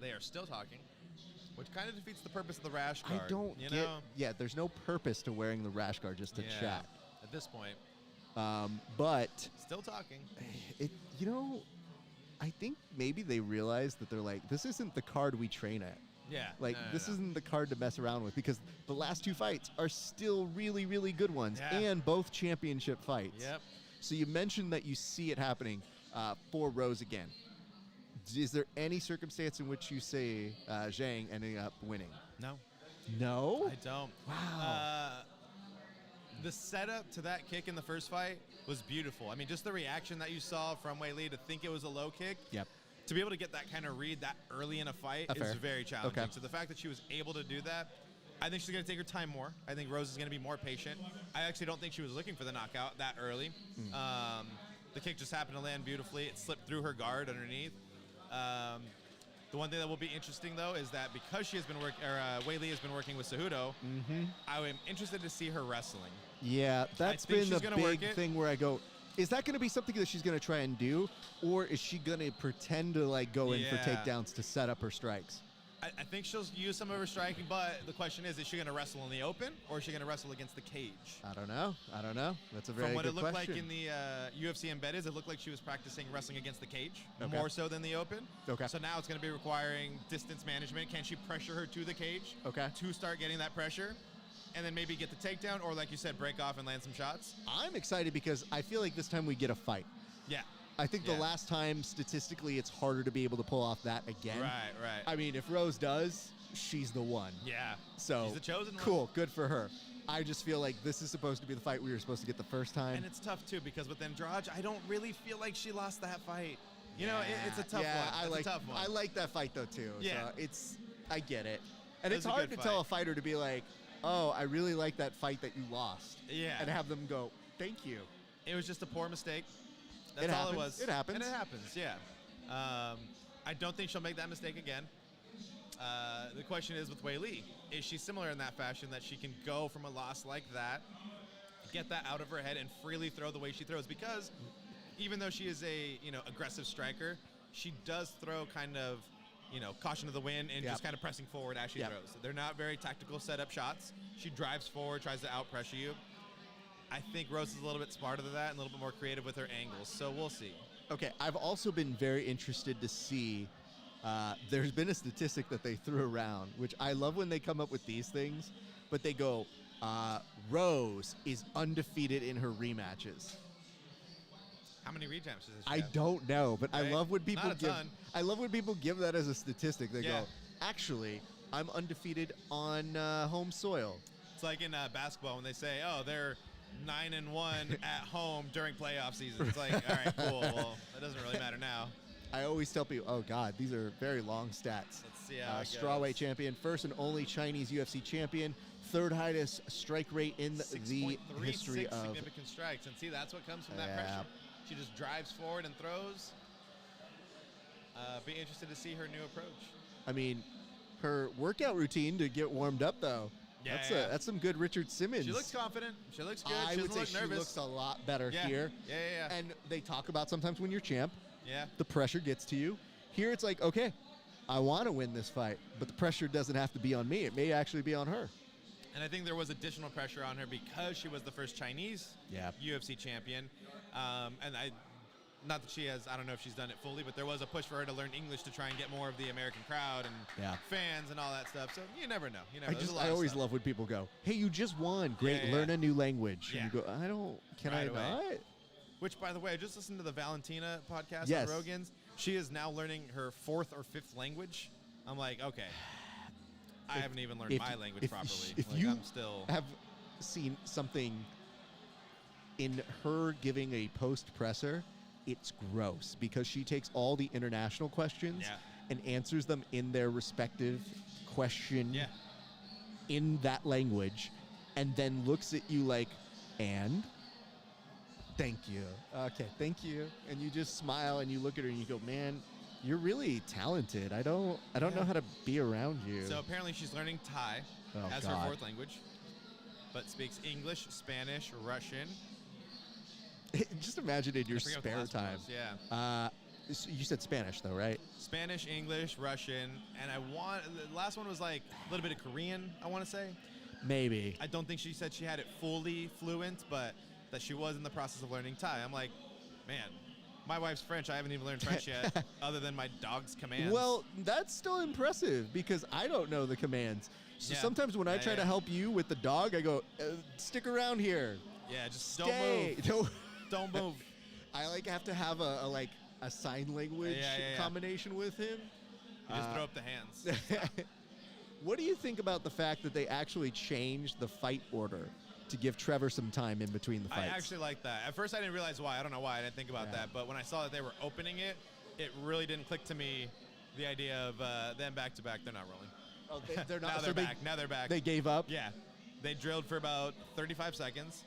They are still talking, which kind of defeats the purpose of the rash guard. I don't you get. know? Yeah, there's no purpose to wearing the rash guard just to Yeah, chat. At this point, But still talking. I think maybe they realize that they're like, this isn't the card we train at. Yeah. Like, no, this no. isn't the card to mess around with because the last 2 fights are still really, really good ones Yeah. and both championship fights. Yep. So you mentioned that you see it happening for Rose again. Is there any circumstance in which you say Zhang ending up winning? No. No? I don't. Wow. The setup to that kick in the first fight was beautiful. I mean, just the reaction that you saw from Wei Li to think it was a low kick. Yep. To be able to get that kind of read that early in a fight is very challenging. So the fact that she was able to do that, I think she's going to take her time more. I think Rose is going to be more patient. I actually don't think she was looking for the knockout that early. The kick just happened to land beautifully. It slipped through her guard underneath. The one thing that will be interesting, though, is that because she has been Wei Li has been working with Cejudo, I am interested to see her wrestling. Yeah, that's been the big thing where I go, is that going to be something that she's going to try and do, or is she going to pretend to like go in for takedowns to set up her strikes? I think she'll use some of her striking, but the question is she going to wrestle in the open, or is she going to wrestle against the cage? I don't know. That's a very good question. From what it looked like in the UFC embeddeds, it looked like she was practicing wrestling against the cage more so than the open. Okay. So now it's going to be requiring distance management. Can she pressure her to the cage to start getting that pressure? And then maybe get the takedown, or like you said, break off and land some shots? I'm excited because I feel like this time we get a fight. Yeah. I think the last time, statistically, it's harder to be able to pull off that again. Right. I mean, if Rose does, she's the one. Yeah. So she's the chosen one. Cool. Good for her. I just feel like this is supposed to be the fight we were supposed to get the first time. And it's tough, too, because with Andrade, I don't really feel like she lost that fight. You know, it's a tough one. It's a tough one. I like that fight, though, too. Yeah. So I get it. And it's a hard good to tell fight. a fighter to be like, oh, I really like that fight that you lost. Yeah. And have them go, thank you. It was just a poor mistake. That's all it was. It happens. And it happens, yeah. I don't think she'll make that mistake again. The question is with Wei Li, is she similar in that fashion that she can go from a loss like that, get that out of her head, and freely throw the way she throws? Because even though she is a aggressive striker, she does throw kind of caution to the wind and just kind of pressing forward as she throws. They're not very tactical setup shots. She drives forward, tries to out pressure you. I think Rose is a little bit smarter than that and a little bit more creative with her angles, so we'll see. Okay, I've also been very interested to see, there's been a statistic that they threw around, which I love when they come up with these things, but they go, Rose is undefeated in her rematches. How many rematches does she I have? don't know, but Right. I love when people Not a ton. I love when people give that as a statistic. They go, actually, I'm undefeated on home soil. It's like in basketball when they say, oh, they're 9-1 at home during playoff season. It's like, all right, cool. Well, that doesn't really matter now. I always tell people, oh, God, these are very long stats. Let's see how it strawweight goes. champion, first and only Chinese UFC champion, third highest strike rate in the 6.36 history of... significant strikes. And see, that's what comes from that pressure. She just drives forward and throws. Be interested to see her new approach. I mean, her workout routine to get warmed up, though. That's some good Richard Simmons. She looks confident. She looks good. I she would doesn't say look nervous. she looks a lot better here. Yeah. And they talk about sometimes when you're champ, Yeah. the pressure gets to you. Here it's like, okay, I want to win this fight, but the pressure doesn't have to be on me. It may actually be on her. And I think there was additional pressure on her because she was the first Chinese UFC champion. And not that she has, I don't know if she's done it fully, but there was a push for her to learn English to try and get more of the American crowd and fans and all that stuff. So you never know. I always love when people go, hey, you just won. Great, learn a new language. Yeah. And you go, can I not? Which, by the way, I just listened to the Valentina podcast Yes. on Rogan's. She is now learning her 4th or 5th language. I'm like, okay. I haven't even learned my language properly. If like, you I'm still have seen something in her giving a post presser, it's gross because she takes all the international questions and answers them in their respective question in that language, and then looks at you like, and thank you. Okay, thank you. And you just smile and you look at her and you go, man, you're really talented. I don't know how to be around you. So apparently she's learning Thai as her 4th language, but speaks English, Spanish, Russian. Just imagine in your I forget what the spare last one time. was, You said Spanish though, right? Spanish, English, Russian, and the last one was like a little bit of Korean, I want to say. Maybe. I don't think she said she had it fully fluent, but that she was in the process of learning Thai. I'm like, man, my wife's French. I haven't even learned French yet, other than my dog's commands. Well, that's still impressive because I don't know the commands. So sometimes when I try to help you with the dog, I go, stick around here. Yeah, just Stay. don't move. Don't move. I have to have a sign language combination with him. You just throw up the hands. What do you think about the fact that they actually changed the fight order? to give Trevor some time in between the I fights. actually like that. At first, I didn't realize why. I don't know why. I didn't think about that. But when I saw that they were opening it, it really didn't click to me the idea of them back-to-back. They're not rolling. Oh, they're not. Now they're back. Now they're back. They gave up? Yeah. They drilled for about 35 seconds,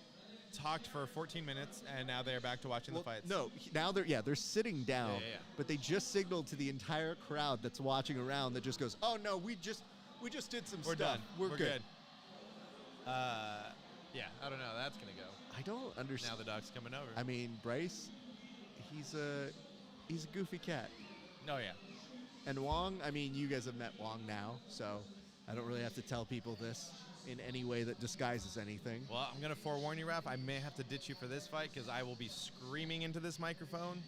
talked for 14 minutes, and now they're back to watching the fights. No, now they're sitting down, Yeah. but they just signaled to the entire crowd that's watching around that just goes, "Oh no, we just did some We're stuff. done. We're good." Yeah, I don't know how that's going to go. I don't understand. Now the dog's coming over. I mean, Bryce, he's a goofy cat. Oh, yeah. And Wong, I mean, you guys have met Wong now, so I don't really have to tell people this in any way that disguises anything. Well, I'm going to forewarn you, Raph. I may have to ditch you for this fight because I will be screaming into this microphone.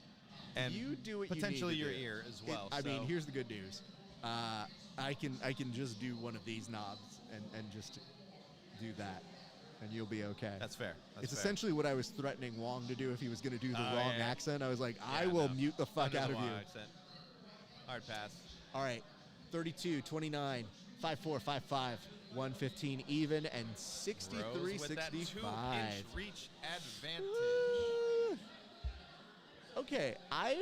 And you do what potentially you need to your do. ear as well. I mean, here's the good news. I can just do one of these knobs and just do that, and you'll be okay. That's fair. It's essentially what I was threatening Wong to do if he was going to do the Oh, wrong yeah. accent. I was like, I will mute the fuck Under out the of you. wire accent. Hard pass. All right, 32, 29, 5-4, 5-5, 115 even, and 63, Rose with that 65. 2-inch reach advantage. Okay, I've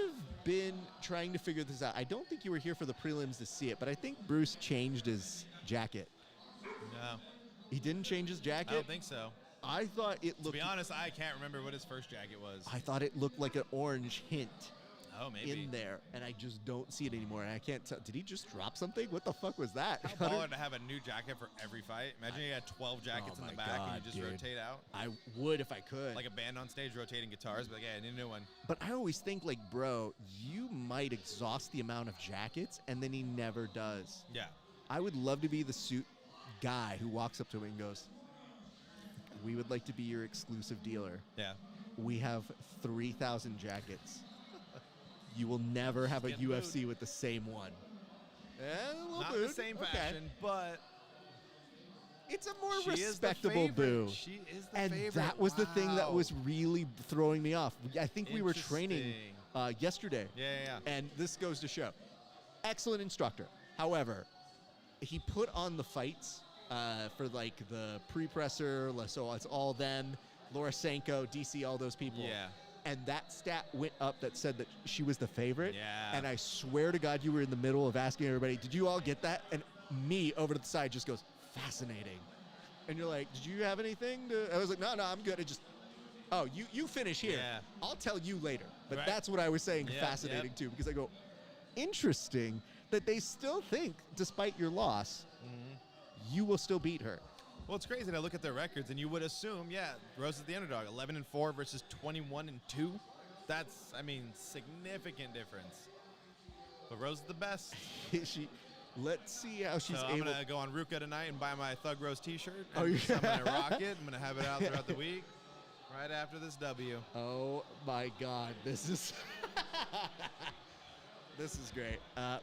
been trying to figure this out. I don't think you were here for the prelims to see it, but I think Bruce changed his jacket. No, He didn't change his jacket? I don't think so. I thought it looked... To be honest, I can't remember what his first jacket was. I thought it looked like an orange hint Oh, maybe. in there, and I just don't see it anymore, and I can't tell. Did he just drop something? What the fuck was that? How baller to have a new jacket for every fight. Imagine you had 12 jackets in my the back God, and you just dude. rotate out. I would if I could. Like a band on stage rotating guitars, but yeah, I need a new one. But I always think, like, bro, you might exhaust the amount of jackets, and then he never does. Yeah. I would love to be the suit guy who walks up to him and goes, "We would like to be your exclusive dealer. Yeah. We have 3,000 jackets. You will never have a Get UFC with the same one." Not the same fashion, but it's a more she is the respectable favorite. boo. She is the And favorite. that was the thing that Wow. was really throwing me off. I think we were training Interesting. yesterday. Yeah. And this goes to show. Excellent instructor. However, he put on the fights for like the pre-presser, so it's all them, Laura Sanko, DC, all those people. Yeah. And that stat went up that said that she was the favorite. Yeah. And I swear to God, you were in the middle of asking everybody, did you all get that? And me over to the side just goes, fascinating. And you're like, did you have anything to? I was like, no, I'm good. It just, oh, you finish here. Yeah. I'll tell you later. But Right. that's what I was saying, Yep, fascinating yep. too, because I go, interesting that they still think, despite your loss, you will still beat her. Well, it's crazy to look at their records, and you would assume, yeah, Rose is the underdog, 11-4 versus 21-2. That's, I mean, significant difference. But Rose is the best. Let's see how she's so able. I'm gonna go on Ruka tonight and buy my Thug Rose T-shirt. Oh, and yeah. I'm gonna rock it. I'm gonna have it out throughout the week, right after this W. Oh my God, this is this is great.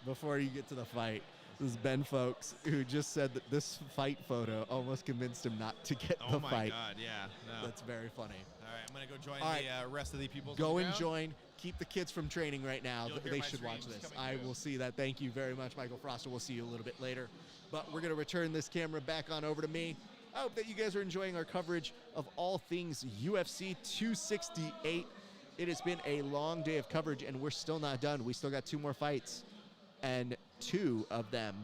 Before you get to the fight, this is Ben Folks, who just said that this fight photo almost convinced him not to get Oh the my fight. God, yeah. No. That's very funny. All right, I'm gonna go join All right. the rest of the people. Go and join. Keep the kids from training right now. You'll hear They my should watch screams this. coming I through. will see that. Thank you very much, Michael Froster. We'll see you a little bit later. But we're going to return this camera back on over to me. I hope that you guys are enjoying our coverage of all things UFC 268. It has been a long day of coverage, and we're still not done. We still got 2 more fights, and 2 of them,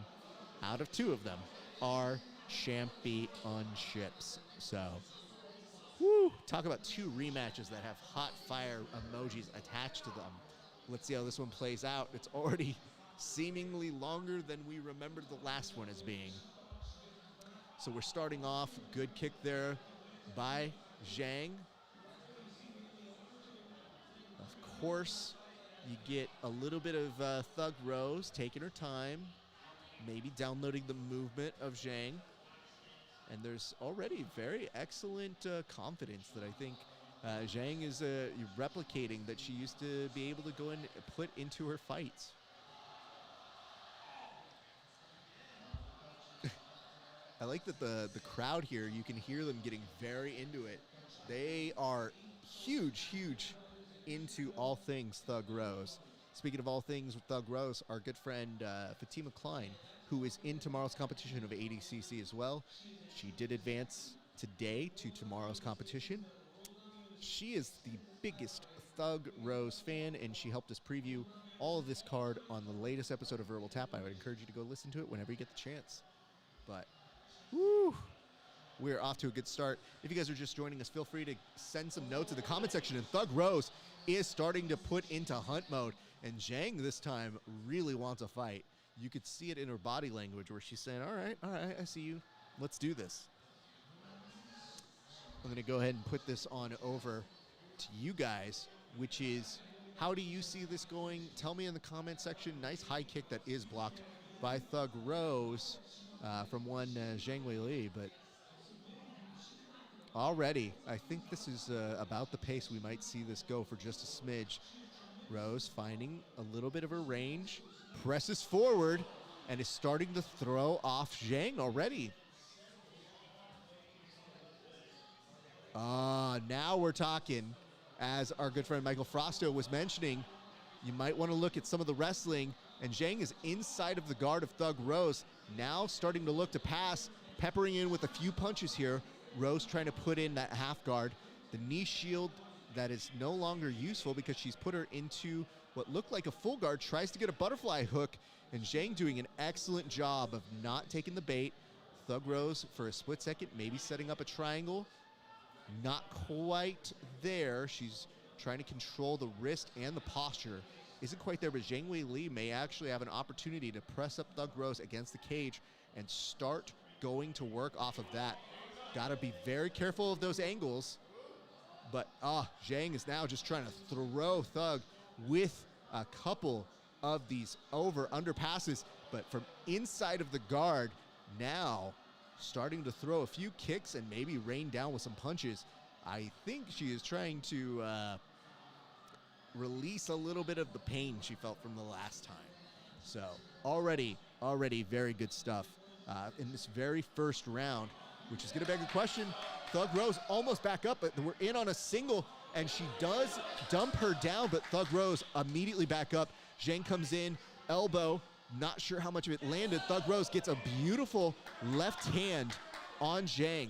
out of 2 of them, are championships. So, woo, talk about 2 rematches that have hot fire emojis attached to them. Let's see how this one plays out. It's already seemingly longer than we remembered the last one as being. So we're starting off. Good kick there by Zhang. Of course, you get a little bit of Thug Rose taking her time, maybe downloading the movement of Zhang. And there's already very excellent confidence that I think Zhang is replicating that she used to be able to go and put into her fights. I like that the crowd here, you can hear them getting very into it. They are huge into all things Thug Rose. Speaking of all things with Thug Rose, our good friend Fatima Klein, who is in tomorrow's competition of ADCC as well, she did advance today to tomorrow's competition. She is the biggest Thug Rose fan, and she helped us preview all of this card on the latest episode of Verbal Tap. I would encourage you to go listen to it whenever you get the chance. But, woo, we're off to a good start. If you guys are just joining us, feel free to send some notes in the comment section. And Thug Rose is starting to put into hunt mode, and Zhang this time really wants a fight. You could see it in her body language where she's saying, all right, I see you. Let's do this. I'm going to go ahead and put this on over to you guys, which is, how do you see this going? Tell me in the comment section. Nice high kick that is blocked by Thug Rose from one Zhang Weili, but already I think this is about the pace we might see this go for just a smidge. Rose finding a little bit of her range, presses forward, and is starting to throw off Zhang already. Now we're talking. As our good friend Michael Frosto was mentioning, you might want to look at some of the wrestling, and Zhang is inside of the guard of Thug Rose, now starting to look to pass, peppering in with a few punches here. Rose trying to put in that half guard. The knee shield that is no longer useful because she's put her into what looked like a full guard, tries to get a butterfly hook, and Zhang doing an excellent job of not taking the bait. Thug Rose for a split second, maybe setting up a triangle. Not quite there. She's trying to control the wrist and the posture. Isn't quite there, but Zhang Weili may actually have an opportunity to press up Thug Rose against the cage and start going to work off of that. Got to be very careful of those angles. But Zhang is now just trying to throw Thug with a couple of these over-under passes. But from inside of the guard, now starting to throw a few kicks and maybe rain down with some punches. I think she is trying to release a little bit of the pain she felt from the last time. So already very good stuff in this very first round, which is going to beg the question. Thug Rose almost back up, but we're in on a single, and she does dump her down, but Thug Rose immediately back up. Zhang comes in, elbow. Not sure how much of it landed. Thug Rose gets a beautiful left hand on Zhang.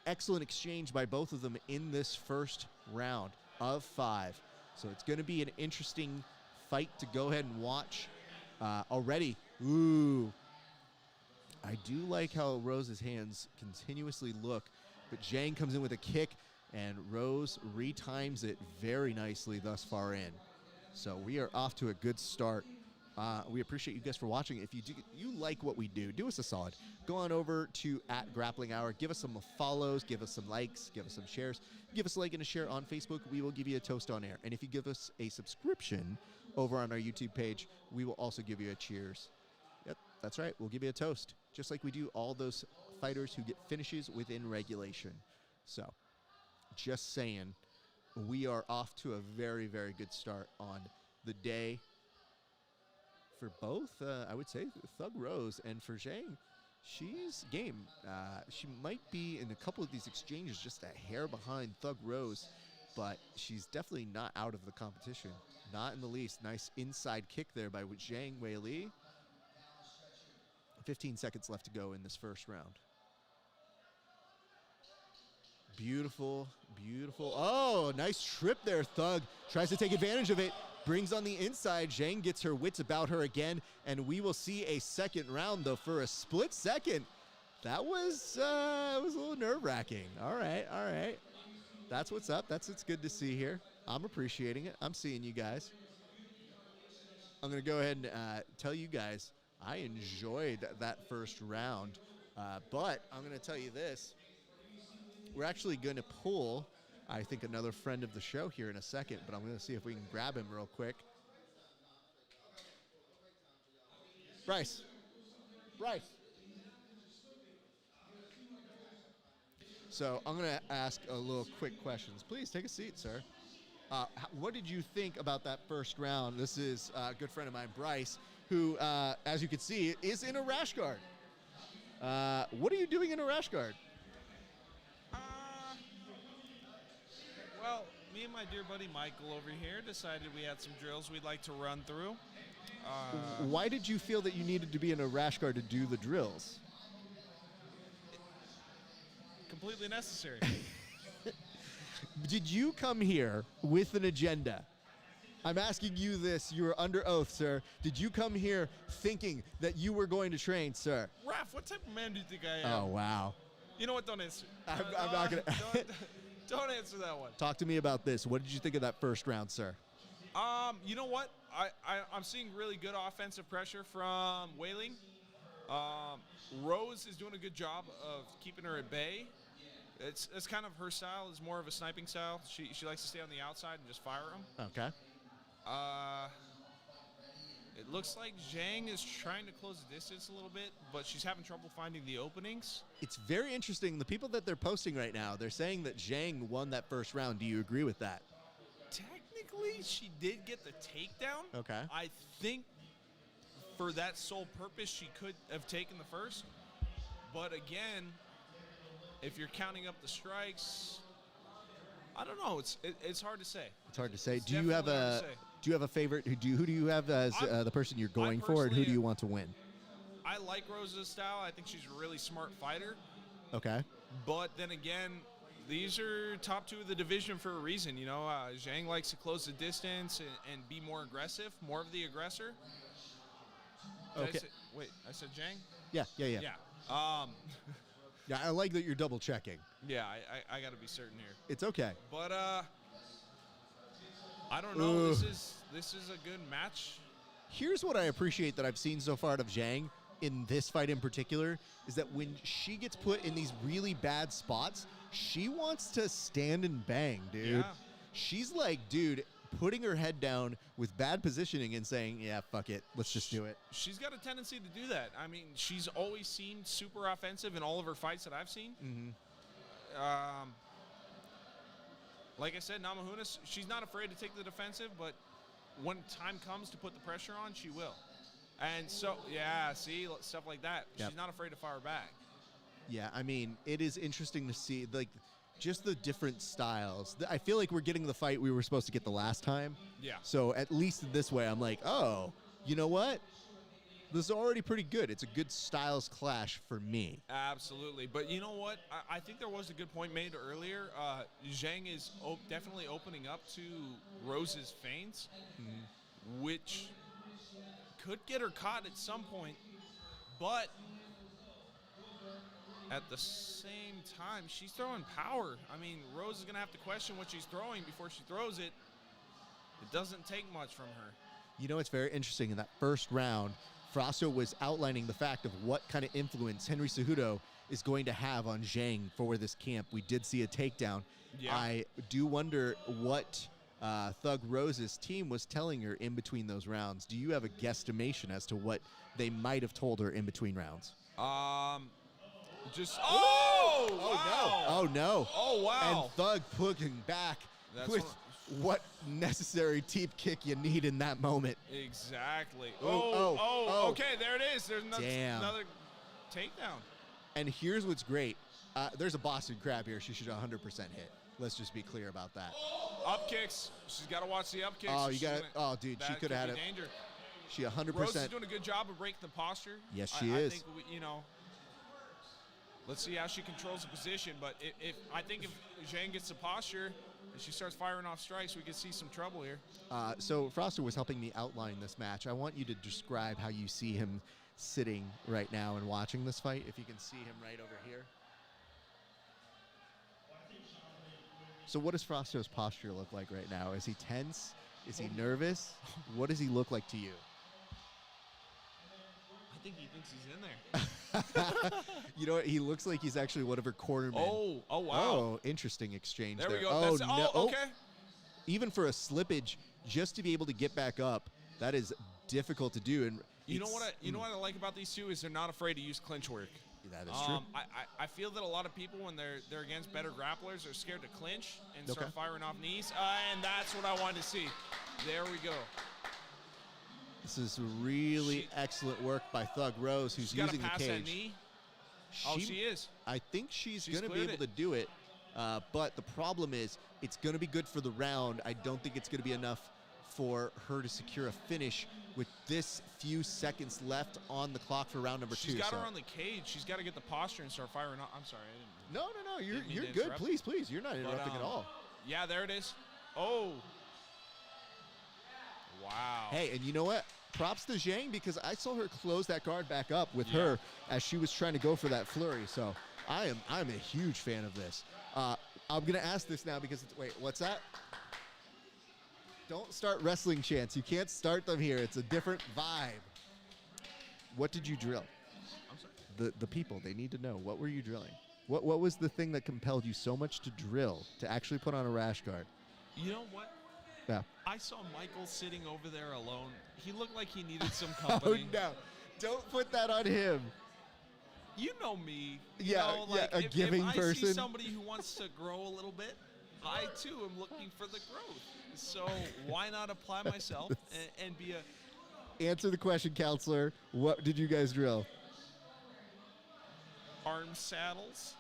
Excellent exchange by both of them in this first round of 5. So it's going to be an interesting fight to go ahead and watch already. Ooh. I do like how Rose's hands continuously look, but Zhang comes in with a kick, and Rose retimes it very nicely thus far in. So we are off to a good start. We appreciate you guys for watching. If you like what we do, do us a solid. Go on over to @GrapplingHour. Give us some follows, give us some likes, give us some shares. Give us a like and a share on Facebook. We will give you a toast on air. And if you give us a subscription over on our YouTube page, we will also give you a cheers. Yep, that's right. We'll give you a toast, just like we do all those fighters who get finishes within regulation. So, just saying, we are off to a very, very good start on the day. For both, I would say, Thug Rose, and for Zhang, she's game. She might be in a couple of these exchanges just a hair behind Thug Rose, but she's definitely not out of the competition. Not in the least. Nice inside kick there by Zhang Weili. 15 seconds left to go in this first round. Beautiful, beautiful. Oh, nice trip there, Thug. Tries to take advantage of it. Brings on the inside. Zhang gets her wits about her again, and we will see a second round, though, for a split second. That was a little nerve-wracking. All right. That's what's up. That's what's good to see here. I'm appreciating it. I'm seeing you guys. I'm going to go ahead and tell you guys I enjoyed that first round, but I'm going to tell you this. We're actually going to pull, I think, another friend of the show here in a second, but I'm going to see if we can grab him real quick. Bryce. So I'm going to ask a little quick questions. Please take a seat, sir. What did you think about that first round? This is a good friend of mine, Bryce, who, as you can see, is in a rash guard. What are you doing in a rash guard? Well, me and my dear buddy Michael over here decided we had some drills we'd like to run through. Why did you feel that you needed to be in a rash guard to do the drills? completely necessary. Did you come here with an agenda? I'm asking you this. You are under oath, sir. Did you come here thinking that you were going to train, sir? Raph, what type of man do you think I am? Oh, wow. You know what? Don't answer. I'm not going to. Don't answer that one. Talk to me about this. What did you think of that first round, sir? You know what? I'm seeing really good offensive pressure from Wailing. Rose is doing a good job of keeping her at bay. It's kind of her style is more of a sniping style. She likes to stay on the outside and just fire them. Okay. It looks like Zhang is trying to close the distance a little bit, but she's having trouble finding the openings. It's very interesting. The people that they're posting right now, they're saying that Zhang won that first round. Do you agree with that? Technically, she did get the takedown. Okay. I think for that sole purpose, she could have taken the first. But again, if you're counting up the strikes, I don't know. It's hard to say. It's hard to say. It's Do you have definitely hard to say. Do you have a favorite? Who do you have as the person you're going for, and who do you want to win? I like Rose's style. I think she's a really smart fighter. Okay. But then again, these are top two of the division for a reason. You know, Zhang likes to close the distance and be more aggressive, more of the aggressor. Okay. I said Zhang? Yeah. Yeah. Yeah, I like that you're double checking. Yeah, I got to be certain here. It's okay. But I don't know. This is a good match. Here's what I appreciate that I've seen so far out of Zhang in this fight in particular is that when she gets put in these really bad spots, she wants to stand and bang, dude. Yeah. She's like, dude, putting her head down with bad positioning and saying, yeah, fuck it, let's just do it. She's got a tendency to do that. I mean, she's always seemed super offensive in all of her fights that I've seen. Mm-hmm. Like I said, Namajunas, she's not afraid to take the defensive, but when time comes to put the pressure on, she will. And so, yeah, see, stuff like that. Yep. She's not afraid to fire back. Yeah, I mean, it is interesting to see, like, just the different styles. I feel like we're getting the fight we were supposed to get the last time. Yeah. So at least this way, I'm like, oh, you know what? This is already pretty good. It's a good styles clash for me. Absolutely. But you know what? I think there was a good point made earlier. Zhang is definitely opening up to Rose's feints, which could get her caught at some point. But at the same time, she's throwing power. I mean, Rose is going to have to question what she's throwing before she throws it. It doesn't take much from her. You know, it's very interesting. In that first round, Frosto was outlining the fact of what kind of influence Henry Cejudo is going to have on Zhang for this camp. We did see a takedown. Yeah. I do wonder what Thug Rose's team was telling her in between those rounds. Do you have a guesstimation as to what they might have told her in between rounds? Just Oh wow. no! Oh no! Oh wow! And Thug pushing back with what necessary teep kick you need in that moment. Exactly. Oh. Okay, there it is. There's another takedown. And here's what's great. There's a Boston Crab here. She should 100% hit. Let's just be clear about that. Up kicks. She's got to watch the up kicks. Oh, you got it. Oh, dude, she could have had it. Danger. She 100%. Rose is doing a good job of breaking the posture. Yes, she is. I think let's see how she controls the position. But if Zhang gets the posture and she starts firing off strikes, we could see some trouble here. So Froster was helping me outline this match. I want you to describe how you see him sitting right now and watching this fight. If you can see him right over here. So what does Frosto's posture look like right now? Is he tense? Is he nervous? What does he look like to you? I think he thinks he's in there. You know what? He looks like he's actually one of her cornermen. Oh, wow. Oh, interesting exchange there. There we go. Oh, no. Okay. Even for a slippage, just to be able to get back up, that is difficult to do. And you know what I like about these two is they're not afraid to use clinch work. That is true. I feel that a lot of people, when they're against better grapplers, are scared to clinch and start firing off knees. And that's what I wanted to see. There we go. This is really excellent work by Thug Rose, who's using the cage. That knee. She is. I think she's going to be able to do it. But the problem is, it's going to be good for the round. I don't think it's going to be enough for her to secure a finish with this few seconds left on the clock for round number 2. She's got her on the cage. She's got to get the posture and start firing. I'm sorry, I didn't. No. You're good. Interrupt. Please. You're not interrupting at all. Yeah, there it is. Oh. Wow. Hey, and you know what? Props to Zhang, because I saw her close that guard back up with her as she was trying to go for that flurry. So I'm a huge fan of this. I'm going to ask this now because wait, what's that? Don't start wrestling chants. You can't start them here. It's a different vibe. What did you drill? I'm sorry? The people, they need to know. What were you drilling? What was the thing that compelled you so much to drill, to actually put on a rash guard? You know what? Yeah. I saw Michael sitting over there alone. He looked like he needed some company. Oh, no. Don't put that on him. You know me. A giving if person. I see somebody who wants to grow a little bit, I, too, am looking for the growth. So why not apply myself and be a... Answer the question, counselor. What did you guys drill? Arm saddles.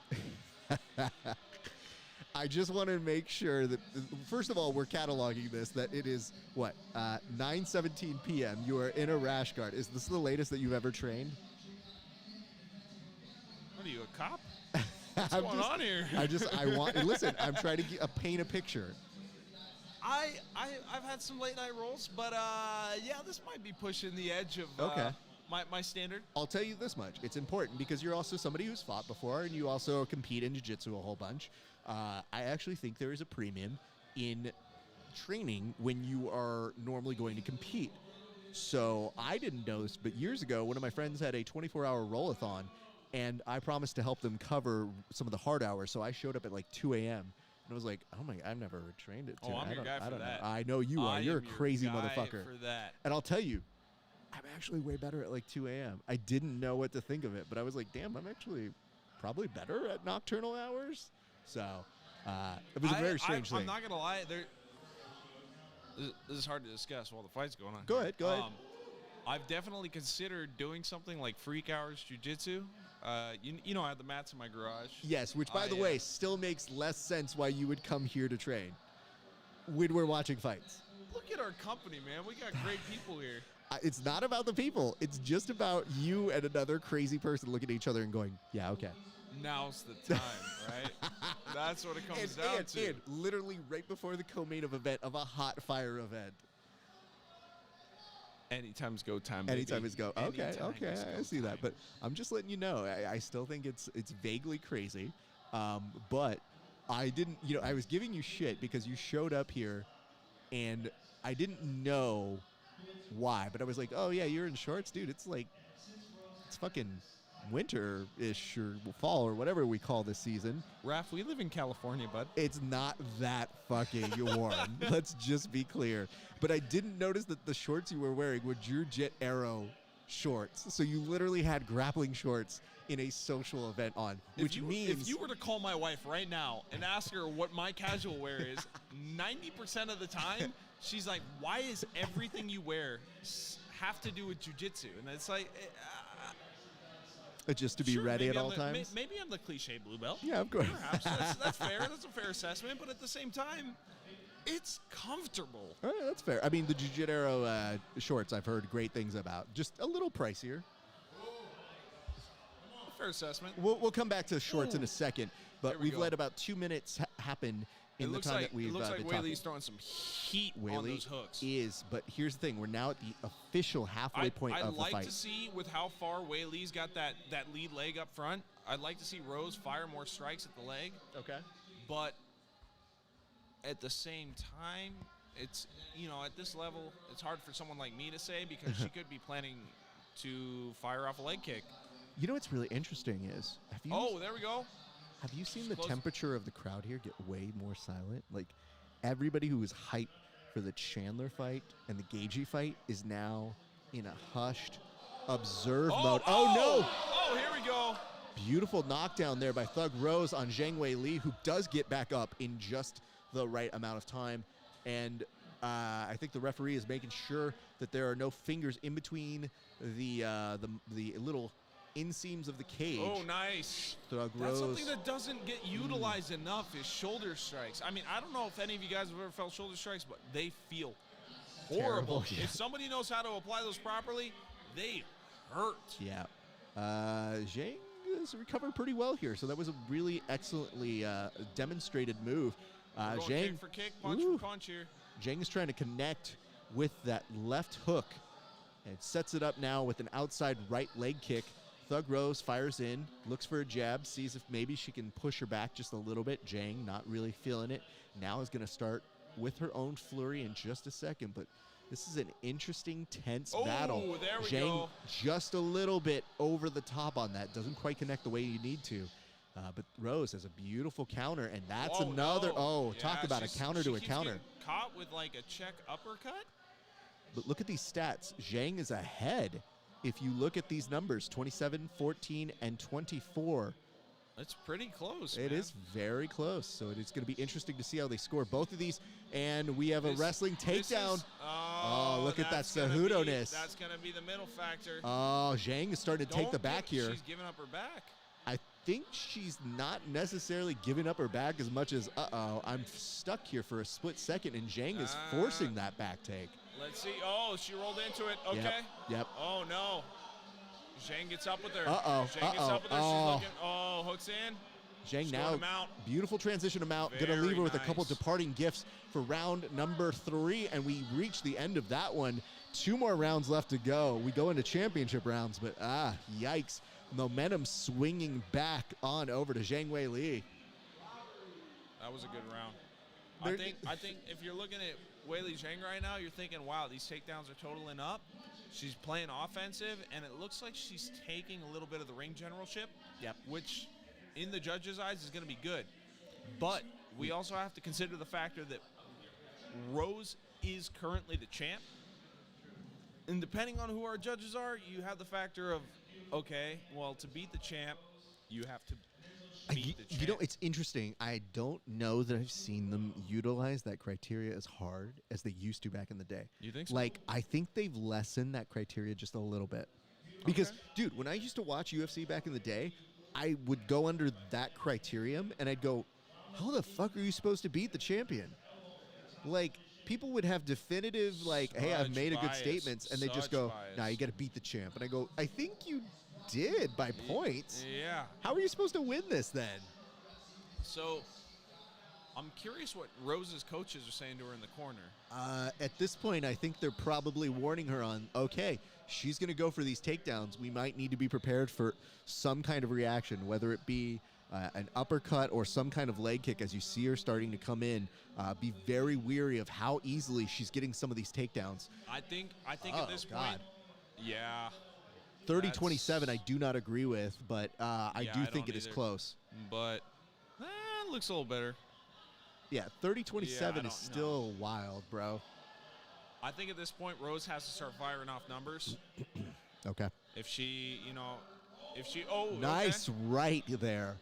I just want to make sure that, first of all, we're cataloging this, that it is, 9:17 p.m. You are in a rash guard. Is this the latest that you've ever trained? What are you, a cop? What's going on here? Listen, I'm trying to paint a picture. I've had some late night rolls, but this might be pushing the edge of my standard. I'll tell you this much. It's important because you're also somebody who's fought before and you also compete in jiu-jitsu a whole bunch. I actually think there is a premium in training when you are normally going to compete. So I didn't know this, but years ago, one of my friends had a 24-hour rollathon, and I promised to help them cover some of the hard hours. So I showed up at like 2 a.m. And I was like, oh my, I've never trained at 2. I'm your guy for that. I know you are. You're a crazy guy motherfucker. For that. And I'll tell you, I'm actually way better at like 2 a.m. I didn't know what to think of it, but I was like, damn, I'm actually probably better at nocturnal hours. So it was a very strange thing. I'm not going to lie. This is hard to discuss while the fight's going on. Go ahead. I've definitely considered doing something like freak hours jiu-jitsu. You know, I have the mats in my garage. Yes, which, by the way, still makes less sense why you would come here to train when we're watching fights. Look at our company, man. We got great people here. It's not about the people. It's just about you and another crazy person looking at each other and going, yeah, okay. Now's the time, right? That's what it comes down to. And literally right before the co-main event of a hot fire event. Anytime's go time, baby. Anytime is go. Okay, I see that. But I'm just letting you know, I still think it's vaguely crazy. But I didn't, I was giving you shit because you showed up here and I didn't know why. But I was like, oh, yeah, you're in shorts? Dude, it's fucking winter-ish or fall or whatever we call this season. Raph, we live in California, bud. It's not that fucking warm. Let's just be clear. But I didn't notice that the shorts you were wearing were Jiu Jet Arrow shorts. So you literally had grappling shorts in a social event on, which means... If you were to call my wife right now and ask her what my casual wear is, 90% of the time, she's like, why is everything you wear have to do with jiu-jitsu? And it's like... just to be ready at all times? Maybe I'm the cliche blue belt. Yeah, of course. Perhaps. That's fair. That's a fair assessment. But at the same time, it's comfortable. All right, that's fair. I mean, the Jiu-Jitsu Arrow shorts I've heard great things about. Just a little pricier. Fair assessment. We'll come back to shorts in a second. But we've let about 2 minutes happen in the time that we've been talking. It looks like Whaley's throwing some heat on those hooks. But here's the thing. We're now at the official halfway point of the fight. I'd like to see with how far Whaley's got that lead leg up front. I'd like to see Rose fire more strikes at the leg. Okay. But at the same time, it's, at this level, it's hard for someone like me to say because she could be planning to fire off a leg kick. You know what's really interesting is... there we go. Have you seen the temperature of the crowd here get way more silent? Like, everybody who was hyped for the Chandler fight and the Gagey fight is now in a hushed, observe mode. Oh, no! Oh, here we go. Beautiful knockdown there by Thug Rose on Zhang Weili, who does get back up in just the right amount of time. And I think the referee is making sure that there are no fingers in between the little inseams of the cage. Oh, nice. Thug That's Rose. something that doesn't get utilized enough is shoulder strikes. I mean, I don't know if any of you guys have ever felt shoulder strikes, but they feel horrible. Terrible, yeah. If somebody knows how to apply those properly, they hurt. Yeah. Zhang has recovered pretty well here, so that was a really excellently demonstrated move. We're going Zhang kick for kick, punch ooh, for punch here. Zhang is trying to connect with that left hook and sets it up now with an outside right leg kick. Thug Rose fires in, looks for a jab, sees if maybe she can push her back just a little bit. Zhang not really feeling it. Now is going to start with her own flurry in just a second, but this is an interesting, tense battle. There we Zhang go. just a little bit over the top on that. Doesn't quite connect the way you need to. But Rose has a beautiful counter, and that's another. No. Oh, Yeah, talk about a counter to a keeps counter. getting Caught with like a check uppercut. But look at these stats. Zhang is ahead. If you look at these numbers, 27, 14, and 24. That's pretty close. It is very close. So it is going to be interesting to see how they score both of these. And we have a wrestling takedown. Look at that Cejudo-ness. That's going to be the middle factor. Oh, Zhang is starting to take the back here. She's giving up her back. I think she's not necessarily giving up her back as much as, I'm stuck here for a split second, and Zhang is forcing that back take. Let's see. Oh, she rolled into it. Okay. Yep. Oh, no. Zhang gets up with her. Uh-oh. Zhang gets up with her. She's looking. Oh, hooks in. Zhang now, beautiful transition to mount. Going to leave her with a couple departing gifts for round number 3, and we reach the end of that one. 2 more rounds left to go. We go into championship rounds, but yikes. Momentum swinging back on over to Zhang Wei Li. That was a good round. I think if you're looking at Wei Li Zhang right now, you're thinking, wow, these takedowns are totaling up. She's playing offensive, and it looks like she's taking a little bit of the ring generalship, which in the judges' eyes is going to be good. But we also have to consider the factor that Rose is currently the champ. And depending on who our judges are, you have the factor of, okay, well, to beat the champ, you have to beat the champ. You know, it's interesting. I don't know that I've seen them utilize that criteria as hard as they used to back in the day. You think so? Like, I think they've lessened that criteria just a little bit. Because, dude, when I used to watch UFC back in the day, I would go under that criterion, and I'd go, how the fuck are you supposed to beat the champion? Like, people would have definitive, like, hey, I've made a good statements, and they just go, nah, you got to beat the champ. And I go, I think you did by points. Yeah. How are you supposed to win this then? So, I'm curious what Rose's coaches are saying to her in the corner. At this point, I think they're probably warning her on, okay, she's going to go for these takedowns. We might need to be prepared for some kind of reaction, whether it be an uppercut or some kind of leg kick as you see her starting to come in. Be very weary of how easily she's getting some of these takedowns. I think at this point, yeah. 30-27 I do not agree with, but I do think it is close. But it looks a little better. Yeah, 30-27 is still wild, bro. I think at this point, Rose has to start firing off numbers. Okay. If she, nice right there.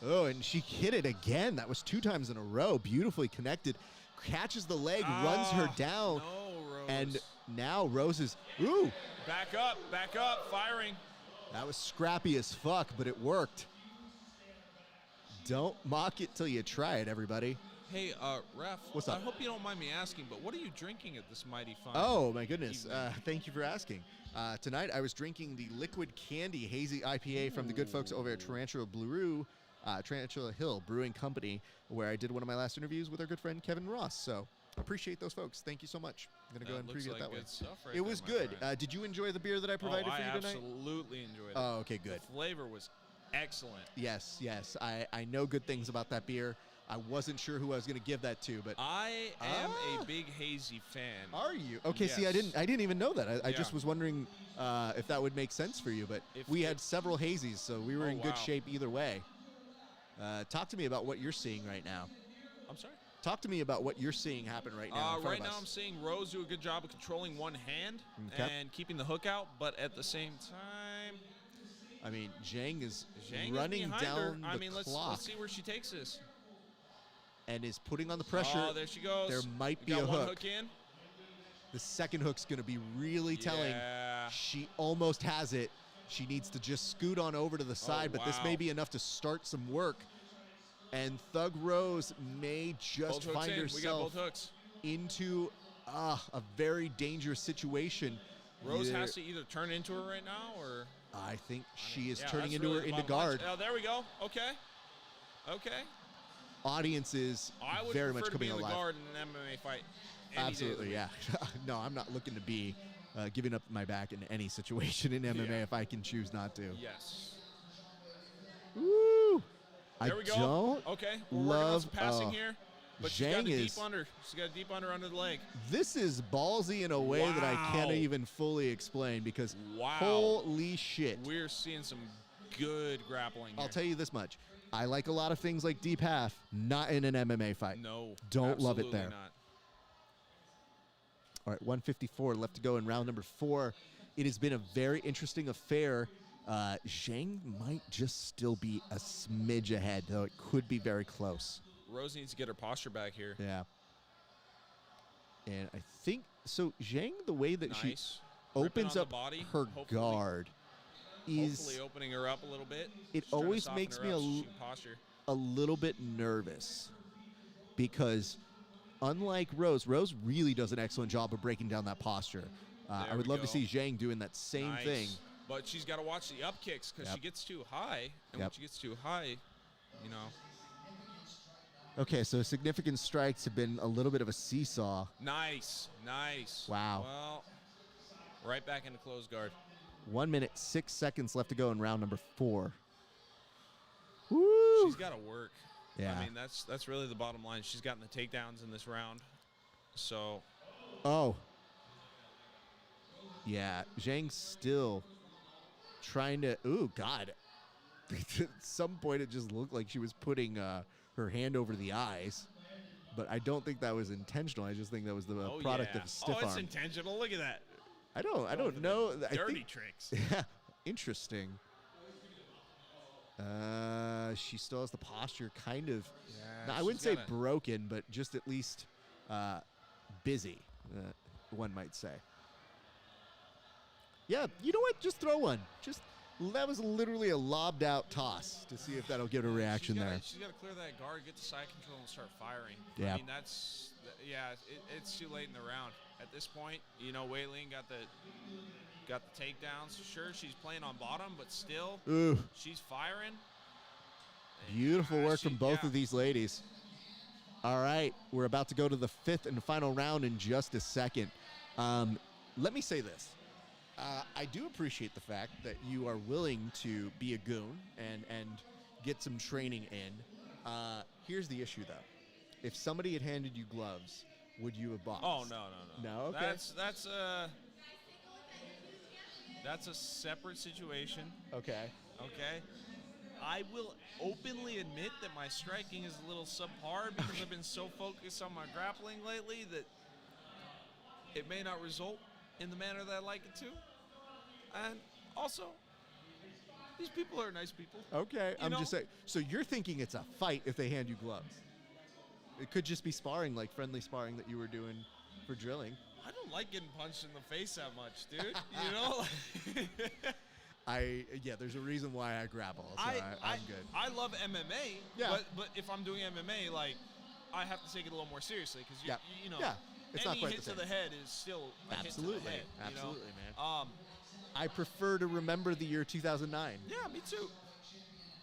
Oh, and she hit it again. That was 2 times in a row. Beautifully connected. Catches the leg, runs her down. No, Rose. And now Rose is, Back up, firing. That was scrappy as fuck, but it worked. Don't mock it till you try it, everybody. Hey, Ref. What's up? I hope you don't mind me asking, but what are you drinking at this mighty fine? Oh, my goodness. Thank you for asking. Tonight I was drinking the Liquid Candy Hazy IPA from the good folks over at Tarantula Hill Brewing Company, where I did one of my last interviews with our good friend Kevin Ross. So appreciate those folks. Thank you so much. I'm going to go ahead and preview it that way. Stuff right it was good. Did you enjoy the beer that I provided for you tonight? I absolutely enjoyed it. Oh, okay, good. The flavor was excellent. Yes. I know good things about that beer. I wasn't sure who I was going to give that to, but I am a big hazy fan. Are you? Okay, yes. See, I didn't even know that. I just was wondering if that would make sense for you, but we had several hazies, so we were in good shape either way. Talk to me about what you're seeing right now. I'm sorry? Talk to me about what you're seeing happen right now. Right now I'm seeing Rose do a good job of controlling one hand and keeping the hook out, but at the same time, I mean, Zhang is Zhang running is down her. the clock. Let's see where she takes this. And is putting on the pressure. Oh, there she goes. There might be got a one hook. hook in. The second hook's going to be really telling. She almost has it. She needs to just scoot on over to the side, but this may be enough to start some work. And Thug Rose may just Both hooks find in. We got herself both hooks. into a very dangerous situation. Rose has to either turn into her right now or... I think she is yeah, turning that's into really her the into bottom line. guard. Oh, there we go. Okay. Okay. Audience is I would very prefer much to be coming in the alive. guard in an MMA fight. any day of the Absolutely, week. yeah. No, I'm not looking to be giving up my back in any situation in MMA if I can choose not to. Yes. Woo! There I we go. don't Okay, we're working on love some passing here. But she's got a Zhang deep is. under. She's got a deep under the leg. This is ballsy in a way that I can't Wow. even fully explain because Wow. holy shit. We're seeing some good grappling here. I'll tell you this much. I like a lot of things like deep half, not in an MMA fight. No. Don't love it absolutely there. Not. All right, 154 left to go in round number 4. It has been a very interesting affair. Zhang might just still be a smidge ahead, though it could be very close. Rose needs to get her posture back here. Yeah. And I think, so Zhang, the way that she Nice. Ripping opens on the up body, her hopefully- guard is, Hopefully opening her up a little bit. it Just trying to always soften makes her me up a so l- she can posture. a little bit nervous because unlike Rose really does an excellent job of breaking down that posture. I There would we love to go. see Zhang doing that same Nice. thing. But she's got to watch the up kicks because Yep. she gets too high, and when Yep. she gets too high, you know. Okay, so significant strikes have been a little bit of a seesaw. Nice, nice. Wow. Well, right back into closed guard. 1 minute, 6 seconds left to go in round number 4. Woo! She's got to work. Yeah. I mean, that's really the bottom line. She's gotten the takedowns in this round, so Oh. Yeah, Zhang's still trying to. Ooh, God. At some point, it just looked like she was putting her hand over the eyes, but I don't think that was intentional. I just think that was the product of stiff it's arm. intentional. Look at that. I don't know. I Dirty think- tricks. Yeah, interesting. She still has the posture kind of. Yeah, I wouldn't she's say gotta- broken, but just at least busy. One might say. Yeah, you know what? Just throw one. That was literally a lobbed out toss to see if that'll get a reaction there. She's got to clear that guard, get the side control, and start firing. Yeah. I mean, it's too late in the round. At this point, you know, Wei Ling got the takedowns. Sure, she's playing on bottom, but still, Ooh, she's firing. beautiful work from both yeah. of these ladies. All right, we're about to go to the 5th and final round in just a second. Let me say this. I do appreciate the fact that you are willing to be a goon and get some training in. Here's the issue, though. If somebody had handed you gloves, would you have boxed? Oh, no. No? Okay. That's a separate situation. Okay. Okay. I will openly admit that my striking is a little subpar because I've been so focused on my grappling lately that it may not result in the manner that I like it to. And also, these people are nice people. Okay, You I'm know? just saying. So you're thinking it's a fight if they hand you gloves? It could just be sparring, like friendly sparring that you were doing for drilling. I don't like getting punched in the face that much, dude. You know? There's a reason why I grapple, so I'm good. I love MMA, Yeah. but if I'm doing MMA, like, I have to take it a little more seriously because, Yeah. you know, Yeah. It's not any quite hit the to same. the head is still a hit to the Absolutely. head. You know? Absolutely, man. I prefer to remember the year 2009. Yeah, me too.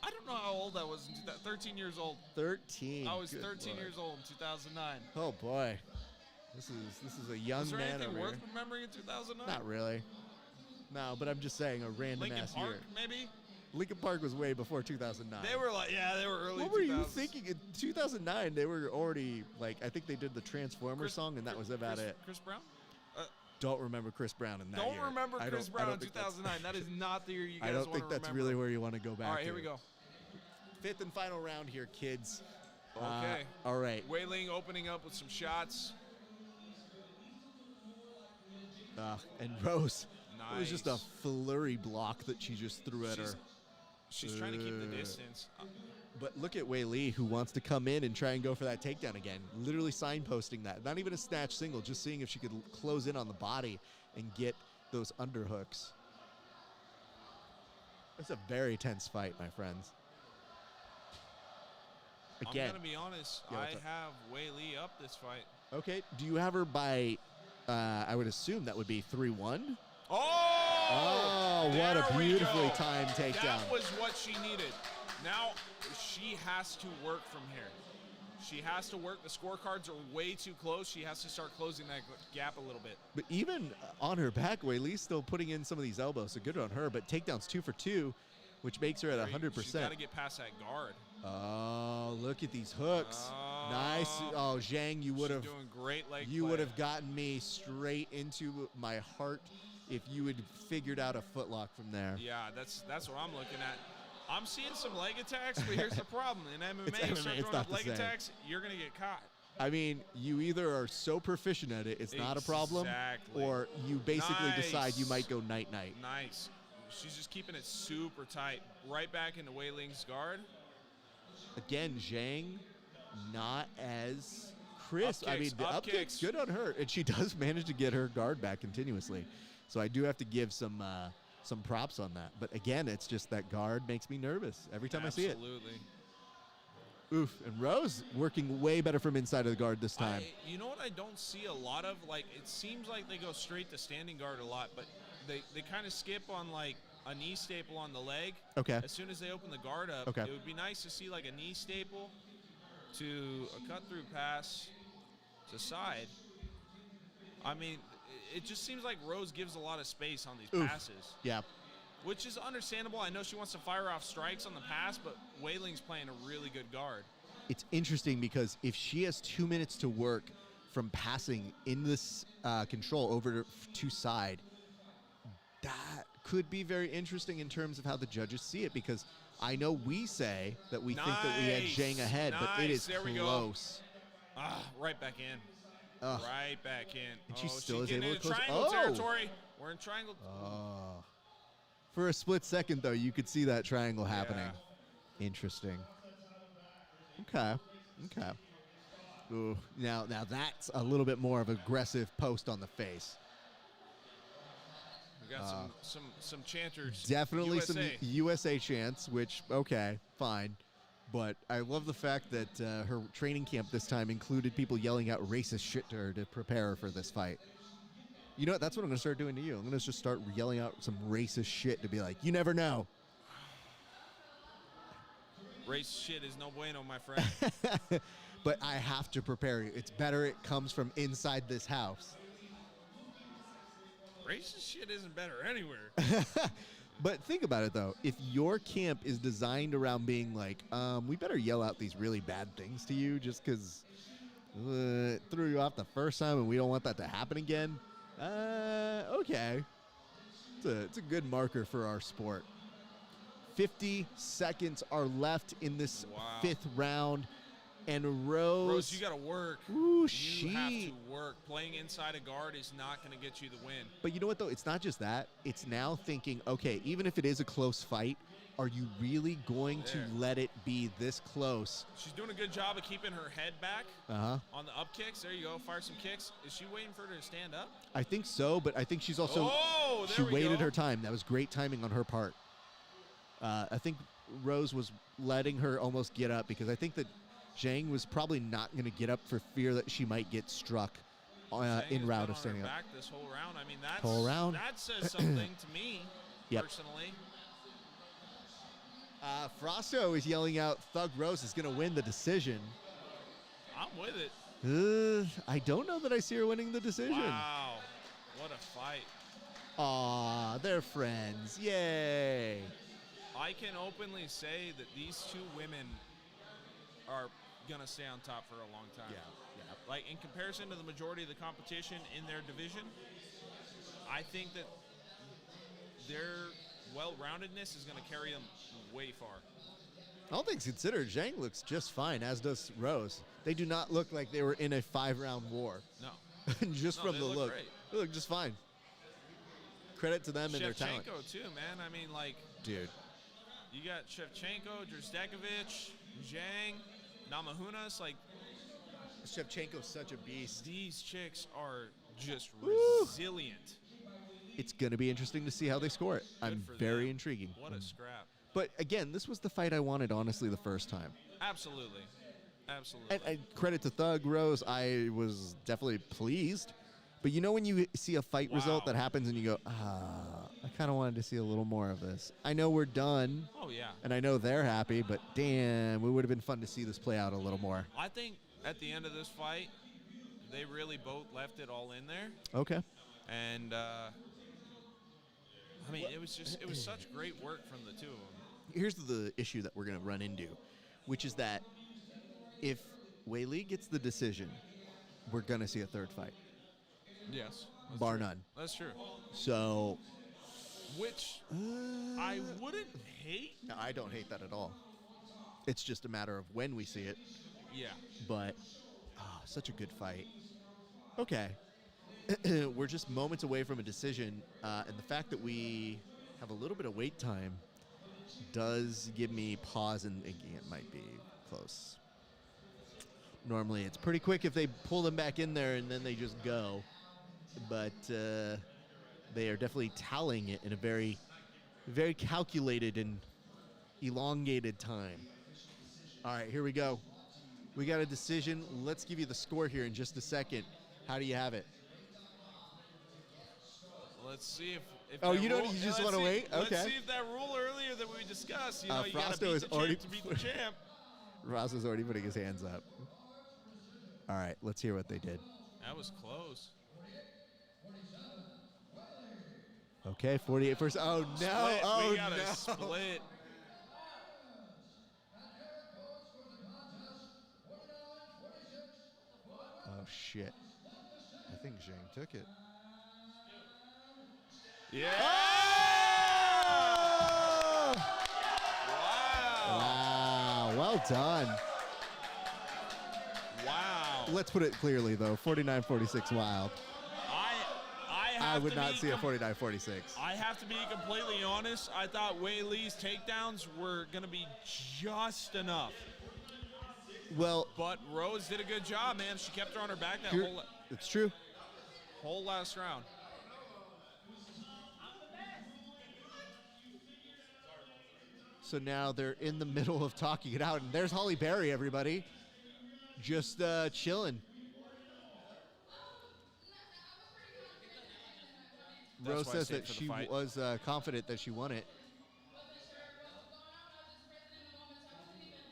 I don't know how old I was in 13 years old. 13. I was Good 13 Lord. years old in 2009. Oh boy, this is a young Was there man anything over worth here. remembering in 2009? Not really. No, but I'm just saying a random Lincoln ass Park, year. maybe? Lincoln Park was way before 2009. They were early. What were you 2000s. thinking? In 2009, they were already like I think they did the Transformers song, and that was about it. Chris Brown? Don't remember Chris Brown in that Don't year. remember I Chris don't- I Brown don't in think that's- 2009. That is not the year you guys I want don't to think that's remember. really where you want to go back. All right, to. here we go. 5th and final round here, kids. Okay. All right. Wei Ling opening up with some shots. And Rose. It was just a Nice. flurry block that she just threw at her. She's trying to keep the distance. But look at Wei Li, who wants to come in and try and go for that takedown again. Literally signposting that. Not even a snatch single, just seeing if she could close in on the body and get those underhooks. It's a very tense fight, my friends. Again. I'm going to be honest. Yeah, I what's up? have Wei Li up this fight. Okay. Do you have her by, I would assume that would be 3-1? Oh! What a There we beautifully go. timed takedown. That was what she needed. Now she has to work from here. She has to work. The scorecards are way too close. She has to start closing that gap a little bit. But even on her back, Wei Li's still putting in some of these elbows, so good on her. But takedowns 2 for 2, which makes her at 100%. She's got to get past that guard. Oh, look at these hooks. Nice. Oh, Zhang, you would have doing great leg you play. would have gotten me straight into my heart if you had figured out a footlock from there. Yeah, that's what I'm looking at. I'm seeing some leg attacks, but here's the problem. In MMA, It's you MMA, start it's throwing not up the leg same. attacks, you're going to get caught. I mean, you either are so proficient at it, it's not a problem, Exactly. or you basically decide you Nice. might go night-night. Nice. She's just keeping it super tight. Right back into Wei Ling's guard. Again, Zhang, not as crisp. Up I mean, kicks, the up up kick's kicks. good on her, and she does manage to get her guard back continuously. So I do have to give some props on that. But again, it's just that guard makes me nervous every time I see it. Absolutely. Oof. And Rose working way better from inside of the guard this time. You know what I don't see a lot of? Like, it seems like they go straight to standing guard a lot, but they kind of skip on, like, a knee staple on the leg. Okay. As soon as they open the guard up, Okay. it would be nice to see, like, a knee staple to a cut-through pass to side. I mean, it just seems like Rose gives a lot of space on these Oof. passes. Yeah. Which is understandable. I know she wants to fire off strikes on the pass, but Wei Ling's playing a really good guard. It's interesting because if she has 2 minutes to work from passing in this control over to side, that could be very interesting in terms of how the judges see it, because I know we say that we think that we had Nice. Zhang ahead, but it is There we go. close. Right back in. Ugh. Right back in. And she she's still is getting able into to close. triangle Oh! territory. We're in triangle. Oh. For a split second, though, you could see that triangle happening. Interesting. Okay. Okay. Ooh. Now that's a little bit more of aggressive post on the face. We got some chanters. Definitely USA. some USA chants, which, okay, fine. But I love the fact that her training camp this time included people yelling out racist shit to her to prepare her for this fight. You know what? That's what I'm going to start doing to you. I'm going to just start yelling out some racist shit to be like, you never know. Race shit is no bueno, my friend. But I have to prepare you. It's better it comes from inside this house. Racist shit isn't better anywhere. But think about it, though. If your camp is designed around being like, we better yell out these really bad things to you just because it threw you off the first time and we don't want that to happen again, okay. It's a good marker for our sport. 50 seconds are left in this fifth round. And Rose, you got to work. Ooh, you have to work. Playing inside a guard is not going to get you the win. But you know what, though? It's not just that. It's now thinking, okay, even if it is a close fight, are you really going to let it be this close? She's doing a good job of keeping her head back on the up kicks. There you go. Fire some kicks. Is she waiting for her to stand up? I think so, but I think she's also she waited her time. That was great timing on her part. I think Rose was letting her almost get up because I think that Zhang was probably not going to get up for fear that she might get struck in route of standing up. Back this whole round. I mean, that's Whole round. that says something to me Yep. personally. Frosto is yelling out, "Thug Rose is going to win the decision." I'm with it. I don't know that I see her winning the decision. Wow, what a fight! Aw, they're friends. Yay! I can openly say that these two women are gonna stay on top for a long time. Yeah. Like in comparison to the majority of the competition in their division, I think that their well-roundedness is gonna carry them way far. All things considered, Zhang looks just fine, as does Rose. They do not look like they were in a 5-round war. No. Just No, from they the look look. great. They look just fine. Credit to them and their talent. Shevchenko too, man. I mean, like, Dude. you got Shevchenko, Drzdekevich, Zhang, Namajunas. Like, Shevchenko's such a beast. These chicks are just Woo. resilient. It's going to be interesting to see how they score it. I'm for very them. intriguing. What a scrap. But again, this was the fight I wanted, honestly, the first time. Absolutely. Absolutely. And credit to Thug Rose, I was definitely pleased. But you know when you see a fight result that happens and you go, I kind of wanted to see a little more of this. I know we're done. Oh, yeah. And I know they're happy, but damn, it would have been fun to see this play out a little more. I think at the end of this fight, they really both left it all in there. Okay. And, I mean, it was such great work from the two of them. Here's the issue that we're going to run into, which is that if Wei Li gets the decision, we're going to see a third fight. Yes. Bar true. none. That's true. So. Which I wouldn't hate. No, I don't hate that at all. It's just a matter of when we see it. Yeah. But, such a good fight. Okay. We're just moments away from a decision, and the fact that we have a little bit of wait time does give me pause, and thinking it might be close. Normally, it's pretty quick if they pull them back in there and then they just go. But they are definitely tallying it in a very, very calculated and elongated time. All right, here we go. We got a decision. Let's give you the score here in just a second. How do you have it? Let's see if oh, you don't. You just want to wait? Okay. Let's see if that rule earlier that we discussed. You know, you got to Frosto beat is the already champ to beat the champ. Ross already putting his hands up. All right, let's hear what they did. That was close. Okay, 48%. Oh, no. Split. Oh, we got no. a split. Oh, shit. I think Zhang took it. Yeah. Oh! Wow. Wow, well done. Wow. Let's put it clearly, though. 49-46 wild. I would not see a 49-46. I have to be completely honest. I thought Wei Li's takedowns were going to be just enough. Well, but Rose did a good job, man. She kept her on her back that it's true. Whole last round. So now they're in the middle of talking it out, and there's Holly Berry, everybody, just chilling. Rose says that she was confident that she won it.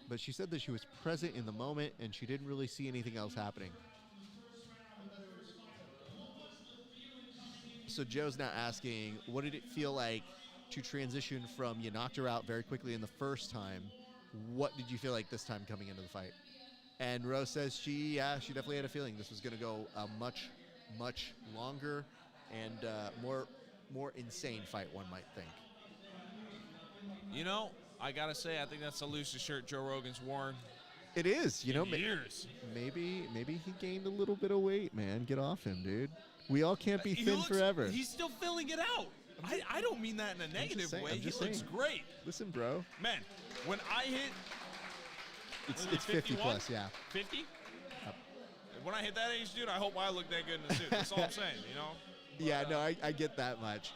But she said that she was present in the moment and she didn't really see anything else happening. So Joe's now asking, what did it feel like to transition from you knocked her out very quickly in the first time? What did you feel like this time coming into the fight? And Rose says she definitely had a feeling this was going to go a much, much longer and more insane fight, one might think. You know, I gotta say, I think that's the loosest shirt Joe Rogan's worn. It is, you know. Years. Maybe he gained a little bit of weight, man. Get off him, dude. We all can't be thin forever. He's still filling it out. I don't mean that in a negative way. He looks great. Listen, bro. Man, when I hit, it's 50 plus, yeah. 50. When I hit that age, dude, I hope I look that good in the suit. That's all I'm saying, you know? Yeah, no, I get that much.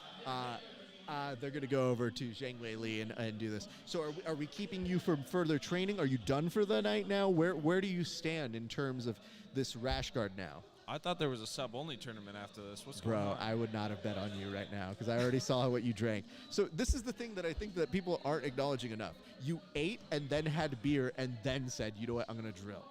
They're going to go over to Zhang Wei Li and do this. So are we keeping you from further training? Are you done for the night now? Where do you stand in terms of this rash guard now? I thought there was a sub-only tournament after this. What's going on? Bro, I would not have bet on you right now because I already saw what you drank. So this is the thing that I think that people aren't acknowledging enough. You ate and then had beer and then said, you know what, I'm going to drill.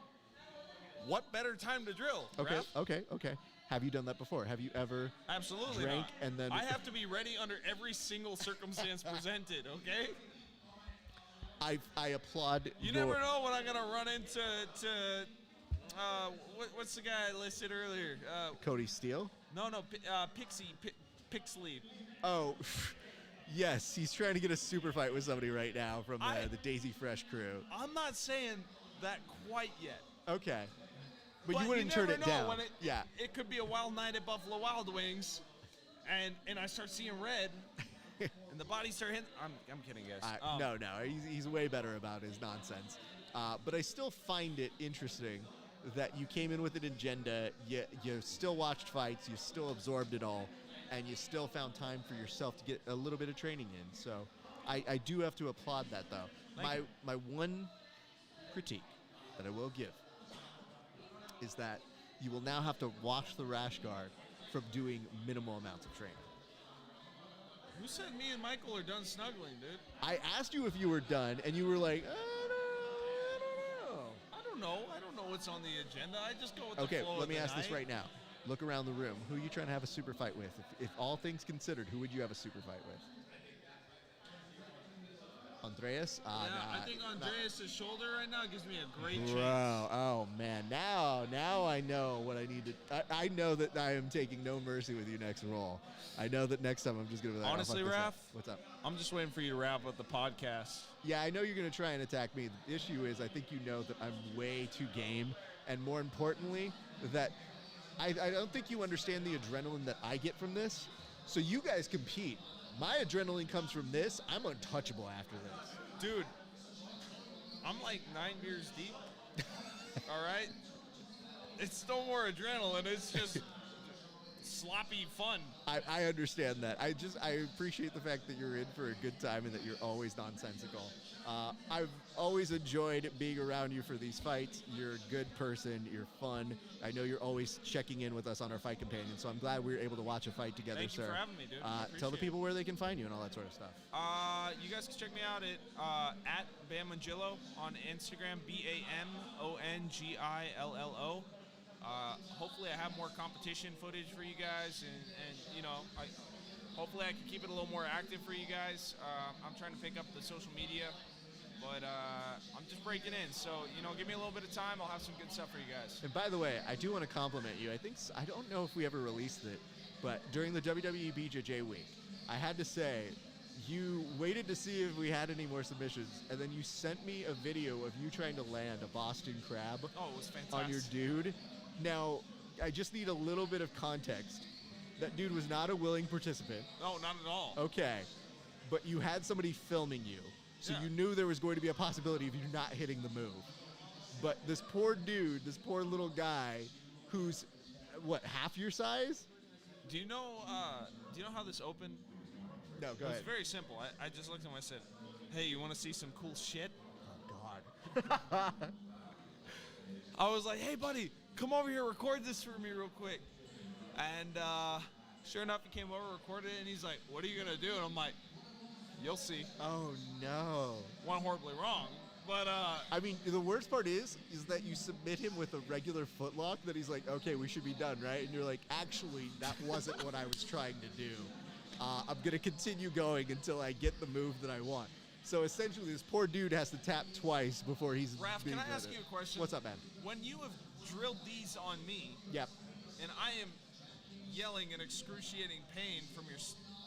What better time to drill? Okay, Raph? okay. Have you done that before? Have you ever Absolutely drank not. and then... I have to be ready under every single circumstance presented, okay? I applaud You never know when I'm going to run into... what's the guy I listed earlier? Cody Steele? No, Pixley. Oh, yes. He's trying to get a super fight with somebody right now from the Daisy Fresh crew. I'm not saying that quite yet. Okay. But you wouldn't turn it down. Yeah. It could be a wild night at Buffalo Wild Wings, and I start seeing red, and the bodies start hitting. I'm kidding, guys. No. He's way better about his nonsense. But I still find it interesting that you came in with an agenda, you still watched fights, you still absorbed it all, and you still found time for yourself to get a little bit of training in. So I do have to applaud that, though. My one critique that I will give is that you will now have to wash the rash guard from doing minimal amounts of training. Who said me and Michael are done snuggling, dude? I asked you if you were done, and you were like, I don't know. I don't know what's on the agenda. I just go with the Okay, flow let of me the ask this night. right now. Look around the room. Who are you trying to have a super fight with? If all things considered, who would you have a super fight with? Andreas? Yeah, I think Andreas' shoulder right now gives me a great chance. Bro, oh man, now I know what I need to. I know that I am taking no mercy with you next roll. I know that next time I'm just gonna be like, Honestly, oh, fuck this Raph, up. What's up? I'm just waiting for you to wrap up the podcast. Yeah, I know you're gonna try and attack me. The issue is, I think you know that I'm way too game, and more importantly, that I don't think you understand the adrenaline that I get from this. So you guys compete. My adrenaline comes from this. I'm untouchable after this. Dude, I'm like 9 beers deep. All right? It's no more adrenaline. It's just sloppy fun. I understand that. I appreciate the fact that you're in for a good time and that you're always nonsensical. I've always enjoyed being around you for these fights. You're a good person. You're fun. I know you're always checking in with us on our Fight Companion, so I'm glad we were able to watch a fight together, Thank sir. you for having me, dude. I Tell the appreciate people where they can find you and all that sort of stuff. You guys can check me out at Bamangillo on Instagram, BAMONGILLO. Hopefully I have more competition footage for you guys, and you know, hopefully I can keep it a little more active for you guys. I'm trying to pick up the social media, but I'm just breaking in. So, you know, give me a little bit of time. I'll have some good stuff for you guys. And by the way, I do want to compliment you. I don't know if we ever released it, but during the WWE BJJ week, I had to say, you waited to see if we had any more submissions, and then you sent me a video of you trying to land a Boston Crab Oh, it was fantastic. on your dude. Now, I just need a little bit of context. That dude was not a willing participant. No, not at all. Okay. But you had somebody filming you, so Yeah. you knew there was going to be a possibility of you not hitting the move. But this poor dude, this poor little guy, who's, what, half your size? Do you know how this opened? No, go It was ahead. very simple. I just looked at him and I said, hey, you want to see some cool shit? Oh, God. I was like, hey, buddy, come over here, record this for me real quick. And sure enough, he came over, recorded it, and he's like, what are you going to do? And I'm like, you'll see. Oh, no. Went horribly wrong. But I mean, the worst part is that you submit him with a regular footlock that he's like, okay, we should be done, right? And you're like, actually, that wasn't what I was trying to do. I'm going to continue going until I get the move that I want. So essentially, this poor dude has to tap twice before he's Raph, being can I ask good you at a question? What's up, man? When you have drilled these on me, Yep. and I am yelling in excruciating pain from your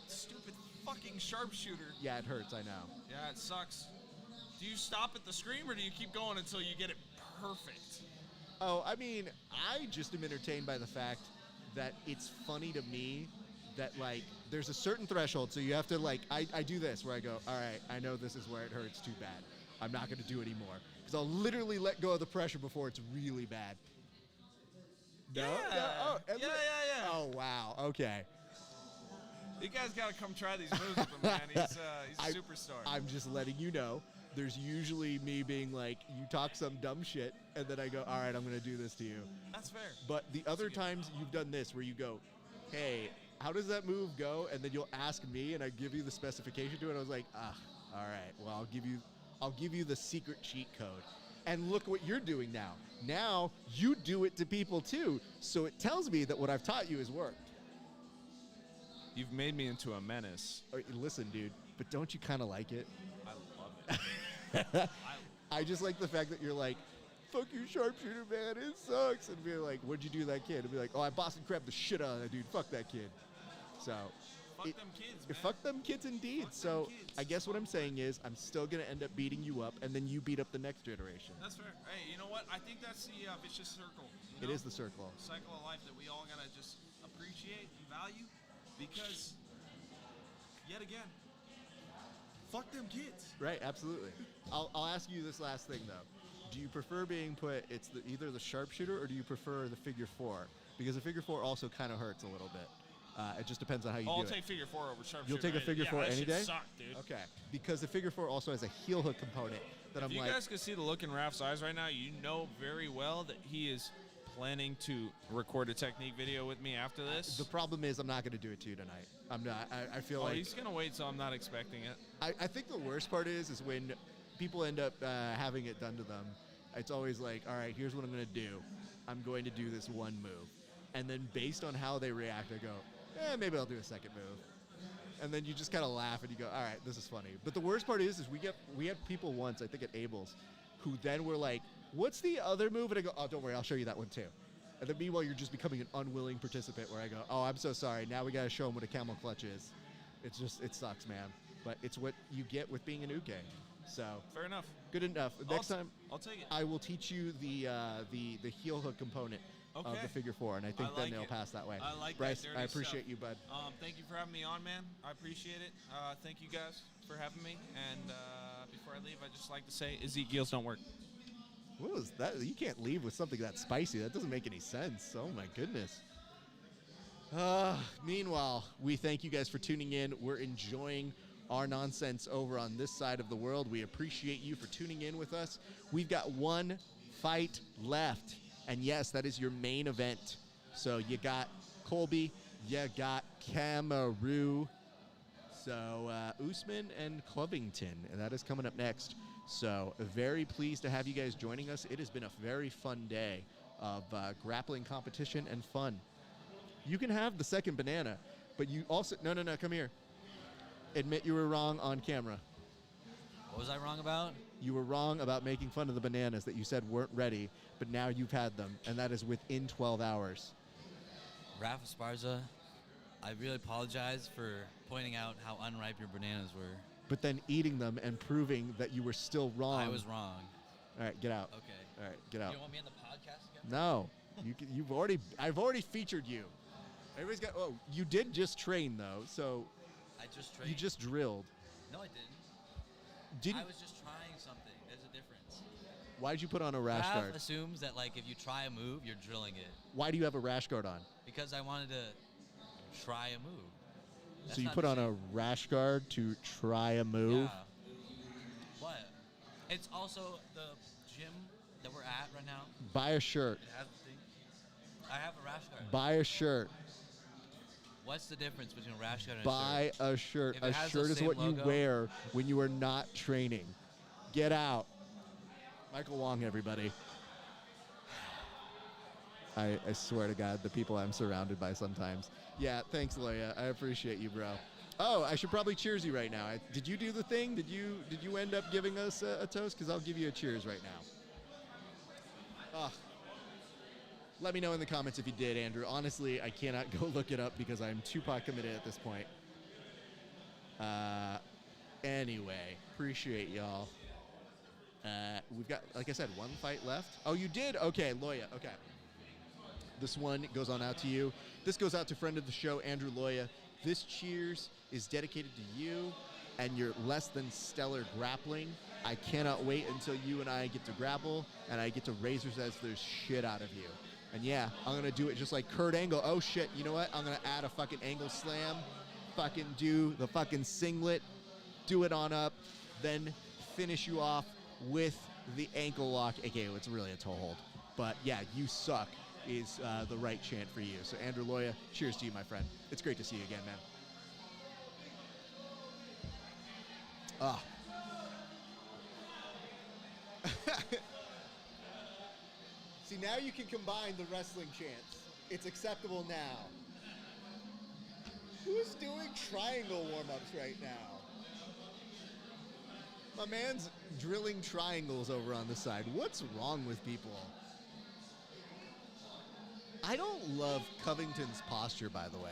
stupid fucking sharpshooter. Yeah, it hurts, I know. Yeah, it sucks. Do you stop at the scream, or do you keep going until you get it perfect? Oh, I mean, I just am entertained by the fact that it's funny to me that, like, there's a certain threshold, so you have to, like, I do this where I go, all right, I know this is where it hurts too bad. I'm not going to do anymore. Because I'll literally let go of the pressure before it's really bad. No? Yeah. No? Oh, and Yeah. Oh, wow. Okay. You guys got to come try these moves with him, man. He's a superstar. I'm just letting you know. There's usually me being like, you talk some dumb shit, and then I go, all right, I'm going to do this to you. That's fair. But the other times you've done this where you go, hey, how does that move go? And then you'll ask me, and I give you the specification to it. I was like, all right, well, I'll give you the secret cheat code. And look what you're doing now. Now you do it to people too. So it tells me that what I've taught you has worked. You've made me into a menace. Listen, dude, but don't you kind of like it? I love it. I just like the fact that you're like, fuck you, sharpshooter, man, it sucks. And be like, what'd you do to that kid? And be like, oh, I Boston crabbed the shit out of that dude. Fuck that kid. So, Fuck them kids, man. fuck them kids indeed. Fuck them So, kids. I guess what I'm saying is, I'm still gonna end up beating you up, and then you beat up the next generation. That's fair. Hey, you know what? I think that's the vicious circle. It is the circle. Cycle of life that we all gotta just appreciate and value, because yet again, fuck them kids. Right, absolutely. I'll ask you this last thing though. Do you prefer being put? It's either the sharpshooter, or do you prefer the figure four? Because the figure four also kind of hurts a little bit. It just depends on how you I'll do take it. figure four over sharpshooter. You'll take a figure four that any shit day? Sucked, dude. Okay, because the figure four also has a heel hook component that If you guys could see the look in Raf's eyes right now, you know very well that he is planning to record a technique video with me after this. The problem is I'm not going to do it to you tonight. I'm not. I feel like he's gonna wait, so I'm not expecting it. I think the worst part is when people end up having it done to them. It's always like, all right, here's what I'm going to do. I'm going to do this one move, and then based on how they react, I go, maybe I'll do a second move. And then you just kind of laugh and you go, all right, this is funny. But the worst part is we had people once, I think at Abel's, who then were like, what's the other move? And I go, oh, don't worry, I'll show you that one too. And then meanwhile, you're just becoming an unwilling participant where I go, oh, I'm so sorry. Now we got to show them what a camel clutch is. It's just, it sucks, man. But it's what you get with being an uke. So Fair enough. good enough. Next time, I'll take it. I will teach you the heel hook component of Okay. the figure four, and I think I then like they'll it. pass that way. I like Bryce, that dirty I appreciate stuff. you, bud. Thank you for having me on, man. I appreciate it. Thank you guys for having me. And before I leave, I'd just like to say Ezekiel's don't work. What was that? You can't leave with something that spicy. That doesn't make any sense. Oh my goodness. Meanwhile, we thank you guys for tuning in. We're enjoying our nonsense over on this side of the world. We appreciate you for tuning in with us. We've got one fight left. And yes, that is your main event. So you got Colby, you got Kamaru. So Usman and Covington, and that is coming up next. So very pleased to have you guys joining us. It has been a very fun day of grappling competition and fun. You can have the second banana, but you also, no, come here. Admit you were wrong on camera. What was I wrong about? You were wrong about making fun of the bananas that you said weren't ready, but now you've had them, and that is within 12 hours. Rafa Esparza, I really apologize for pointing out how unripe your bananas were. But then eating them and proving that you were still wrong. I was wrong. All right, get out. Okay. All right, get out. You don't want me on the podcast again? No, I've already featured you. Everybody's got. Oh, you did just train though, so. I just trained. You just drilled. No, I didn't. I was just trying something. There's a difference. Why'd you put on a rash Raf guard? assumes that like if you try a move, you're drilling it. Why do you have a rash guard on? Because I wanted to try a move. That's So you not put the on same. a rash guard to try a move? Yeah. What? It's also the gym that we're at right now. Buy a shirt. It has the thing. I have a rash guard. Buy a shirt. What's the difference between a rash guard and Buy a shirt? a shirt. If it A has shirt the is same what you logo- wear when you are not training. Get out. Michael Wong, everybody. I swear to God, the people I'm surrounded by sometimes. Yeah, thanks, Loya. I appreciate you, bro. Oh, I should probably cheers you right now. Did you do the thing? Did you end up giving us a toast? Because I'll give you a cheers right now. Let me know in the comments if you did, Andrew. Honestly, I cannot go look it up because I'm too pot committed at this point. Anyway, appreciate y'all. We've got, like I said, one fight left. Oh, you did? Okay, Loya. Okay. This one goes on out to you. This goes out to friend of the show, Andrew Loya. This cheers is dedicated to you and your less than stellar grappling. I cannot wait until you and I get to grapple and I get to razor's edge the shit out of you. And yeah, I'm going to do it just like Kurt Angle. Oh shit, you know what? I'm going to add a fucking angle slam, fucking do the fucking singlet, do it on up, then finish you off with the ankle lock. Okay, it's really a toe hold. But yeah, you suck is the right chant for you. So Andrew Loya, cheers to you, my friend. It's great to see you again, man. See, now you can combine the wrestling chants. It's acceptable now. Who's doing triangle warm-ups right now? My man's drilling triangles over on the side. What's wrong with people? I don't love Covington's posture, by the way.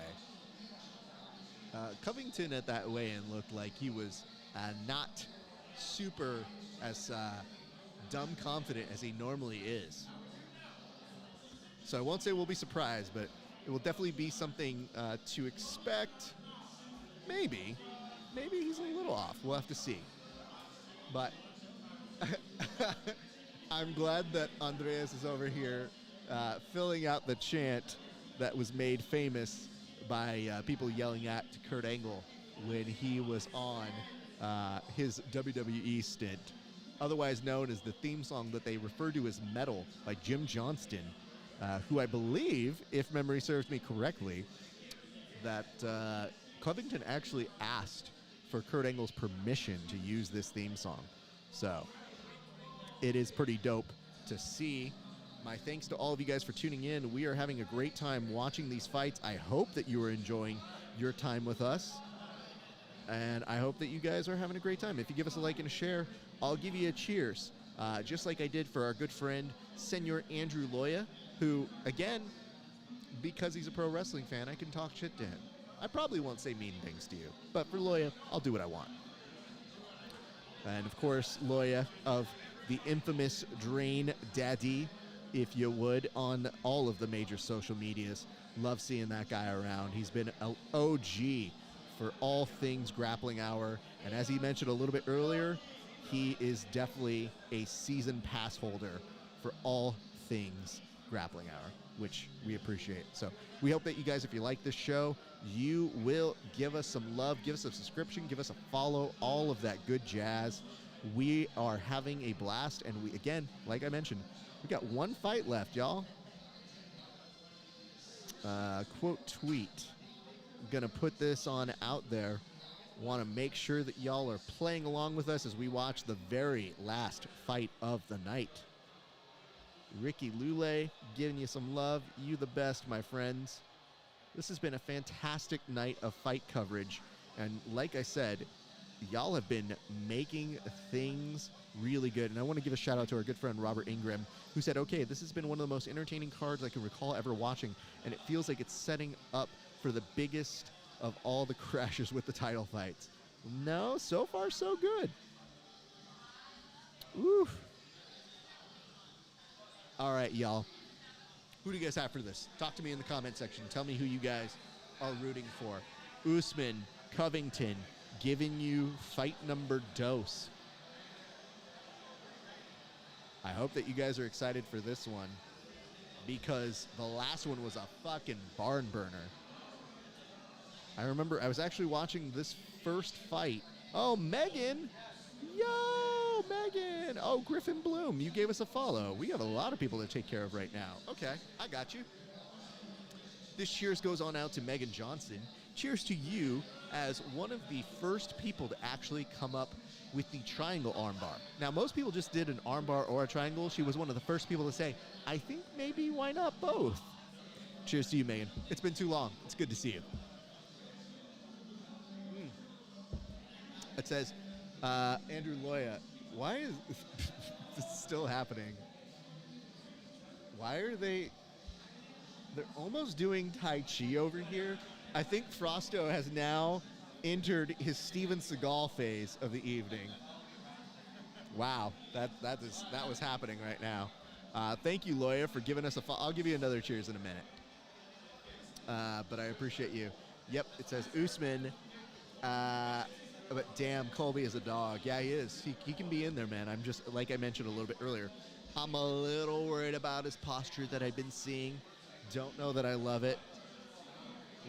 Covington at that weigh-in looked like he was not super as dumb confident as he normally is. So I won't say we'll be surprised, but it will definitely be something to expect. Maybe he's a little off. We'll have to see. But I'm glad that Andreas is over here filling out the chant that was made famous by people yelling at Kurt Angle when he was on his WWE stint, otherwise known as the theme song that they refer to as Metal by Jim Johnston, who I believe, if memory serves me correctly, that Covington actually asked for Kurt Angle's permission to use this theme song. So it is pretty dope to see. My thanks to all of you guys for tuning in. We are having a great time watching these fights. I hope that you are enjoying your time with us. And I hope that you guys are having a great time. If you give us a like and a share, I'll give you a cheers. Just like I did for our good friend, Senor Andrew Loya, who, again, because he's a pro wrestling fan, I can talk shit to him. I probably won't say mean things to you, but for Loya, I'll do what I want. And, of course, Loya of the infamous Drain Daddy, if you would, on all of the major social medias. Love seeing that guy around. He's been an OG for all things Grappling Hour. And as he mentioned a little bit earlier, he is definitely a season pass holder for all things Grappling Hour, which we appreciate. So we hope that you guys, if you like this show, you will give us some love, give us a subscription, give us a follow, all of that good jazz. We are having a blast, and we, again, like I mentioned, we got one fight left, y'all. Quote tweet. I'm going to put this on out there. Want to make sure that y'all are playing along with us as we watch the very last fight of the night. Ricky Lule giving you some love. You the best, my friends. This has been a fantastic night of fight coverage. And like I said, y'all have been making things really good. And I want to give a shout out to our good friend Robert Ingram, who said, okay, this has been one of the most entertaining cards I can recall ever watching. And it feels like it's setting up for the biggest of all the crashes with the title fights. No, so far so good. Oof. All right, y'all. Who do you guys have for this? Talk to me in the comment section. Tell me who you guys are rooting for. Usman, Covington, giving you fight number dose. I hope that you guys are excited for this one, because the last one was a fucking barn burner. I remember I was actually watching this first fight. Oh, Megan! Yo, Megan! Oh, Griffin Bloom, you gave us a follow. We have a lot of people to take care of right now. Okay, I got you. This cheers goes on out to Megan Johnson. Cheers to you as one of the first people to actually come up with the triangle armbar. Now, most people just did an armbar or a triangle. She was one of the first people to say, I think maybe why not both? Cheers to you, Megan. It's been too long. It's good to see you. It says, Andrew Loya, why is this still happening? Why are they're almost doing Tai Chi over here. I think Frosto has now entered his Steven Seagal phase of the evening. Wow, that was happening right now. Thank you, Loya, for giving us I'll give you another cheers in a minute. But I appreciate you. Yep, it says Usman. But damn, Colby is a dog. Yeah, he is. He can be in there, man. I'm just, like I mentioned a little bit earlier, I'm a little worried about his posture that I've been seeing. Don't know that I love it.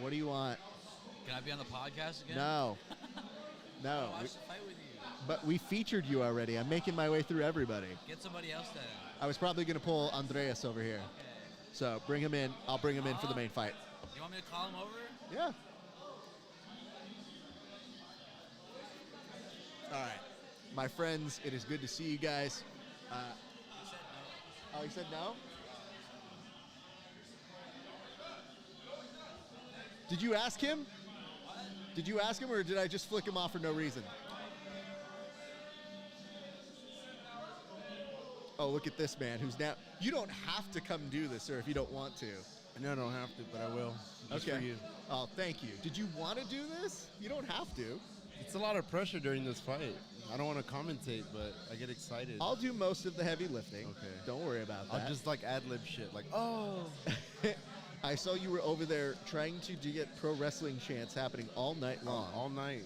What do you want? Can I be on the podcast again? No. No. I'll watch the fight with you. But we featured you already. I'm making my way through everybody. Get somebody else then. I was probably going to pull Andreas over here. Okay. So bring him in. I'll bring him in for the main fight. You want me to call him over? Yeah. All right. My friends, it is good to see you guys. He said no. Oh, he said no? Did you ask him? Did you ask him, or did I just flick him off for no reason? Oh, look at this man who's now... You don't have to come do this, sir, if you don't want to. No, I don't have to, but I will. Just Okay. for you. Oh, thank you. Did you want to do this? You don't have to. It's a lot of pressure during this fight. I don't want to commentate, but I get excited. I'll do most of the heavy lifting. Okay. Don't worry about that. I'll just like ad-lib shit, like, oh. I saw you were over there trying to get pro wrestling chants happening all night long. All night.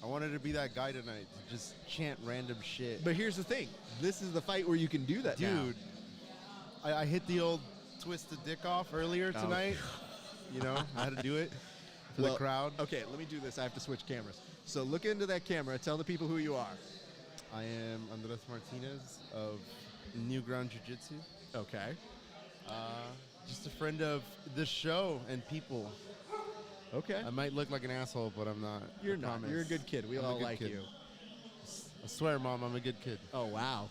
I wanted to be that guy tonight, to just chant random shit. But here's the thing. This is the fight where you can do that now. Dude, I hit the old twist the dick off earlier tonight. You know, I had to do it. for the crowd. Okay, let me do this. I have to switch cameras. So look into that camera. Tell the people who you are. I am Andres Martinez of New Ground Jiu Jitsu. Okay. Just a friend of the show and people. Okay. I might look like an asshole, but I'm not. You're I not. promise. You're a good kid. We I'm a all good like kid. you. I swear, Mom, I'm a good kid. Oh, wow.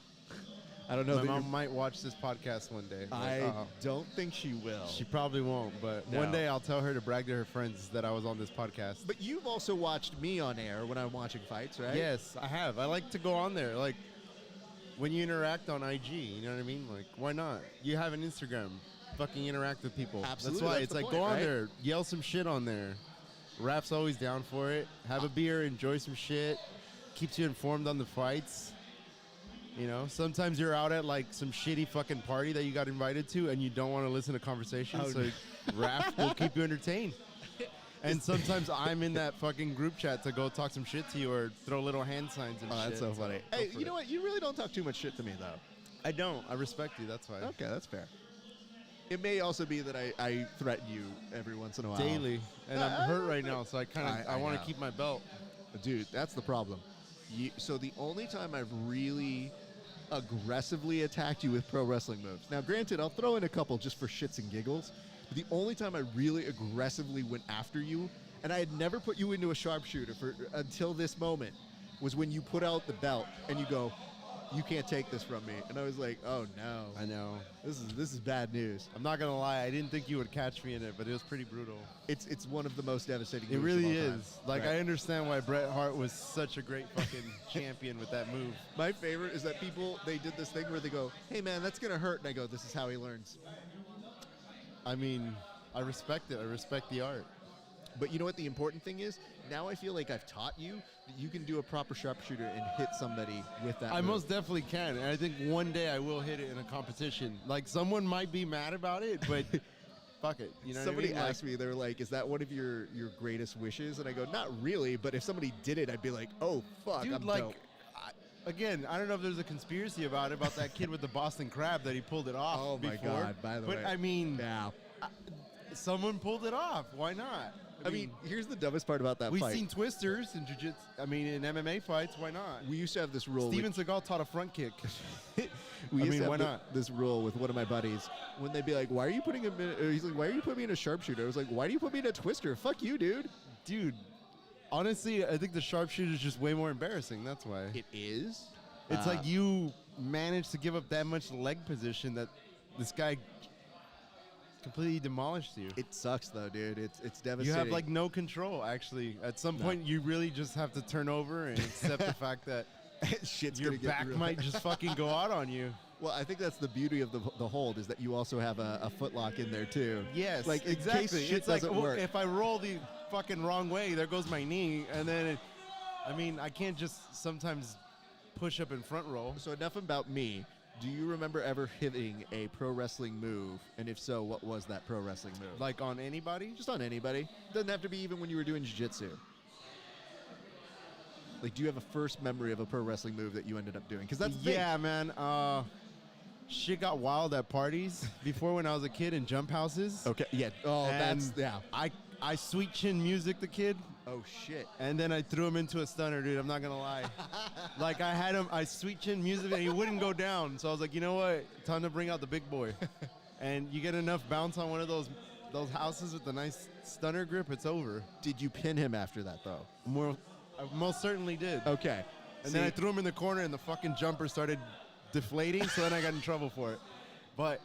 I don't know. My that mom you're- might watch this podcast one day. I don't think she will. She probably won't, but No. one day I'll tell her to brag to her friends that I was on this podcast. But you've also watched me on air when I'm watching fights, right? Yes, I have. I like to go on there. Like, when you interact on IG, you know what I mean? Like, why not? You have an Instagram. Fucking interact with people. Absolutely, That's why that's it's the like, point, go on right? there, yell some shit on there. Rap's always down for it. Have a beer, enjoy some shit. Keeps you informed on the fights. You know, sometimes you're out at like some shitty fucking party that you got invited to and you don't want to listen to conversation, Oh, so no. Rap will keep you entertained. And sometimes I'm in that fucking group chat to go talk some shit to you or throw little hand signs and Oh, shit. that's so funny. go Hey, for you it. know what? You really don't talk too much shit to me, though. I don't. I respect you. That's why. Okay, that's fair. It may also be that I threaten you every once in a while. Daily. And I'm hurt right now, so I kind of I want know. to keep my belt. Dude, that's the problem. So the only time I've really aggressively attacked you with pro wrestling moves. Now, granted, I'll throw in a couple just for shits and giggles. But the only time I really aggressively went after you, and I had never put you into a sharpshooter until this moment, was when you put out the belt and you go, "You can't take this from me." And I was like, "Oh no, I know. this is bad news." I'm not gonna lie. I didn't think you would catch me in it, but it was pretty brutal. It's one of the most devastating. It moves really of all time. is. Like, Right. I understand why Bret Hart was such a great fucking champion with that move. My favorite is that they did this thing where they go, "Hey man, that's gonna hurt," and I go, "This is how he learns." I mean, I respect it. I respect the art. But you know what the important thing is? Now I feel like I've taught you that you can do a proper sharpshooter and hit somebody with that I move. most definitely can, and I think one day I will hit it in a competition. Like, someone might be mad about it, but fuck it. You know Somebody what I mean? asked me, they're like, "Is that one of your greatest wishes?" And I go, "Not really, but if somebody did it, I'd be like, oh fuck, Dude, I'm like, dope." again, I don't know if there's a conspiracy about that kid with the Boston Crab that he pulled it off Oh my before. God, by the way. But I mean, Yeah. someone pulled it off. Why not? I mean, here's the dumbest part about that we've fight. seen twisters in jiu-jitsu. I mean, in MMA fights, why not? We used to have this rule. Steven Seagal taught a front kick. We I used mean, to have why not? this rule with one of my buddies when they'd be like, "Why are you putting him in?" He's like, "Why are you putting me in a sharpshooter?" I was like, "Why do you put me in a twister? Fuck you, dude." Dude, honestly, I think the sharpshooter is just way more embarrassing. That's why. It is. It's like you managed to give up that much leg position that this guy completely demolished you. It sucks though, dude. It's You devastating. have like no control, actually. At some No. point, you really just have to turn over and accept the fact that shit's your gonna get back real. might just fucking go out on you. Well, I think that's the beauty of the hold is that you also have a foot lock in there too. Yes, like in exactly. case shit It's like, doesn't well, work. if I roll the fucking wrong way, there goes my knee, and then I mean, I can't just sometimes push up in front roll. So enough about me. Do you remember ever hitting a pro wrestling move? And if so, what was that pro wrestling move? Like on anybody? Just on anybody. Doesn't have to be even when you were doing jiu-jitsu. Like, do you have a first memory of a pro wrestling move that you ended up doing? Because that's the thing. Yeah, man. Shit got wild at parties before when I was a kid in jump houses. Okay. Yeah. Oh, And that's yeah. I sweet chin music the kid. Oh shit. And then I threw him into a stunner, dude. I'm not gonna lie. Like I sweet chin music and he wouldn't go down. So I was like, you know what? Time to bring out the big boy. And you get enough bounce on one of those houses with the nice stunner grip, it's over. Did you pin him after that though? I most certainly did. Okay. And then I threw him in the corner and the fucking jumper started deflating, so then I got in trouble for it. But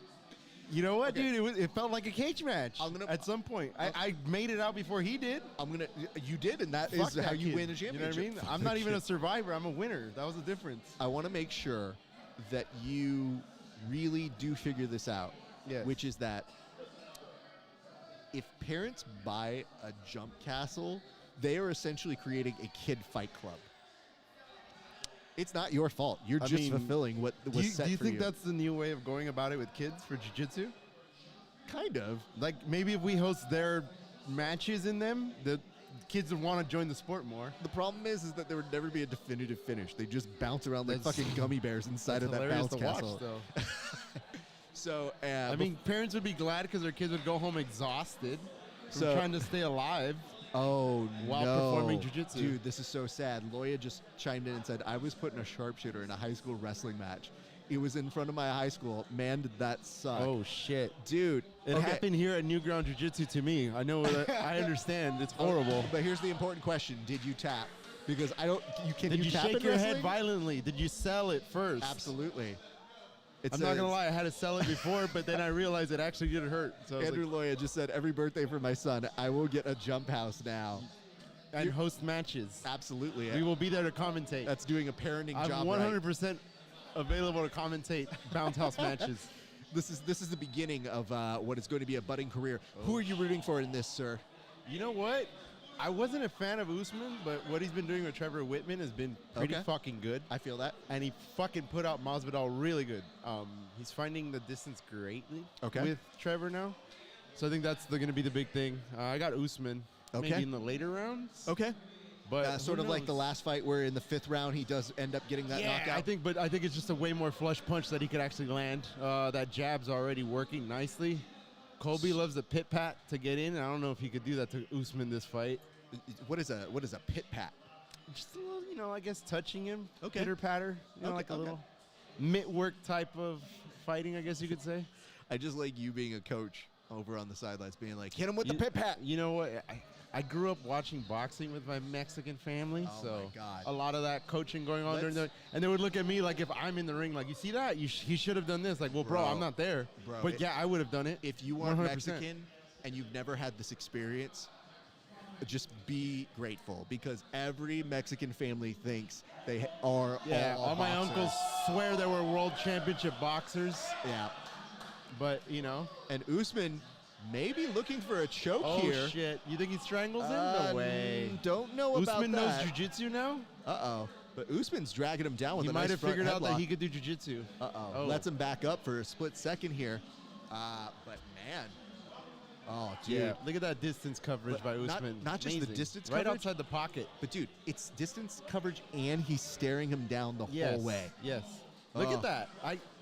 you know what, Okay. dude? It felt like a cage match at some point. I made it out before he did. You did, and that Fuck is that how you kid. win a You know championship. what I mean? Fuck I'm that not even kid. a survivor. I'm a winner. That was the difference. I want to make sure that you really do figure this out. Yes. Which is that if parents buy a jump castle, they are essentially creating a kid fight club. It's not your fault. You're I just mean, fulfilling what was set do you for think you. that's the new way of going about it with kids for jiu-jitsu? Kind of. Like maybe if we host their matches in them, the kids would want to join the sport more. The problem is that there would never be a definitive finish. They just bounce around like That's- fucking gummy bears inside of That's that hilarious bounce to watch, castle. though. So, I mean, parents would be glad because their kids would go home exhausted from So- trying to stay alive. Oh, while no. performing jiu-jitsu. Dude, this is so sad. Loya just chimed in and said, I was put in a sharpshooter in a high school wrestling match. It was in front of my high school. Man, did that suck. Oh, shit. Dude. It happened here at New Ground Jiu Jitsu to me. I know that. I understand. It's horrible. But here's the important question. Did you tap? Because I don't, Did you tap shake in your wrestling? head violently? Did you sell it first? Absolutely. I'm not going to lie. I had to sell it before, but then I realized it actually did hurt. So I was Andrew Loya just said, every birthday for my son, I will get a jump house now. and host matches. Absolutely. We will be there to commentate. That's doing a parenting I'm job 100% available to commentate Bounce House matches. This is the beginning of what is going to be a budding career. Who are you rooting for in this, sir? You know what? I wasn't a fan of Usman, but what he's been doing with Trevor Whitman has been pretty fucking good. I feel that. And he fucking put out Masvidal really good. He's finding the distance greatly with Trevor now. So I think that's going to be the big thing. I got Usman maybe in the later rounds. Okay. But sort of like the last fight where in the 5th round he does end up getting that knockout. I think it's just a way more flush punch that he could actually land. That jab's already working nicely. Colby loves the pit pat to get in. I don't know if he could do that to Usman this fight. What is a pit pat? Just a little, I guess touching him. Okay. Pitter patter. Like a little mitt work type of fighting, I guess you could say. I just like you being a coach over on the sidelines being like, hit him with the pit pat. You know what? I grew up watching boxing with my Mexican family, Oh so my God. a lot of that coaching going on during the, and they would look at me like if I'm in the ring, like, you see that? He should have done this. Like, well, bro, I'm not there. Bro, but yeah, I would have done it. If you are 100%. Mexican and you've never had this experience, just be grateful because every Mexican family thinks they are all my boxers. uncles swear they were world championship boxers. Yeah. But, And Usman maybe looking for a choke here. Oh, shit. You think he strangles him? No way. Don't know about Usman that. knows jiu-jitsu now? Uh-oh. But Usman's dragging him down with He a might nice have front figured out that headlock. he could do jiu-jitsu. Uh-oh. Lets him back up for a split second here. But, man. Oh, dude. Yeah, look at that distance coverage by Usman. Not just the Amazing. distance right coverage. outside the pocket. But, dude, it's distance coverage and he's staring him down the whole way. Yes. Look at that.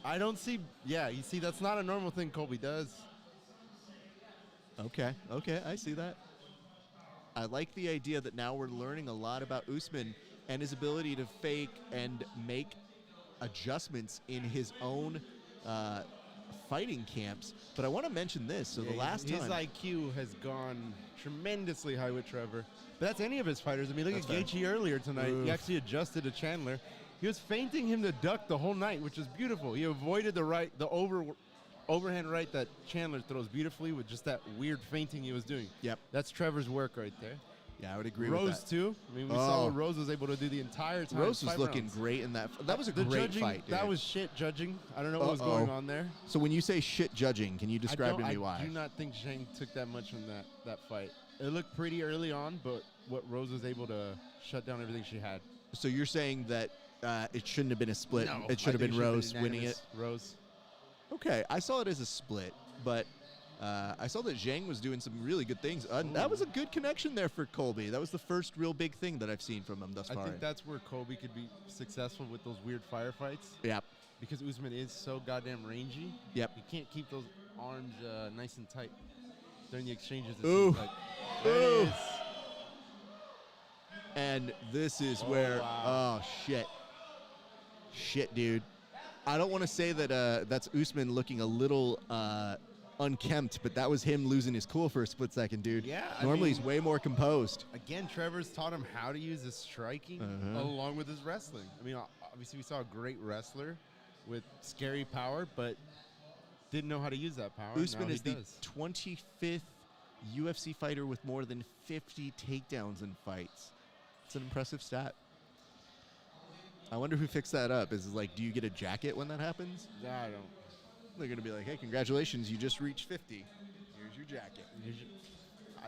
I don't see. Yeah, you see, that's not a normal thing Colby does. Okay, I see that. I like the idea that now we're learning a lot about Usman and his ability to fake and make adjustments in his own fighting camps. But I want to mention this. So the last his time... IQ has gone tremendously high with Trevor. But that's any of his fighters. I mean, look That's at Gaethje earlier tonight. Oof. He actually adjusted to Chandler. He was feinting him to duck the whole night, which is beautiful. He avoided the overhand right that Chandler throws beautifully with just that weird feinting he was doing. Yep. That's Trevor's work right there. Yeah, I would agree Rose, with that. too. I mean, we saw what Rose was able to do the entire time. Rose was 5 looking rounds. great in that. That was a The great judging, fight, dude. That was shit judging. I don't know what was going on there. So when you say shit judging, can you describe to me why? I do not think Zhang took that much from that fight. It looked pretty early on, but what Rose was able to shut down everything she had. So you're saying that it shouldn't have been a split. No, It should have I think been it Rose been winning it. unanimous. Rose. Okay, I saw it as a split, but I saw that Zhang was doing some really good things. That was a good connection there for Colby. That was the first real big thing that I've seen from him thus far. I think that's where Colby could be successful with those weird firefights. Yep. Because Usman is so goddamn rangy. Yep. You can't keep those arms nice and tight during the exchanges. Ooh. Like. There it is. And this is where, wow. oh, shit, dude. I don't want to say that that's Usman looking a little unkempt, but that was him losing his cool for a split second, dude. Yeah, Normally he's way more composed. Again, Trevor's taught him how to use his striking along with his wrestling. I mean, obviously we saw a great wrestler with scary power, but didn't know how to use that power. Usman Now is he the does. 25th UFC fighter with more than 50 takedowns in fights. It's an impressive stat. I wonder who fixed that up. Is it like, do you get a jacket when that happens? I don't. They're going to be like, hey, congratulations, you just reached 50. Here's your jacket.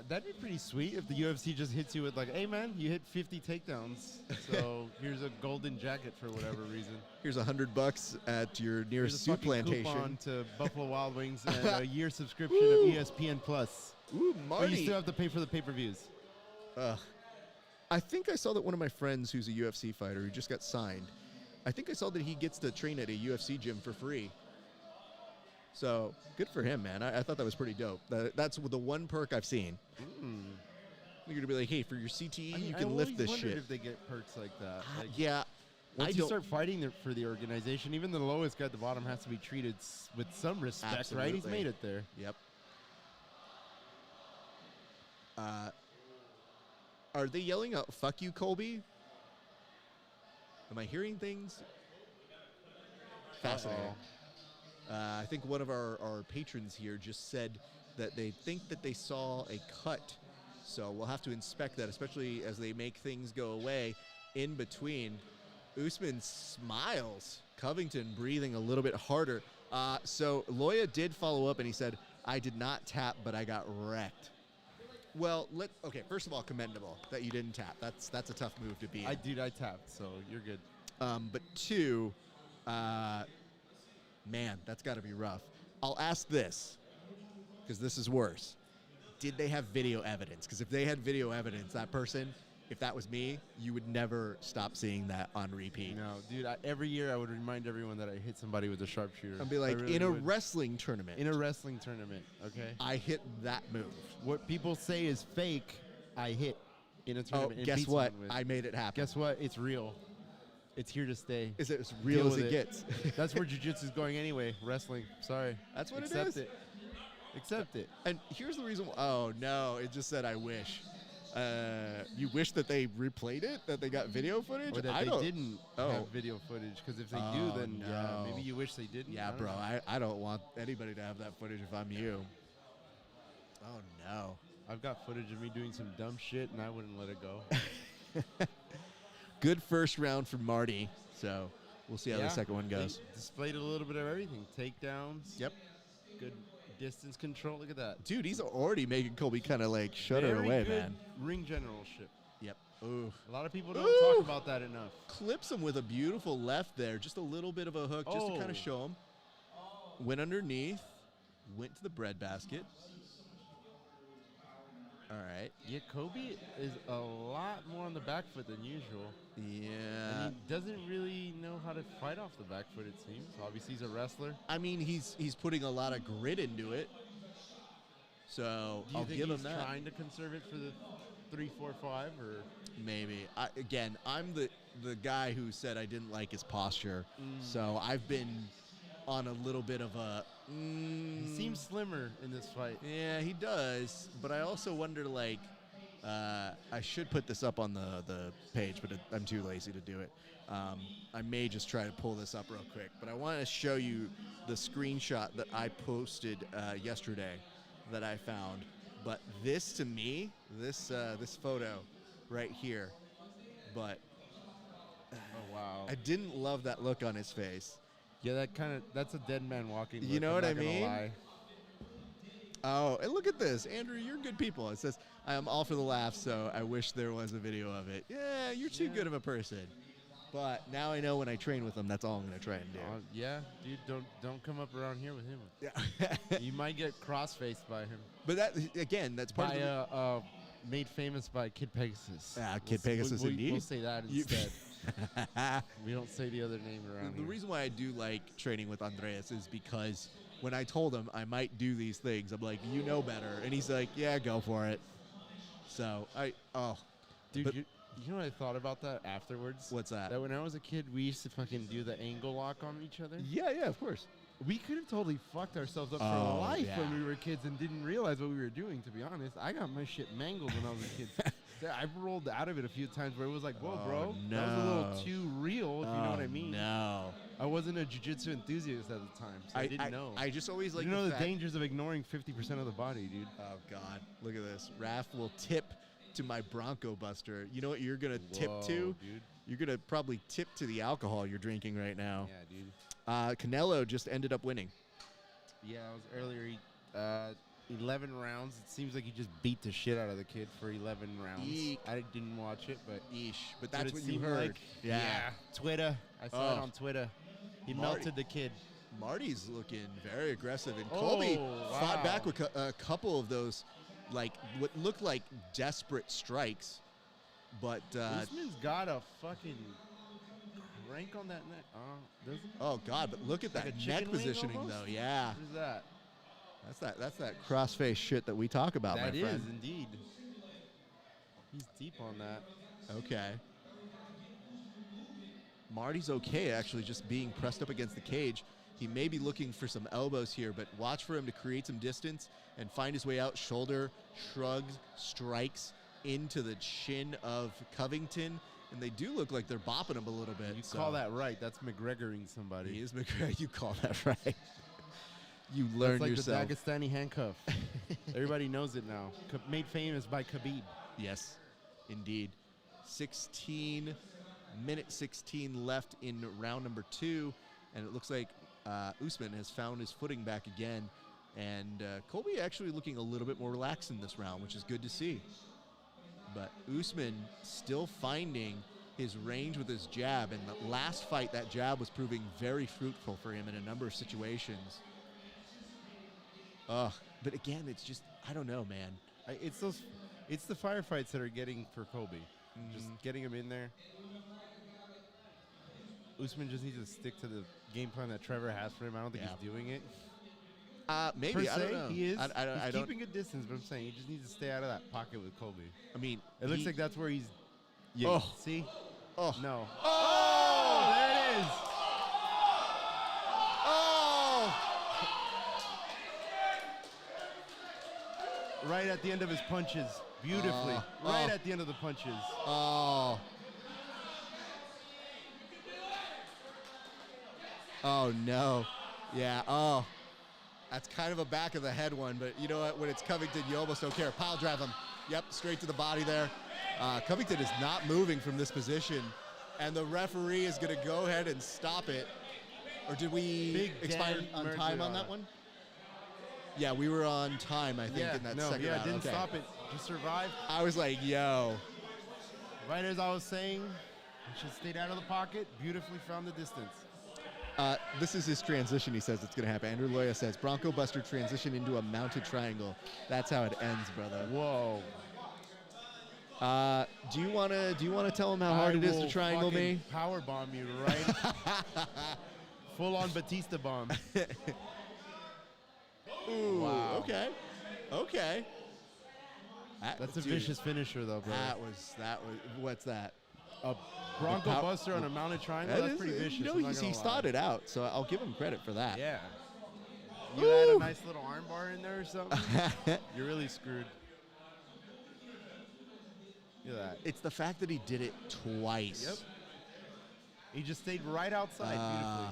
That'd be pretty sweet if the UFC just hits you with like, hey man, you hit 50 takedowns, so here's a golden jacket for whatever reason. Here's $100 at your Here's nearest a soup fucking plantation. coupon to Buffalo Wild Wings and a year subscription of ESPN Plus. Ooh, But Marty. you still have to pay for the pay-per-views. I think I saw that one of my friends who's a UFC fighter who just got signed, I think I saw that he gets to train at a UFC gym for free. So, good for him, man. I thought that was pretty dope. That's the one perk I've seen. You're gonna be like, hey, for your CTE, I mean, you I can lift always this wondered shit. if they get perks like that. Like, Yeah, once I you don't. start fighting for the organization, even the lowest guy at the bottom has to be treated with some respect, right? He's Absolutely. made it there. Yep. Are they yelling out "fuck you, Colby"? Am I hearing things? Fascinating. I think one of our patrons here just said that they think that they saw a cut. So we'll have to inspect that, especially as they make things go away in between. Usman smiles. Covington breathing a little bit harder. So Loya did follow up and he said, I did not tap, but I got wrecked. Well, okay, first of all, commendable that you didn't tap. That's a tough move to be in. I tapped, so you're good. But two, man, that's got to be rough. I'll ask this, because this is worse. Did they have video evidence? Because if they had video evidence, that person, if that was me, you would never stop seeing that on repeat. No, dude, every year I would remind everyone that I hit somebody with a sharpshooter. I'd be like, really in a would. wrestling tournament. In a wrestling tournament, okay? I hit that move. What people say is fake, I hit in a Oh, tournament. and guess beat what? someone with. I made it happen. Guess what? It's real. It's here to stay. Is it as real Deal as with it gets? That's where jiu-jitsu is going anyway. Wrestling. Sorry. That's what Accept it is. it. Accept it. And here's the reason. Oh, no. It just said, I wish. You wish that they replayed it? That they got video footage? Or that I they don't, didn't have video footage. Because if they do, then yeah, maybe you wish they didn't. Yeah, I don't bro. know. I don't want anybody to have that footage if I'm you. Oh, no. I've got footage of me doing some dumb shit, and I wouldn't let it go. Good first round for Marty. So we'll see how the second one goes. They displayed a little bit of everything. Takedowns. Yep. Good distance control. Look at that. Dude, he's already making Colby kind of like shudder Very away, good man. ring generalship. Yep. Ooh. A lot of people don't talk about that enough. Clips him with a beautiful left there. Just a little bit of a hook just to kind of show him. Went underneath. Went to the breadbasket. All right. Yeah, Kobe is a lot more on the back foot than usual. Yeah. And he doesn't really know how to fight off the back foot, it seems. Obviously, he's a wrestler. I mean, he's putting a lot of grit into it. So Do you I'll think give he's him that. trying to conserve it for the 3, 4, 5, or Maybe. I'm the guy who said I didn't like his posture. So I've been on a little bit of a. he seems slimmer in this fight. Yeah, he does. But I also wonder, like, I should put this up on the page, but I'm too lazy to do it. I may just try to pull this up real quick. But I want to show you the screenshot that I posted yesterday that I found. But this, to me, this photo right here, but Oh, wow. I didn't love that look on his face. Yeah, that's a dead man walking. You look, know I'm what I not gonna mean? lie. Oh, and look at this. Andrew, you're good people. It says, I am all for the laugh, so I wish there was a video of it. Yeah, you're too good of a person. But now I know when I train with him, that's all I'm going to try and do. Yeah, dude, don't come up around here with him. Yeah. You might get cross-faced by him. But that, again, that's part By of the... made famous by Kid Pegasus. Kid Pegasus, indeed. We'll say that instead. We don't say the other name around The here. reason why I do like training with Andreas is because when I told him I might do these things, I'm like, you know better. And he's like, yeah, go for it. So, Dude, but- you know what I thought about that afterwards? What's that? That when I was a kid, we used to fucking do the angle lock on each other. Yeah, of course. We could have totally fucked ourselves up Oh, for life yeah. when we were kids and didn't realize what we were doing, to be honest. I got my shit mangled when I was a kid. I rolled out of it a few times where it was like, whoa, bro, that was a little too real, if you know what I mean. No. I wasn't a jiu-jitsu enthusiast at the time, so I didn't know. I just always like you know the fact- dangers of ignoring 50% of the body, dude. Oh, God. Look at this. Raph will tip to my Bronco Buster. You know what you're going to tip to? Dude. You're going to probably tip to the alcohol you're drinking right now. Yeah, dude. Canelo just ended up winning. Yeah, it was earlier. 11 rounds. It seems like he just beat the shit out of the kid for 11 rounds. Eek. I didn't watch it, but But that's it what you seemed heard. like. Yeah. Twitter. I saw it on Twitter. He melted the kid. Marty's looking very aggressive, and Colby fought back with a couple of those, like what looked like desperate strikes. But Usman's got a fucking crank on that neck. Doesn't he? oh God! But look at Like that a neck chicken wing positioning, almost? though. Yeah, What is that? that's that crossface shit that we talk about, That my is friend. indeed. He's deep on that. Okay. Marty's okay, actually, just being pressed up against the cage. He may be looking for some elbows here, but watch for him to create some distance and find his way out. Shoulder, shrugs, strikes into the chin of Covington, and they do look like they're bopping him a little bit. You call that right. That's McGregoring somebody. He is McGregor. You call that right. You learn like yourself. The Dagestani handcuff. Everybody knows it now. Made famous by Khabib. Yes, indeed. minute 16 left in round number 2, and it looks like Usman has found his footing back again, and Colby actually looking a little bit more relaxed in this round, which is good to see. But Usman still finding his range with his jab, and the last fight, that jab was proving very fruitful for him in a number of situations. But again, it's just, I don't know, man. It's the firefights that are getting for Colby. Just getting him in there. Usman just needs to stick to the game plan that Trevor has for him. I don't think he's doing it. Maybe, per I don't se, know. He is. I don't, keeping a distance, but I'm saying he just needs to stay out of that pocket with Colby. I mean, it looks like that's where he's. Yeah. Oh. See? Oh. No. Oh! There it is. Oh! Right at the end of his punches. Beautifully. Right at the end of the punches. Oh. Oh, no. Yeah, oh. That's kind of a back of the head one, but you know what? When it's Covington, you almost don't care. Pile drive him. Yep, straight to the body there. Covington is not moving from this position, and the referee is going to go ahead and stop it. Or did we expire on time on that one? Yeah, we were on time, I think, in that second round. Didn't stop it. Just survived. I was like, yo. Right as I was saying, he should stayed out of the pocket. Beautifully found the distance. This is his transition. He says it's going to happen. Andrew Loya says Bronco Buster transition into a mounted triangle. That's how it ends, brother. Whoa. Do you want to tell him how hard it is to triangle me? Power bomb you, right? Full on Batista bomb. Ooh, wow. Okay. That's a vicious finisher, though, bro. That was. What's that? A Bronco Buster on a mounted triangle. That's pretty vicious. You know, he thought it out, so I'll give him credit for that. Yeah. You add a nice little arm bar in there or something, you're really screwed. Look at that. It's the fact that he did it twice. Yep. He just stayed right outside beautifully.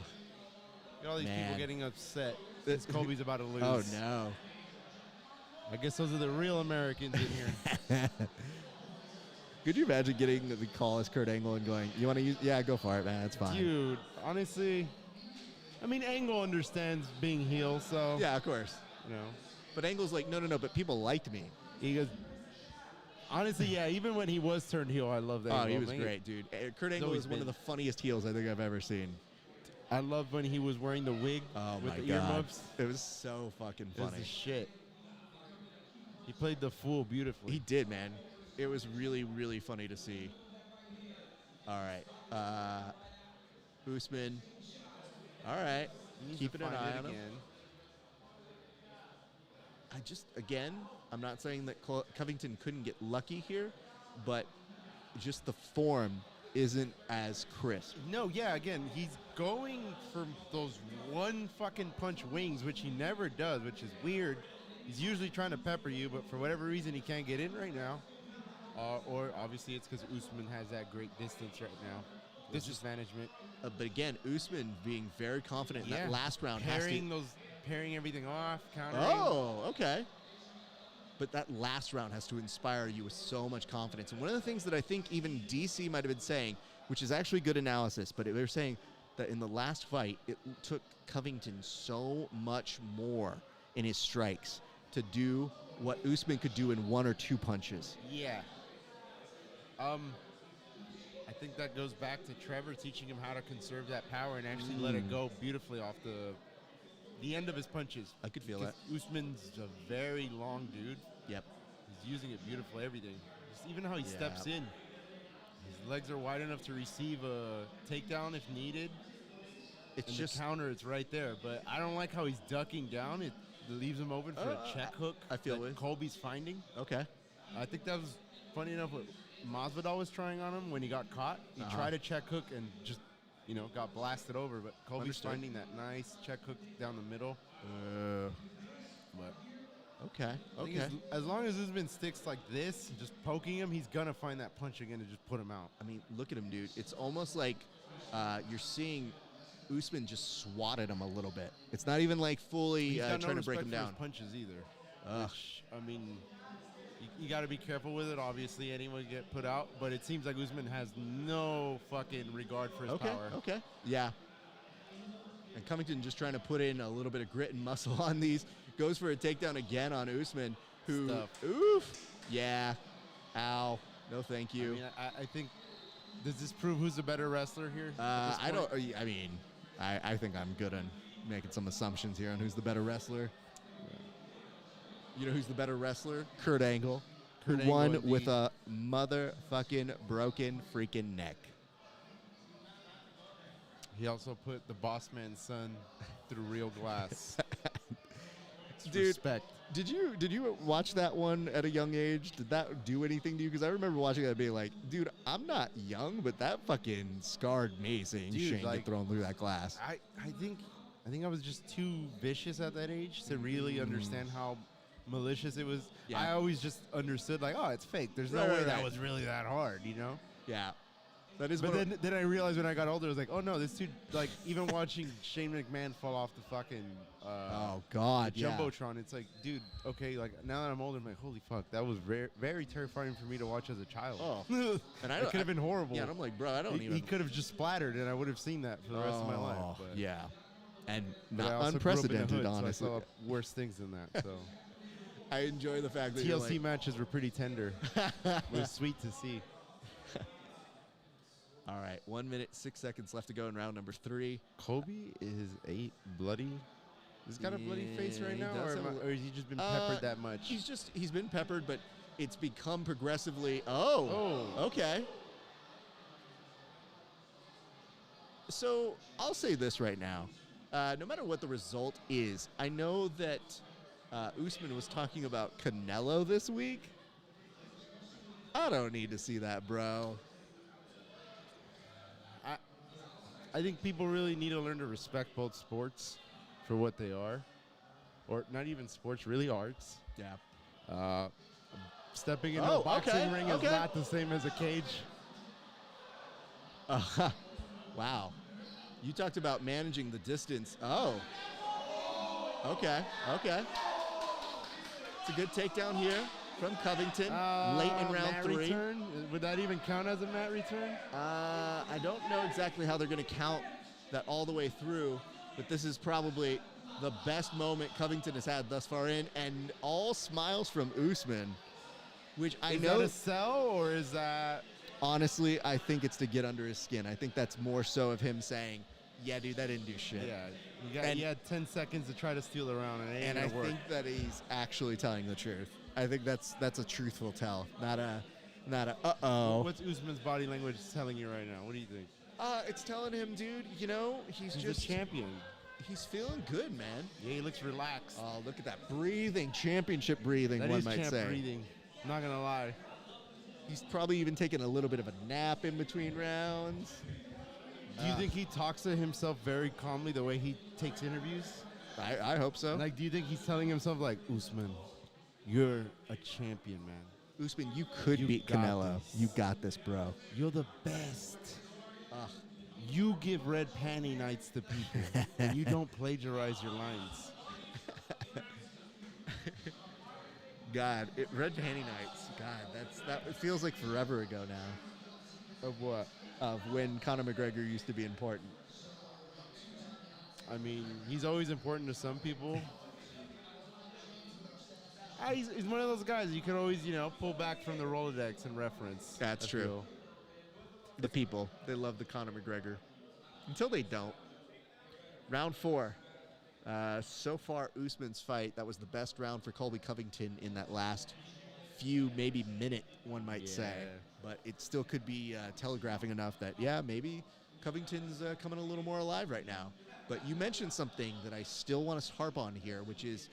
Look at all these people getting upset since Colby's about to lose. Oh, no. I guess those are the real Americans in here. Could you imagine getting the call as Kurt Angle and going, you want to use? Yeah, go for it, man. That's fine. Dude, honestly, I mean, Angle understands being heel, so. Yeah, of course. You know. But Angle's like, no, but people liked me. He goes, honestly, yeah, even when he was turned heel, I love that. Oh, he was great, dude. Kurt Angle is one of the funniest heels I think I've ever seen. I love when he was wearing the wig with the earmuffs. It was so fucking funny. It was the shit. He played the fool beautifully. He did, man. It was really, really funny to see. All right. Usman. All right. Keeping an eye on him. I'm not saying that Covington couldn't get lucky here, but just the form isn't as crisp. No, yeah, again, he's going for those one fucking punch wings, which he never does, which is weird. He's usually trying to pepper you, but for whatever reason, he can't get in right now. Or obviously it's because Usman has that great distance right now. Distance management. But again, Usman being very confident in that last round. Pairing everything off, countering. Oh, okay. But that last round has to inspire you with so much confidence. And one of the things that I think even DC might have been saying, which is actually good analysis, but they were saying that in the last fight, it took Covington so much more in his strikes to do what Usman could do in 1 or 2 punches. Yeah. I think that goes back to Trevor teaching him how to conserve that power and actually let it go beautifully off the end of his punches. I could feel that. Usman's a very long dude. Yep. He's using it beautifully, everything. Just even how he steps in. His legs are wide enough to receive a takedown if needed. It's and just the counter, it's right there. But I don't like how he's ducking down. It leaves him open for a check hook. I feel that Colby's finding. Okay. I think that was funny enough, what Masvidal was trying on him when he got caught. He tried a check hook and just, got blasted over. But Colby's Understood. finding that nice check hook down the middle. But Okay. I think as long as Usman sticks like this, just poking him, he's gonna find that punch again and just put him out. I mean, look at him, dude. It's almost like you're seeing Usman just swatted him a little bit. It's not even like fully He's got no trying to break respect him for down. his punches either. Which, I mean, you got to be careful with it. Obviously, anyone can get put out, but it seems like Usman has no fucking regard for his power. Okay. Yeah. And Covington just trying to put in a little bit of grit and muscle on these. Goes for a takedown again on Usman, who, oof, yeah, ow, no thank you. I mean, I think, does this prove who's the better wrestler here? I don't, I mean, I think I'm good on making some assumptions here on who's the better wrestler. You know who's the better wrestler? Kurt Angle, who won with a motherfucking broken freaking neck. He also put the boss man's son through real glass. Dude, respect. Did you watch that one at a young age? Did that do anything to you? Because I remember watching that and being like, dude, I'm not young, but that fucking scarred me seeing Shane get thrown through that glass. I think I was just too vicious at that age to really understand how malicious it was. Yeah. I always just understood like, oh, it's fake. There's no way that was really that hard, Yeah. That is. But then I realized when I got older, I was like, oh no, this dude, like, even watching Shane McMahon fall off the fucking oh god, jumbotron, it's like, dude, okay, like now that I'm older, I'm like, holy fuck, that was very terrifying for me to watch as a child. Oh, and it could have been horrible. Yeah, and I'm like, bro, I don't even. He could have just splattered, and I would have seen that for the rest of my life. But. Yeah, and But I not also unprecedented, grew up in the hood, honestly. So I saw worse things than that. So I enjoy the fact that you're TLC like, matches were pretty tender. It was sweet to see. all right, 1 minute 6 seconds left to go in round number 3. Kobe is bloody. He's got a bloody face right he now, does or have has he just been peppered that much? He's been peppered, but it's become progressively. Oh, okay. So I'll say this right now. No matter what the result is, I know that Usman was talking about Canelo this week. I don't need to see that, bro. I think people really need to learn to respect both sports for what they are, or not even sports, really arts. Yeah. Stepping into a boxing ring is not the same as a cage. Wow. You talked about managing the distance. Oh. Okay. It's a good takedown here from Covington late in round mat 3. Return? Would that even count as a mat return? I don't know exactly how they're going to count that all the way through, but this is probably the best moment Covington has had thus far in, and all smiles from Usman, which I know. Is that a sell, or is that... Honestly, I think it's to get under his skin. I think that's more so of him saying, yeah, dude, that didn't do shit. Yeah, he had 10 seconds to try to steal the round, and it ain't And I gonna work. think that he's actually telling the truth. I think that's a truthful tell, not a uh-oh. What's Usman's body language telling you right now? What do you think? It's telling him, dude, he's just a champion. He's feeling good, man. Yeah, he looks relaxed. Oh, look at that breathing, championship breathing, That one is might champ say. breathing. Not gonna lie. He's probably even taking a little bit of a nap in between rounds. Do you think he talks to himself very calmly the way he takes interviews? I hope so. Like, do you think he's telling himself like, Usman, you're a champion, man. Usman, you could beat got Canelo. this. You got this, bro. You're the best. You give red panty nights to people, and you don't plagiarize your lines. God, Red Panty Nights. God, that it feels like forever ago now. Of what? Of when Conor McGregor used to be important. I mean, he's always important to some people. He's one of those guys you can always, pull back from the Rolodex and reference. That's true. The people, they love the Conor McGregor. Until they don't. Round 4. So far, Usman's fight, that was the best round for Colby Covington in that last few, maybe minute, one might say. But it still could be telegraphing enough that, maybe Covington's coming a little more alive right now. But you mentioned something that I still want to harp on here, which is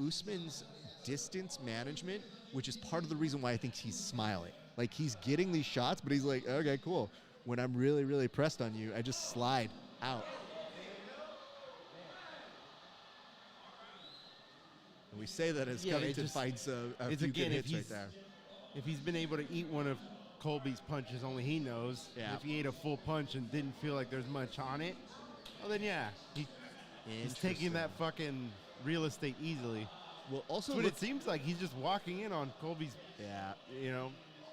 Usman's distance management which is part of the reason why I think he's smiling. Like, he's getting these shots, but he's like, okay, cool. When I'm really, really pressed on you, I just slide out. And we say that as Covington finds a few good hits right there. If he's been able to eat one of Colby's punches, only he knows. Yeah. If he ate a full punch and didn't feel like there's much on it, well then he's taking that fucking real estate easily. Well, also, that's what it seems like. He's just walking in on Colby's,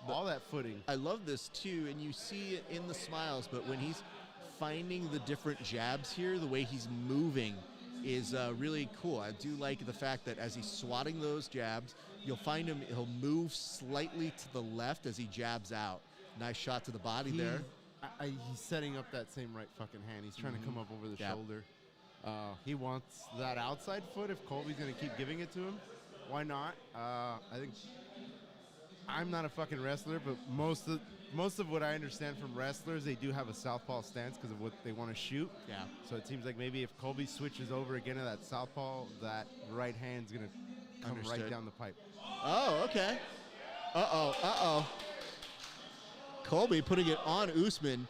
all that footing. I love this too, and you see it in the smiles, but when he's finding the different jabs here, the way he's moving is really cool. I do like the fact that as he's swatting those jabs, you'll find he'll move slightly to the left as he jabs out. Nice shot to the body there. He's setting up that same right fucking hand. He's trying to come up over the shoulder. He wants that outside foot. If Colby's going to keep giving it to him, why not? I think I'm not a fucking wrestler, but most of what I understand from wrestlers, they do have a southpaw stance because of what they want to shoot. Yeah. So it seems like maybe if Colby switches over again to that southpaw, that right hand's going to come right down the pipe. Oh, okay. Uh-oh. Colby putting it on Usman.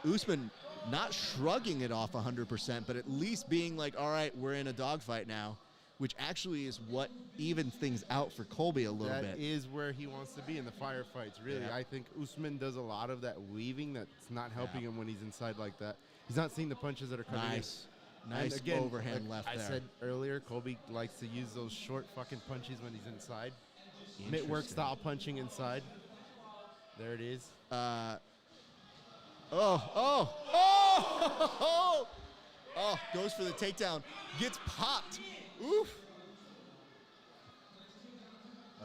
Usman not shrugging it off 100%, but at least being like, all right, we're in a dogfight now, which actually is what evens things out for Colby a little bit. That is where he wants to be in the firefights, really. Yeah. I think Usman does a lot of that weaving that's not helping him when he's inside like that. He's not seeing the punches that are coming in. Nice again, overhand left I there. said earlier, Colby likes to use those short fucking punches when he's inside. Mitt-work style punching inside. There it is. Goes for the takedown. Gets popped. Oof.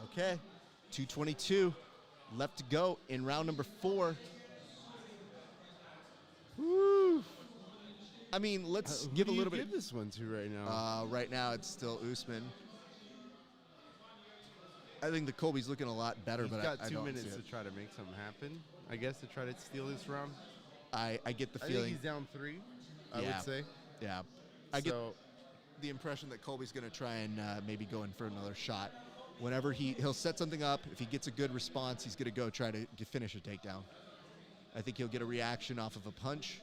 Okay. 2:22 left to go in round number 4. Woo. I mean, let's give a little bit. Who do you give this one to right now? Right now, it's still Usman. I think the Colby's looking a lot better, He's but got I 2 don't minutes see to it. try to make something happen, I guess, to try to steal this round. I get the I feeling think he's down 3, I would say. Yeah. I get the impression that Colby's going to try and maybe go in for another shot. Whenever he'll set something up, if he gets a good response, he's going to go try to finish a takedown. I think he'll get a reaction off of a punch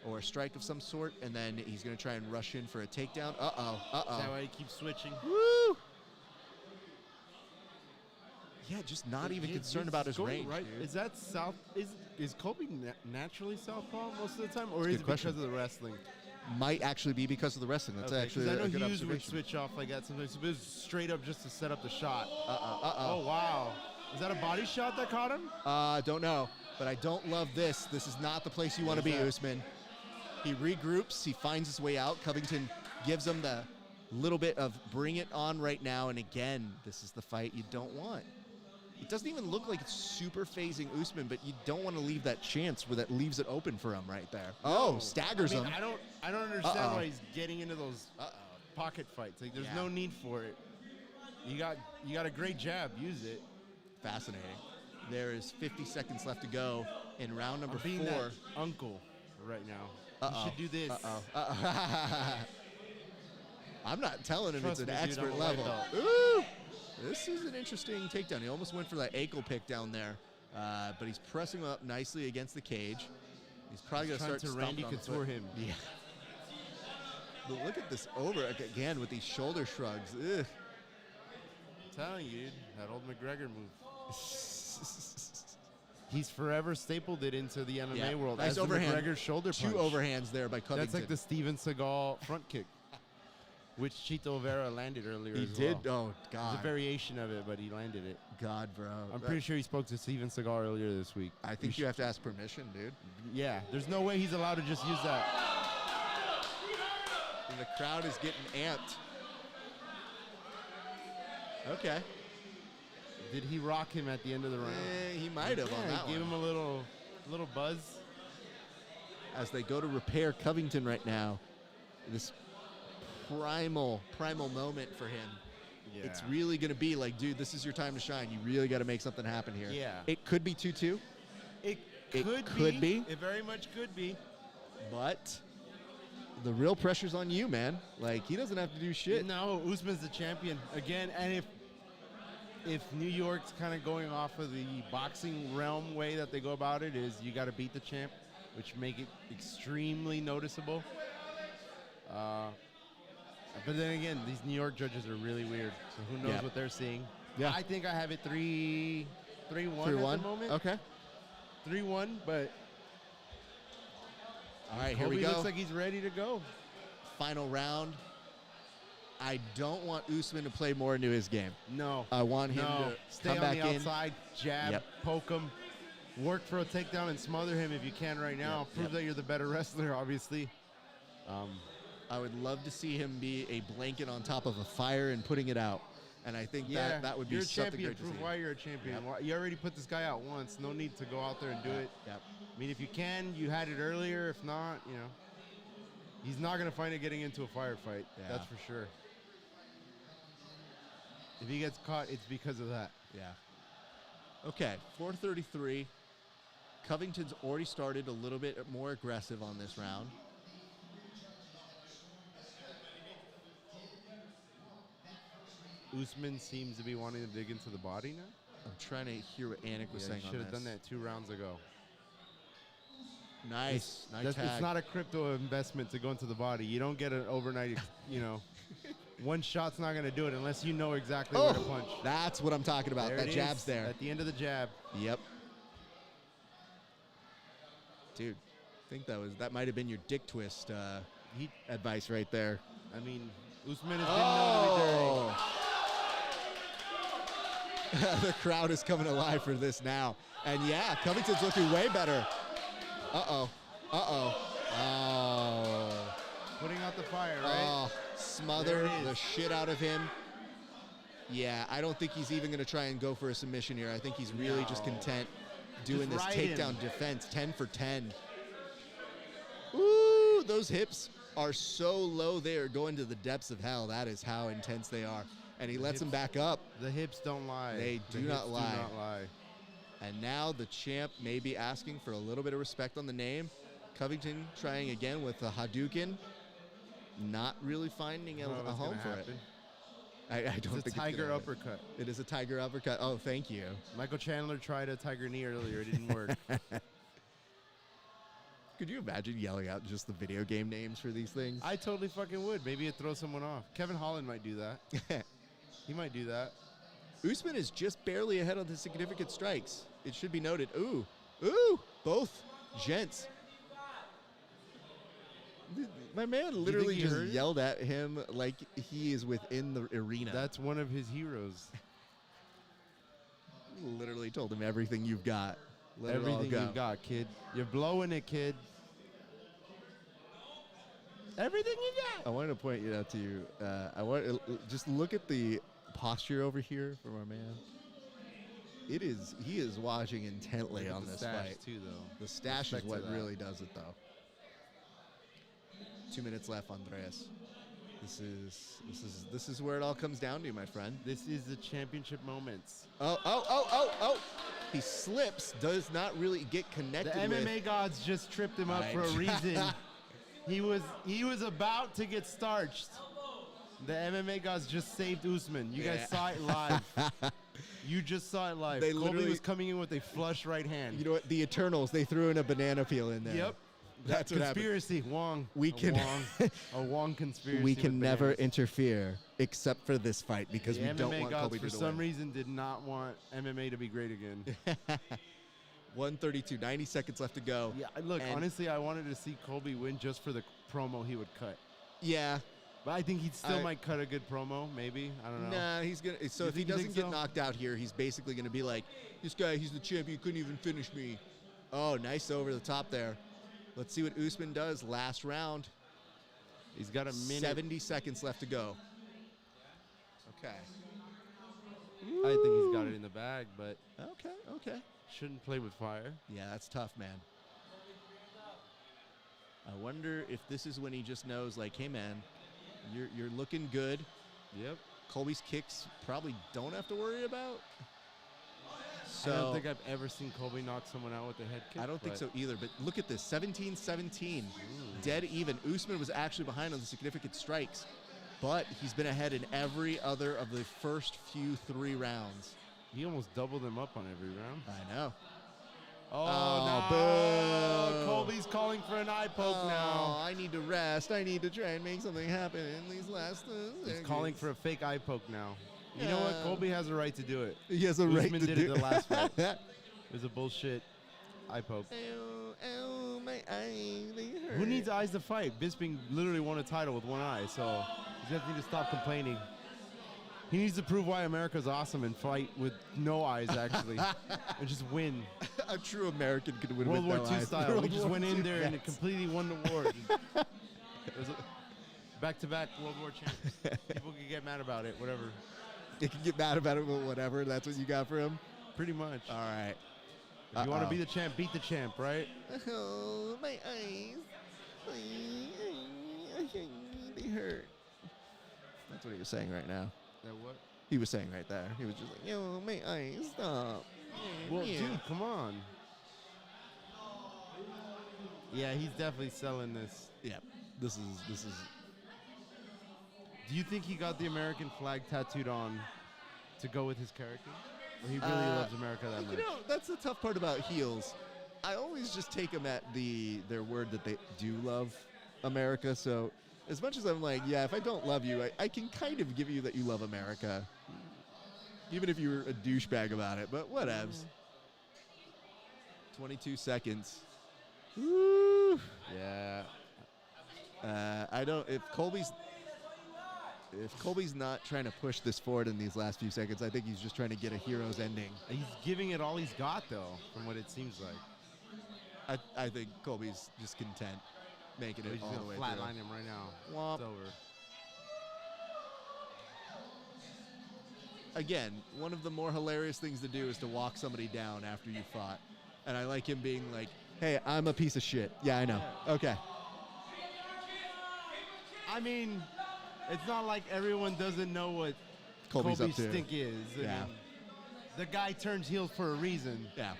or a strike of some sort, and then he's going to try and rush in for a takedown. Is that why he keeps switching? Woo! Yeah, just not even concerned about his range. Right? Dude. Is that south? Is Colby naturally southpaw most of the time, or Good is it question. because of the wrestling? Might actually be because of the wrestling. That's actually I know a good Hughes would observation. switch off like that sometimes. It was straight up just to set up the shot. Uh-oh. Oh wow! Is that a body shot that caught him? Don't know, but I don't love this. This is not the place you want to be, Usman. He regroups. He finds his way out. Covington gives him the little bit of bring it on right now. And again, this is the fight you don't want. It doesn't even look like it's super phasing Usman, but you don't want to leave that chance where that leaves it open for him right there. No. Staggers him. I don't understand why he's getting into those pocket fights. Like, there's no need for it. You got a great jab. Use it. Fascinating. There is 50 seconds left to go in round number 4. That uncle right now. You should do this. I'm not telling him Trust it's an me, dude, expert I'm a level. white belt. Ooh! This is an interesting takedown. He almost went for that ankle pick down there, but he's pressing up nicely against the cage. He's probably going to start to Randy stomping on the Couture foot. him. Yeah. But look at this over again with these shoulder shrugs. Ugh. I'm telling you, dude, that old McGregor move. He's forever stapled it into the MMA world. Nice as overhand. The McGregor shoulder punch. 2 overhands there by Covington. That's like the Steven Seagal front kick, which Chito Vera landed earlier. He as did? Well. Oh, God. It's a variation of it, but he landed it. God, bro. I'm pretty sure he spoke to Steven Seagal earlier this week. I think you have to ask permission, dude. Yeah, there's no way he's allowed to just use that. And the crowd is getting amped. Okay. Did he rock him at the end of the round? He might have on that Gave one. him a little buzz. As they go to repair Covington right now, this primal moment for him. Yeah. It's really going to be like, dude, this is your time to shine. You really got to make something happen here. Yeah. It could be 2-2. It could be. It very much could be. But the real pressure's on you, man. Like, he doesn't have to do shit. No, Usman's the champion again, and if New York's kind of going off of the boxing realm way that they go about it, is you got to beat the champ, which make it extremely noticeable. But then again, these New York judges are really weird, so who knows what they're seeing. Yeah. I think I have it 3-1 at the 3-1? moment. Okay. 3-1, but all right, Colby here we go. looks like he's ready to go. Final round. I don't want Usman to play more into his game. No. I want him to stay come on back the in. outside, jab, Yep. poke him, work for a takedown and smother him if you can right now. Prove that you're the better wrestler, obviously. I would love to see him be a blanket on top of a fire and putting it out. And I think that would be you're a something champion. great to Prove see. why you're a champion. Why, you already put this guy out once. No need to go out there and do it. Yep. I mean, if you can, you had it earlier. If not, he's not going to find it getting into a firefight. Yeah. That's for sure. If he gets caught, it's because of that. Yeah. Okay, 4:33. Covington's already started a little bit more aggressive on this round. Usman seems to be wanting to dig into the body now. I'm trying to hear what Anik was saying on Should this. have done that 2 rounds ago. Nice. Nice tag. It's not a crypto investment to go into the body. You don't get an overnight, one shot's not going to do it unless you know exactly where to punch. That's what I'm talking about. There That it jab's is, there. at the end of the jab. Yep. Dude, I think that might have been your dick twist advice right there. I mean, Usman has been known to be dirty. The crowd is coming alive for this now. And yeah, Covington's looking way better. Uh-oh. Oh. Putting out the fire, right? Oh, smother the shit out of him. Yeah, I don't think he's even going to try and go for a submission here. I think he's really just content doing this takedown defense. 10 for 10. Ooh, those hips are so low there, going to the depths of hell. That is how intense they are. And he lets him back up. The hips don't lie. They do not lie. Do not lie. And now the champ may be asking for a little bit of respect on the name. Covington trying again with a Hadouken. Not really finding a home for it. I don't think it's a tiger uppercut. It is a tiger uppercut. Oh, thank you. Michael Chandler tried a tiger knee earlier. It didn't work. Could you imagine yelling out just the video game names for these things? I totally fucking would. Maybe it throws someone off. Kevin Holland might do that. He might do that. Usman is just barely ahead on the significant strikes. It should be noted. Ooh, both gents. My man literally just yelled at him like he is within the arena. That's one of his heroes. Literally told him everything you've got. Let Everything it all go. you've got, kid. You're blowing it, kid. Everything you got. I wanted to point it out to you. I want just look at the posture over here from our man. He is watching intently on this fight too, though. The stash is what really does it, though. 2 minutes left, Andreas. This is where it all comes down to, my friend. This is the championship moments. Oh. He slips, does not really get connected. The MMA gods just tripped him up for a reason. He was about to get starched. The MMA gods just saved Usman. You guys saw it live. You just saw it live. Colby was coming in with a flush right hand. You know what? The Eternals, they threw in a banana peel in there. Yep. That's what happened. Conspiracy. Wong. A Wong conspiracy. We can never interfere except for this fight because we don't want Colby to win. For some reason, did not want MMA to be great again. 132, 90 seconds left to go. Yeah, look, honestly, I wanted to see Colby win just for the promo he would cut. Yeah. But I think he still might cut a good promo, maybe. I don't know. Nah, he's going to. So if he doesn't get knocked out here, he's basically going to be like, this guy, he's the champion, couldn't even finish me. Oh, nice over the top there. Let's see what Usman does. Last round. He's got a minute. 70 seconds left to go. Okay. I think he's got it in the bag, but okay. Shouldn't play with fire. Yeah, that's tough, man. I wonder if this is when he just knows, like, hey, man, you're looking good. Yep. Colby's kicks probably don't have to worry about. So I don't think I've ever seen Colby knock someone out with a head kick. I don't think so either, but look at this, 17-17, dead even. Usman was actually behind on the significant strikes. but he's been ahead in every other of the first few 3 rounds. He almost doubled him up on every round. I know. Oh, boo. no. Colby's calling for an eye poke now. I need to rest. I need to try and make something happen in these last He's calling for a fake eye poke now. You know what? Yeah. Colby has a right to do it. He has a right Usman to did do it the last fight. It was a bullshit eye poke. Ow, my eye, they hurt. Who needs eyes to fight? Bisping literally won a title with one eye, so he just needs to stop complaining. He needs to prove why America's awesome and fight with no eyes, actually, and just win. A true American could win World with War no II eyes. style. World We just War went in II there and vets. completely won the war. It was back-to-back World War champs. People could get mad about it, whatever. They can get mad about it, but whatever. That's what you got for him? Pretty much. All right. If you want to be the champ, beat the champ, right? Oh, my eyes. They hurt. That's what he was saying right now. That what? He was saying right there. He was just like, yo, my eyes, stop. Well, Yeah. dude, come on. Yeah, he's definitely selling this. Yeah, this is. Do you think he got the American flag tattooed on to go with his character? Or he really loves America that much? You know, that's the tough part about heels. I always just take them at their word that they do love America. So as much as I'm like, yeah, if I don't love you, I can kind of give you that you love America. Even if you're a douchebag about it, but whatevs. 22 seconds. Woo! Yeah. I don't. If Colby's not trying to push this forward in these last few seconds, I think he's just trying to get a hero's ending. He's giving it all he's got, though, from what it seems like. I think Colby's just content making it He's all the gonna way flatline through. him right now. Womp. It's over. Again, one of the more hilarious things to do is to walk somebody down after you fought. And I like him being like, hey, I'm a piece of shit. Yeah, I know. Okay. I mean, it's not like everyone doesn't know what Colby's Colby's up to. stink is. I Yeah. mean, the guy turns heels for a reason. Yeah.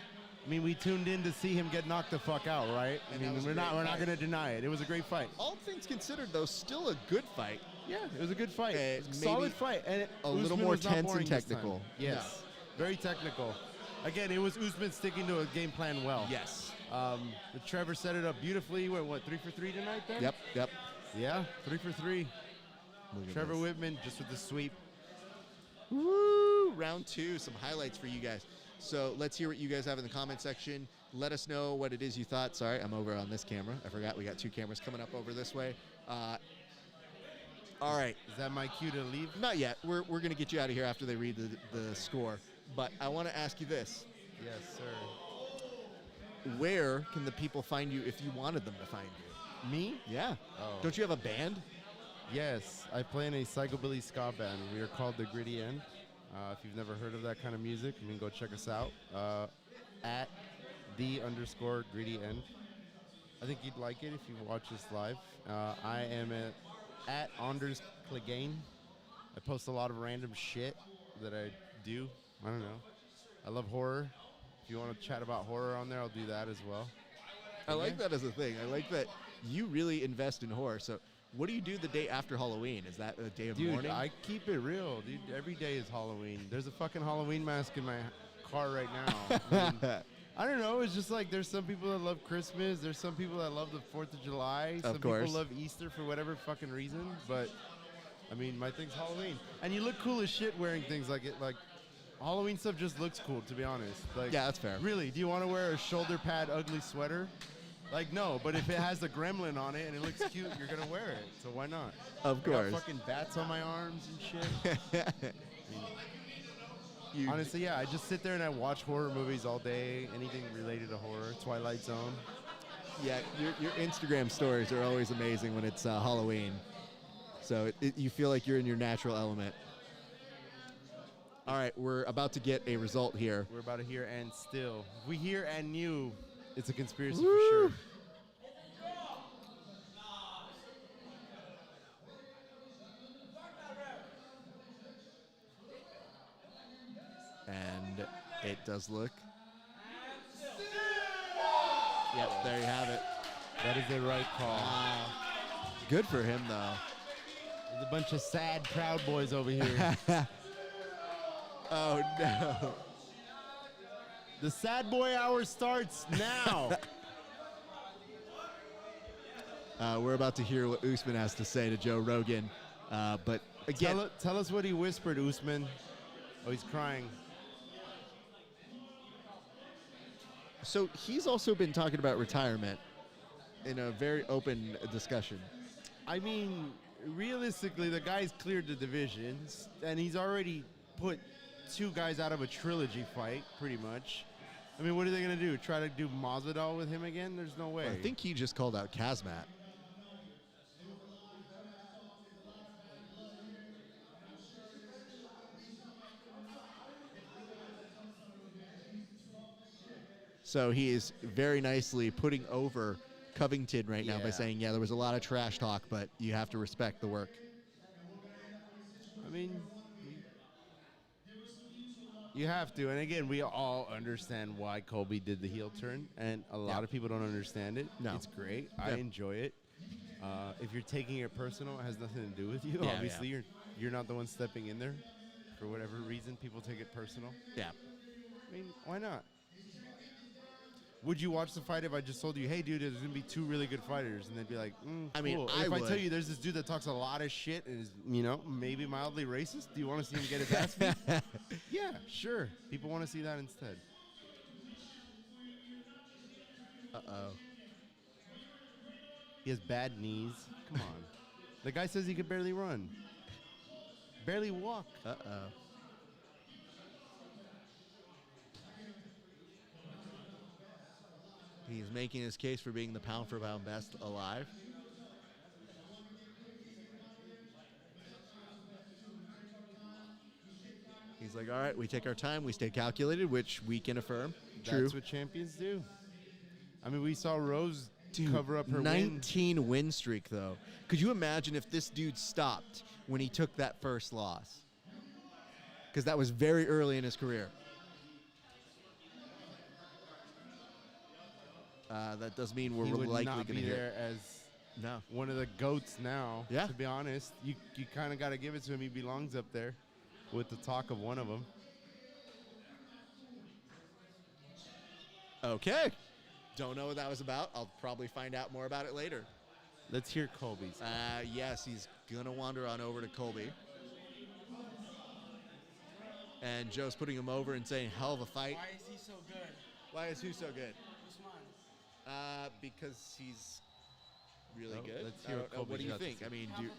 I mean, we tuned in to see him get knocked the fuck out, right? I And that mean, was a we're not great fight. going to deny it. It was a great fight. All things considered, though, still a good fight. Yeah, it was a good fight. It was a maybe solid fight. And a little Usman more was not tense and boring this technical. time. Yes, very technical. Again, it was Usman sticking to a game plan well. Yes. But Trevor set it up beautifully. What 3 for 3 tonight then? Yep. Yeah, 3 for 3. Look at Trevor this. Whitman just with the sweep. Woo! Round 2, some highlights for you guys. So let's hear what you guys have in the comment section. Let us know what it is you thought. Sorry, I'm over on this camera. I forgot we got 2 cameras coming up over this way. All right. Is that my cue to leave? Not yet. We're going to get you out of here after they read the score. But I want to ask you this. Yes, sir. Where can the people find you if you wanted them to find you? Me? Yeah. Oh. Don't you have a band? Yes, I play in a psychobilly ska band. We are called The Gritty End. If you've never heard of that kind of music, you can go check us out at _Gritty End. I think you'd like it if you watch this live. I am at Anders Clegane. I post a lot of random shit that I do. I don't know. I love horror. If you want to chat about horror on there, I'll do that as well. I like that as a thing. I like that you really invest in horror. So what do you do the day after Halloween? Is that a day of Dude, mourning? I keep it real, dude. Every day is Halloween. There's a fucking Halloween mask in my car right now. I mean, I don't know. It's just like there's some people that love Christmas. There's some people that love the 4th of July. Some course. people love Easter for whatever fucking reason. But, I mean, my thing's Halloween. And you look cool as shit wearing things like it. Like, Halloween stuff just looks cool, to be honest. Like, Yeah, that's fair. Really, do you want to wear a shoulder pad ugly sweater? Like, no, but if it has a gremlin on it and it looks cute, you're going to wear it. So why not? Of I got course. fucking bats on my arms and shit. Honestly, yeah, I just sit there and I watch horror movies all day, anything related to horror, Twilight Zone. Yeah, your Instagram stories are always amazing when it's Halloween. So you feel like you're in your natural element. All right, we're about to get a result here. We're about to hear and still. If we hear and knew, it's a conspiracy Woo! for sure. And it does look. Yep, there you have it. That is the right call. Good for him, though. There's a bunch of sad Proud Boys over here. Oh, no. The Sad Boy Hour starts now. We're about to hear what Usman has to say to Joe Rogan. But again, tell us what he whispered, Usman. Oh, he's crying. so he's also been talking about retirement in a very open discussion. I mean, realistically, the guy's cleared the divisions, and he's already put 2 guys out of a trilogy fight, pretty much. I mean, what are they going to do? Try to do Masvidal with him again? There's no way. I think he just called out Kazmat. So he is very nicely putting over Covington right now by Yeah. saying, yeah, there was a lot of trash talk, but you have to respect the work. I mean, you have to. And again, we all understand why Colby did the heel turn, and a lot of people don't understand it. No. It's great. I enjoy it. If you're taking it personal, it has nothing to do with you. Yeah, Obviously, you're not the one stepping in there. For whatever reason, people take it personal. Yeah. I mean, why not? Would you watch the fight if I just told you, hey, dude, there's going to be 2 really good fighters? And they'd be like, I mean, cool. I If I would. tell you there's this dude that talks a lot of shit and is, maybe mildly racist, do you want to see him get his ass beat? Yeah, sure. People want to see that instead. Uh-oh. He has bad knees. Come on. The guy says he could barely run. Barely walk. Uh-oh. He's making his case for being the pound-for-pound best alive. He's like, all right, we take our time, we stay calculated, which we can affirm. True. That's what champions do. I mean, we saw Rose cover up her 19 win streak, though. Could you imagine if this dude stopped when he took that first loss? Because that was very early in his career. That does mean we're He would likely not going to be hear there as no one of the GOATs now. Yeah. To be honest, you kind of got to give it to him. He belongs up there with the talk of one of them. Okay. Don't know what that was about. I'll probably find out more about it later. Let's hear Colby's. Yes, he's going to wander on over to Colby. And Joe's putting him over and saying, hell of a fight. Why is he so good? Why is who so good? Usman. Because he's really Oh, good. let's hear what Colby's what do you got to think? say. I mean, Pound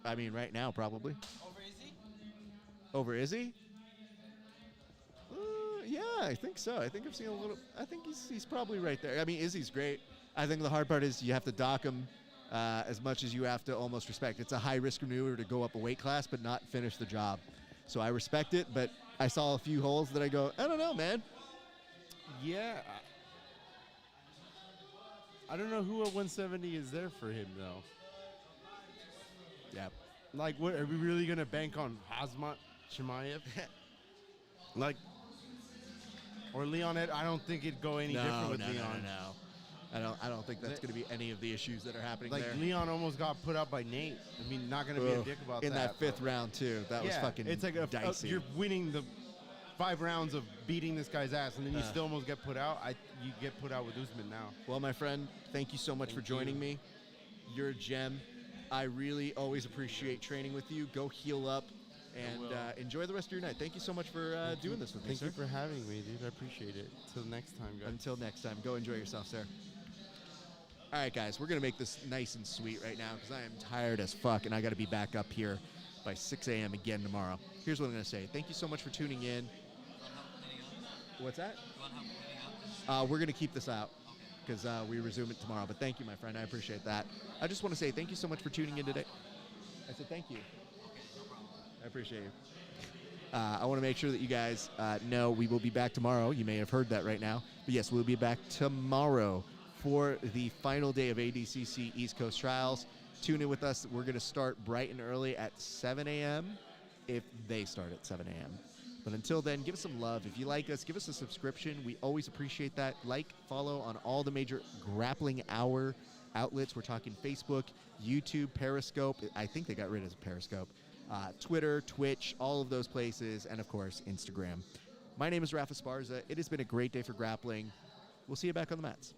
for pound? right now, probably. Over Izzy? Over Izzy? Yeah, I think so. I think I've seen a little. I think he's probably right there. I mean, Izzy's great. I think the hard part is you have to dock him as much as you have to almost respect. It's a high-risk maneuver to go up a weight class but not finish the job. So I respect it, but I saw a few holes that I go, I don't know, man. Yeah. I don't know who at 170 is there for him, though. Yeah. Like, what, are we really going to bank on Hazmat Chimaev? Like, or Leon Ed? I don't think it'd go any different with Leon. No. I don't think that's going to be any of the issues that are happening Like, there. Leon almost got put out by Nate. I mean, not going to be a dick about that. In that 5th round, too. That was fucking it's like dicey. you're winning the 5 rounds of beating this guy's ass, and then you still almost get put out. You get put out with Usman now. Well, my friend, thank you so much for joining me. You're a gem. I really always appreciate training with you. Go heal up and enjoy the rest of your night. Thank you so much for doing this with me, Thank sir. you for having me, dude. I appreciate it. Till next time, guys. Until next time, go enjoy yourself, sir. All right, guys, we're going to make this nice and sweet right now because I am tired as fuck, and I got to be back up here by 6 a.m. again tomorrow. Here's what I'm going to say. Thank you so much for tuning in. What's that? We're going to keep this out because we resume it tomorrow. But thank you, my friend. I appreciate that. I just want to say thank you so much for tuning in today. I said thank you. I appreciate you. I want to make sure that you guys know we will be back tomorrow. You may have heard that right now. But yes, we'll be back tomorrow for the final day of ADCC East Coast Trials. Tune in with us. We're going to start bright and early at 7 a.m. if they start at 7 a.m. But until then, give us some love. If you like us, give us a subscription. We always appreciate that. Like, follow on all the major Grappling Hour outlets. We're talking Facebook, YouTube, Periscope. I think they got rid of Periscope. Twitter, Twitch, all of those places, and of course, Instagram. My name is Rafa Sparza. It has been a great day for grappling. We'll see you back on the mats.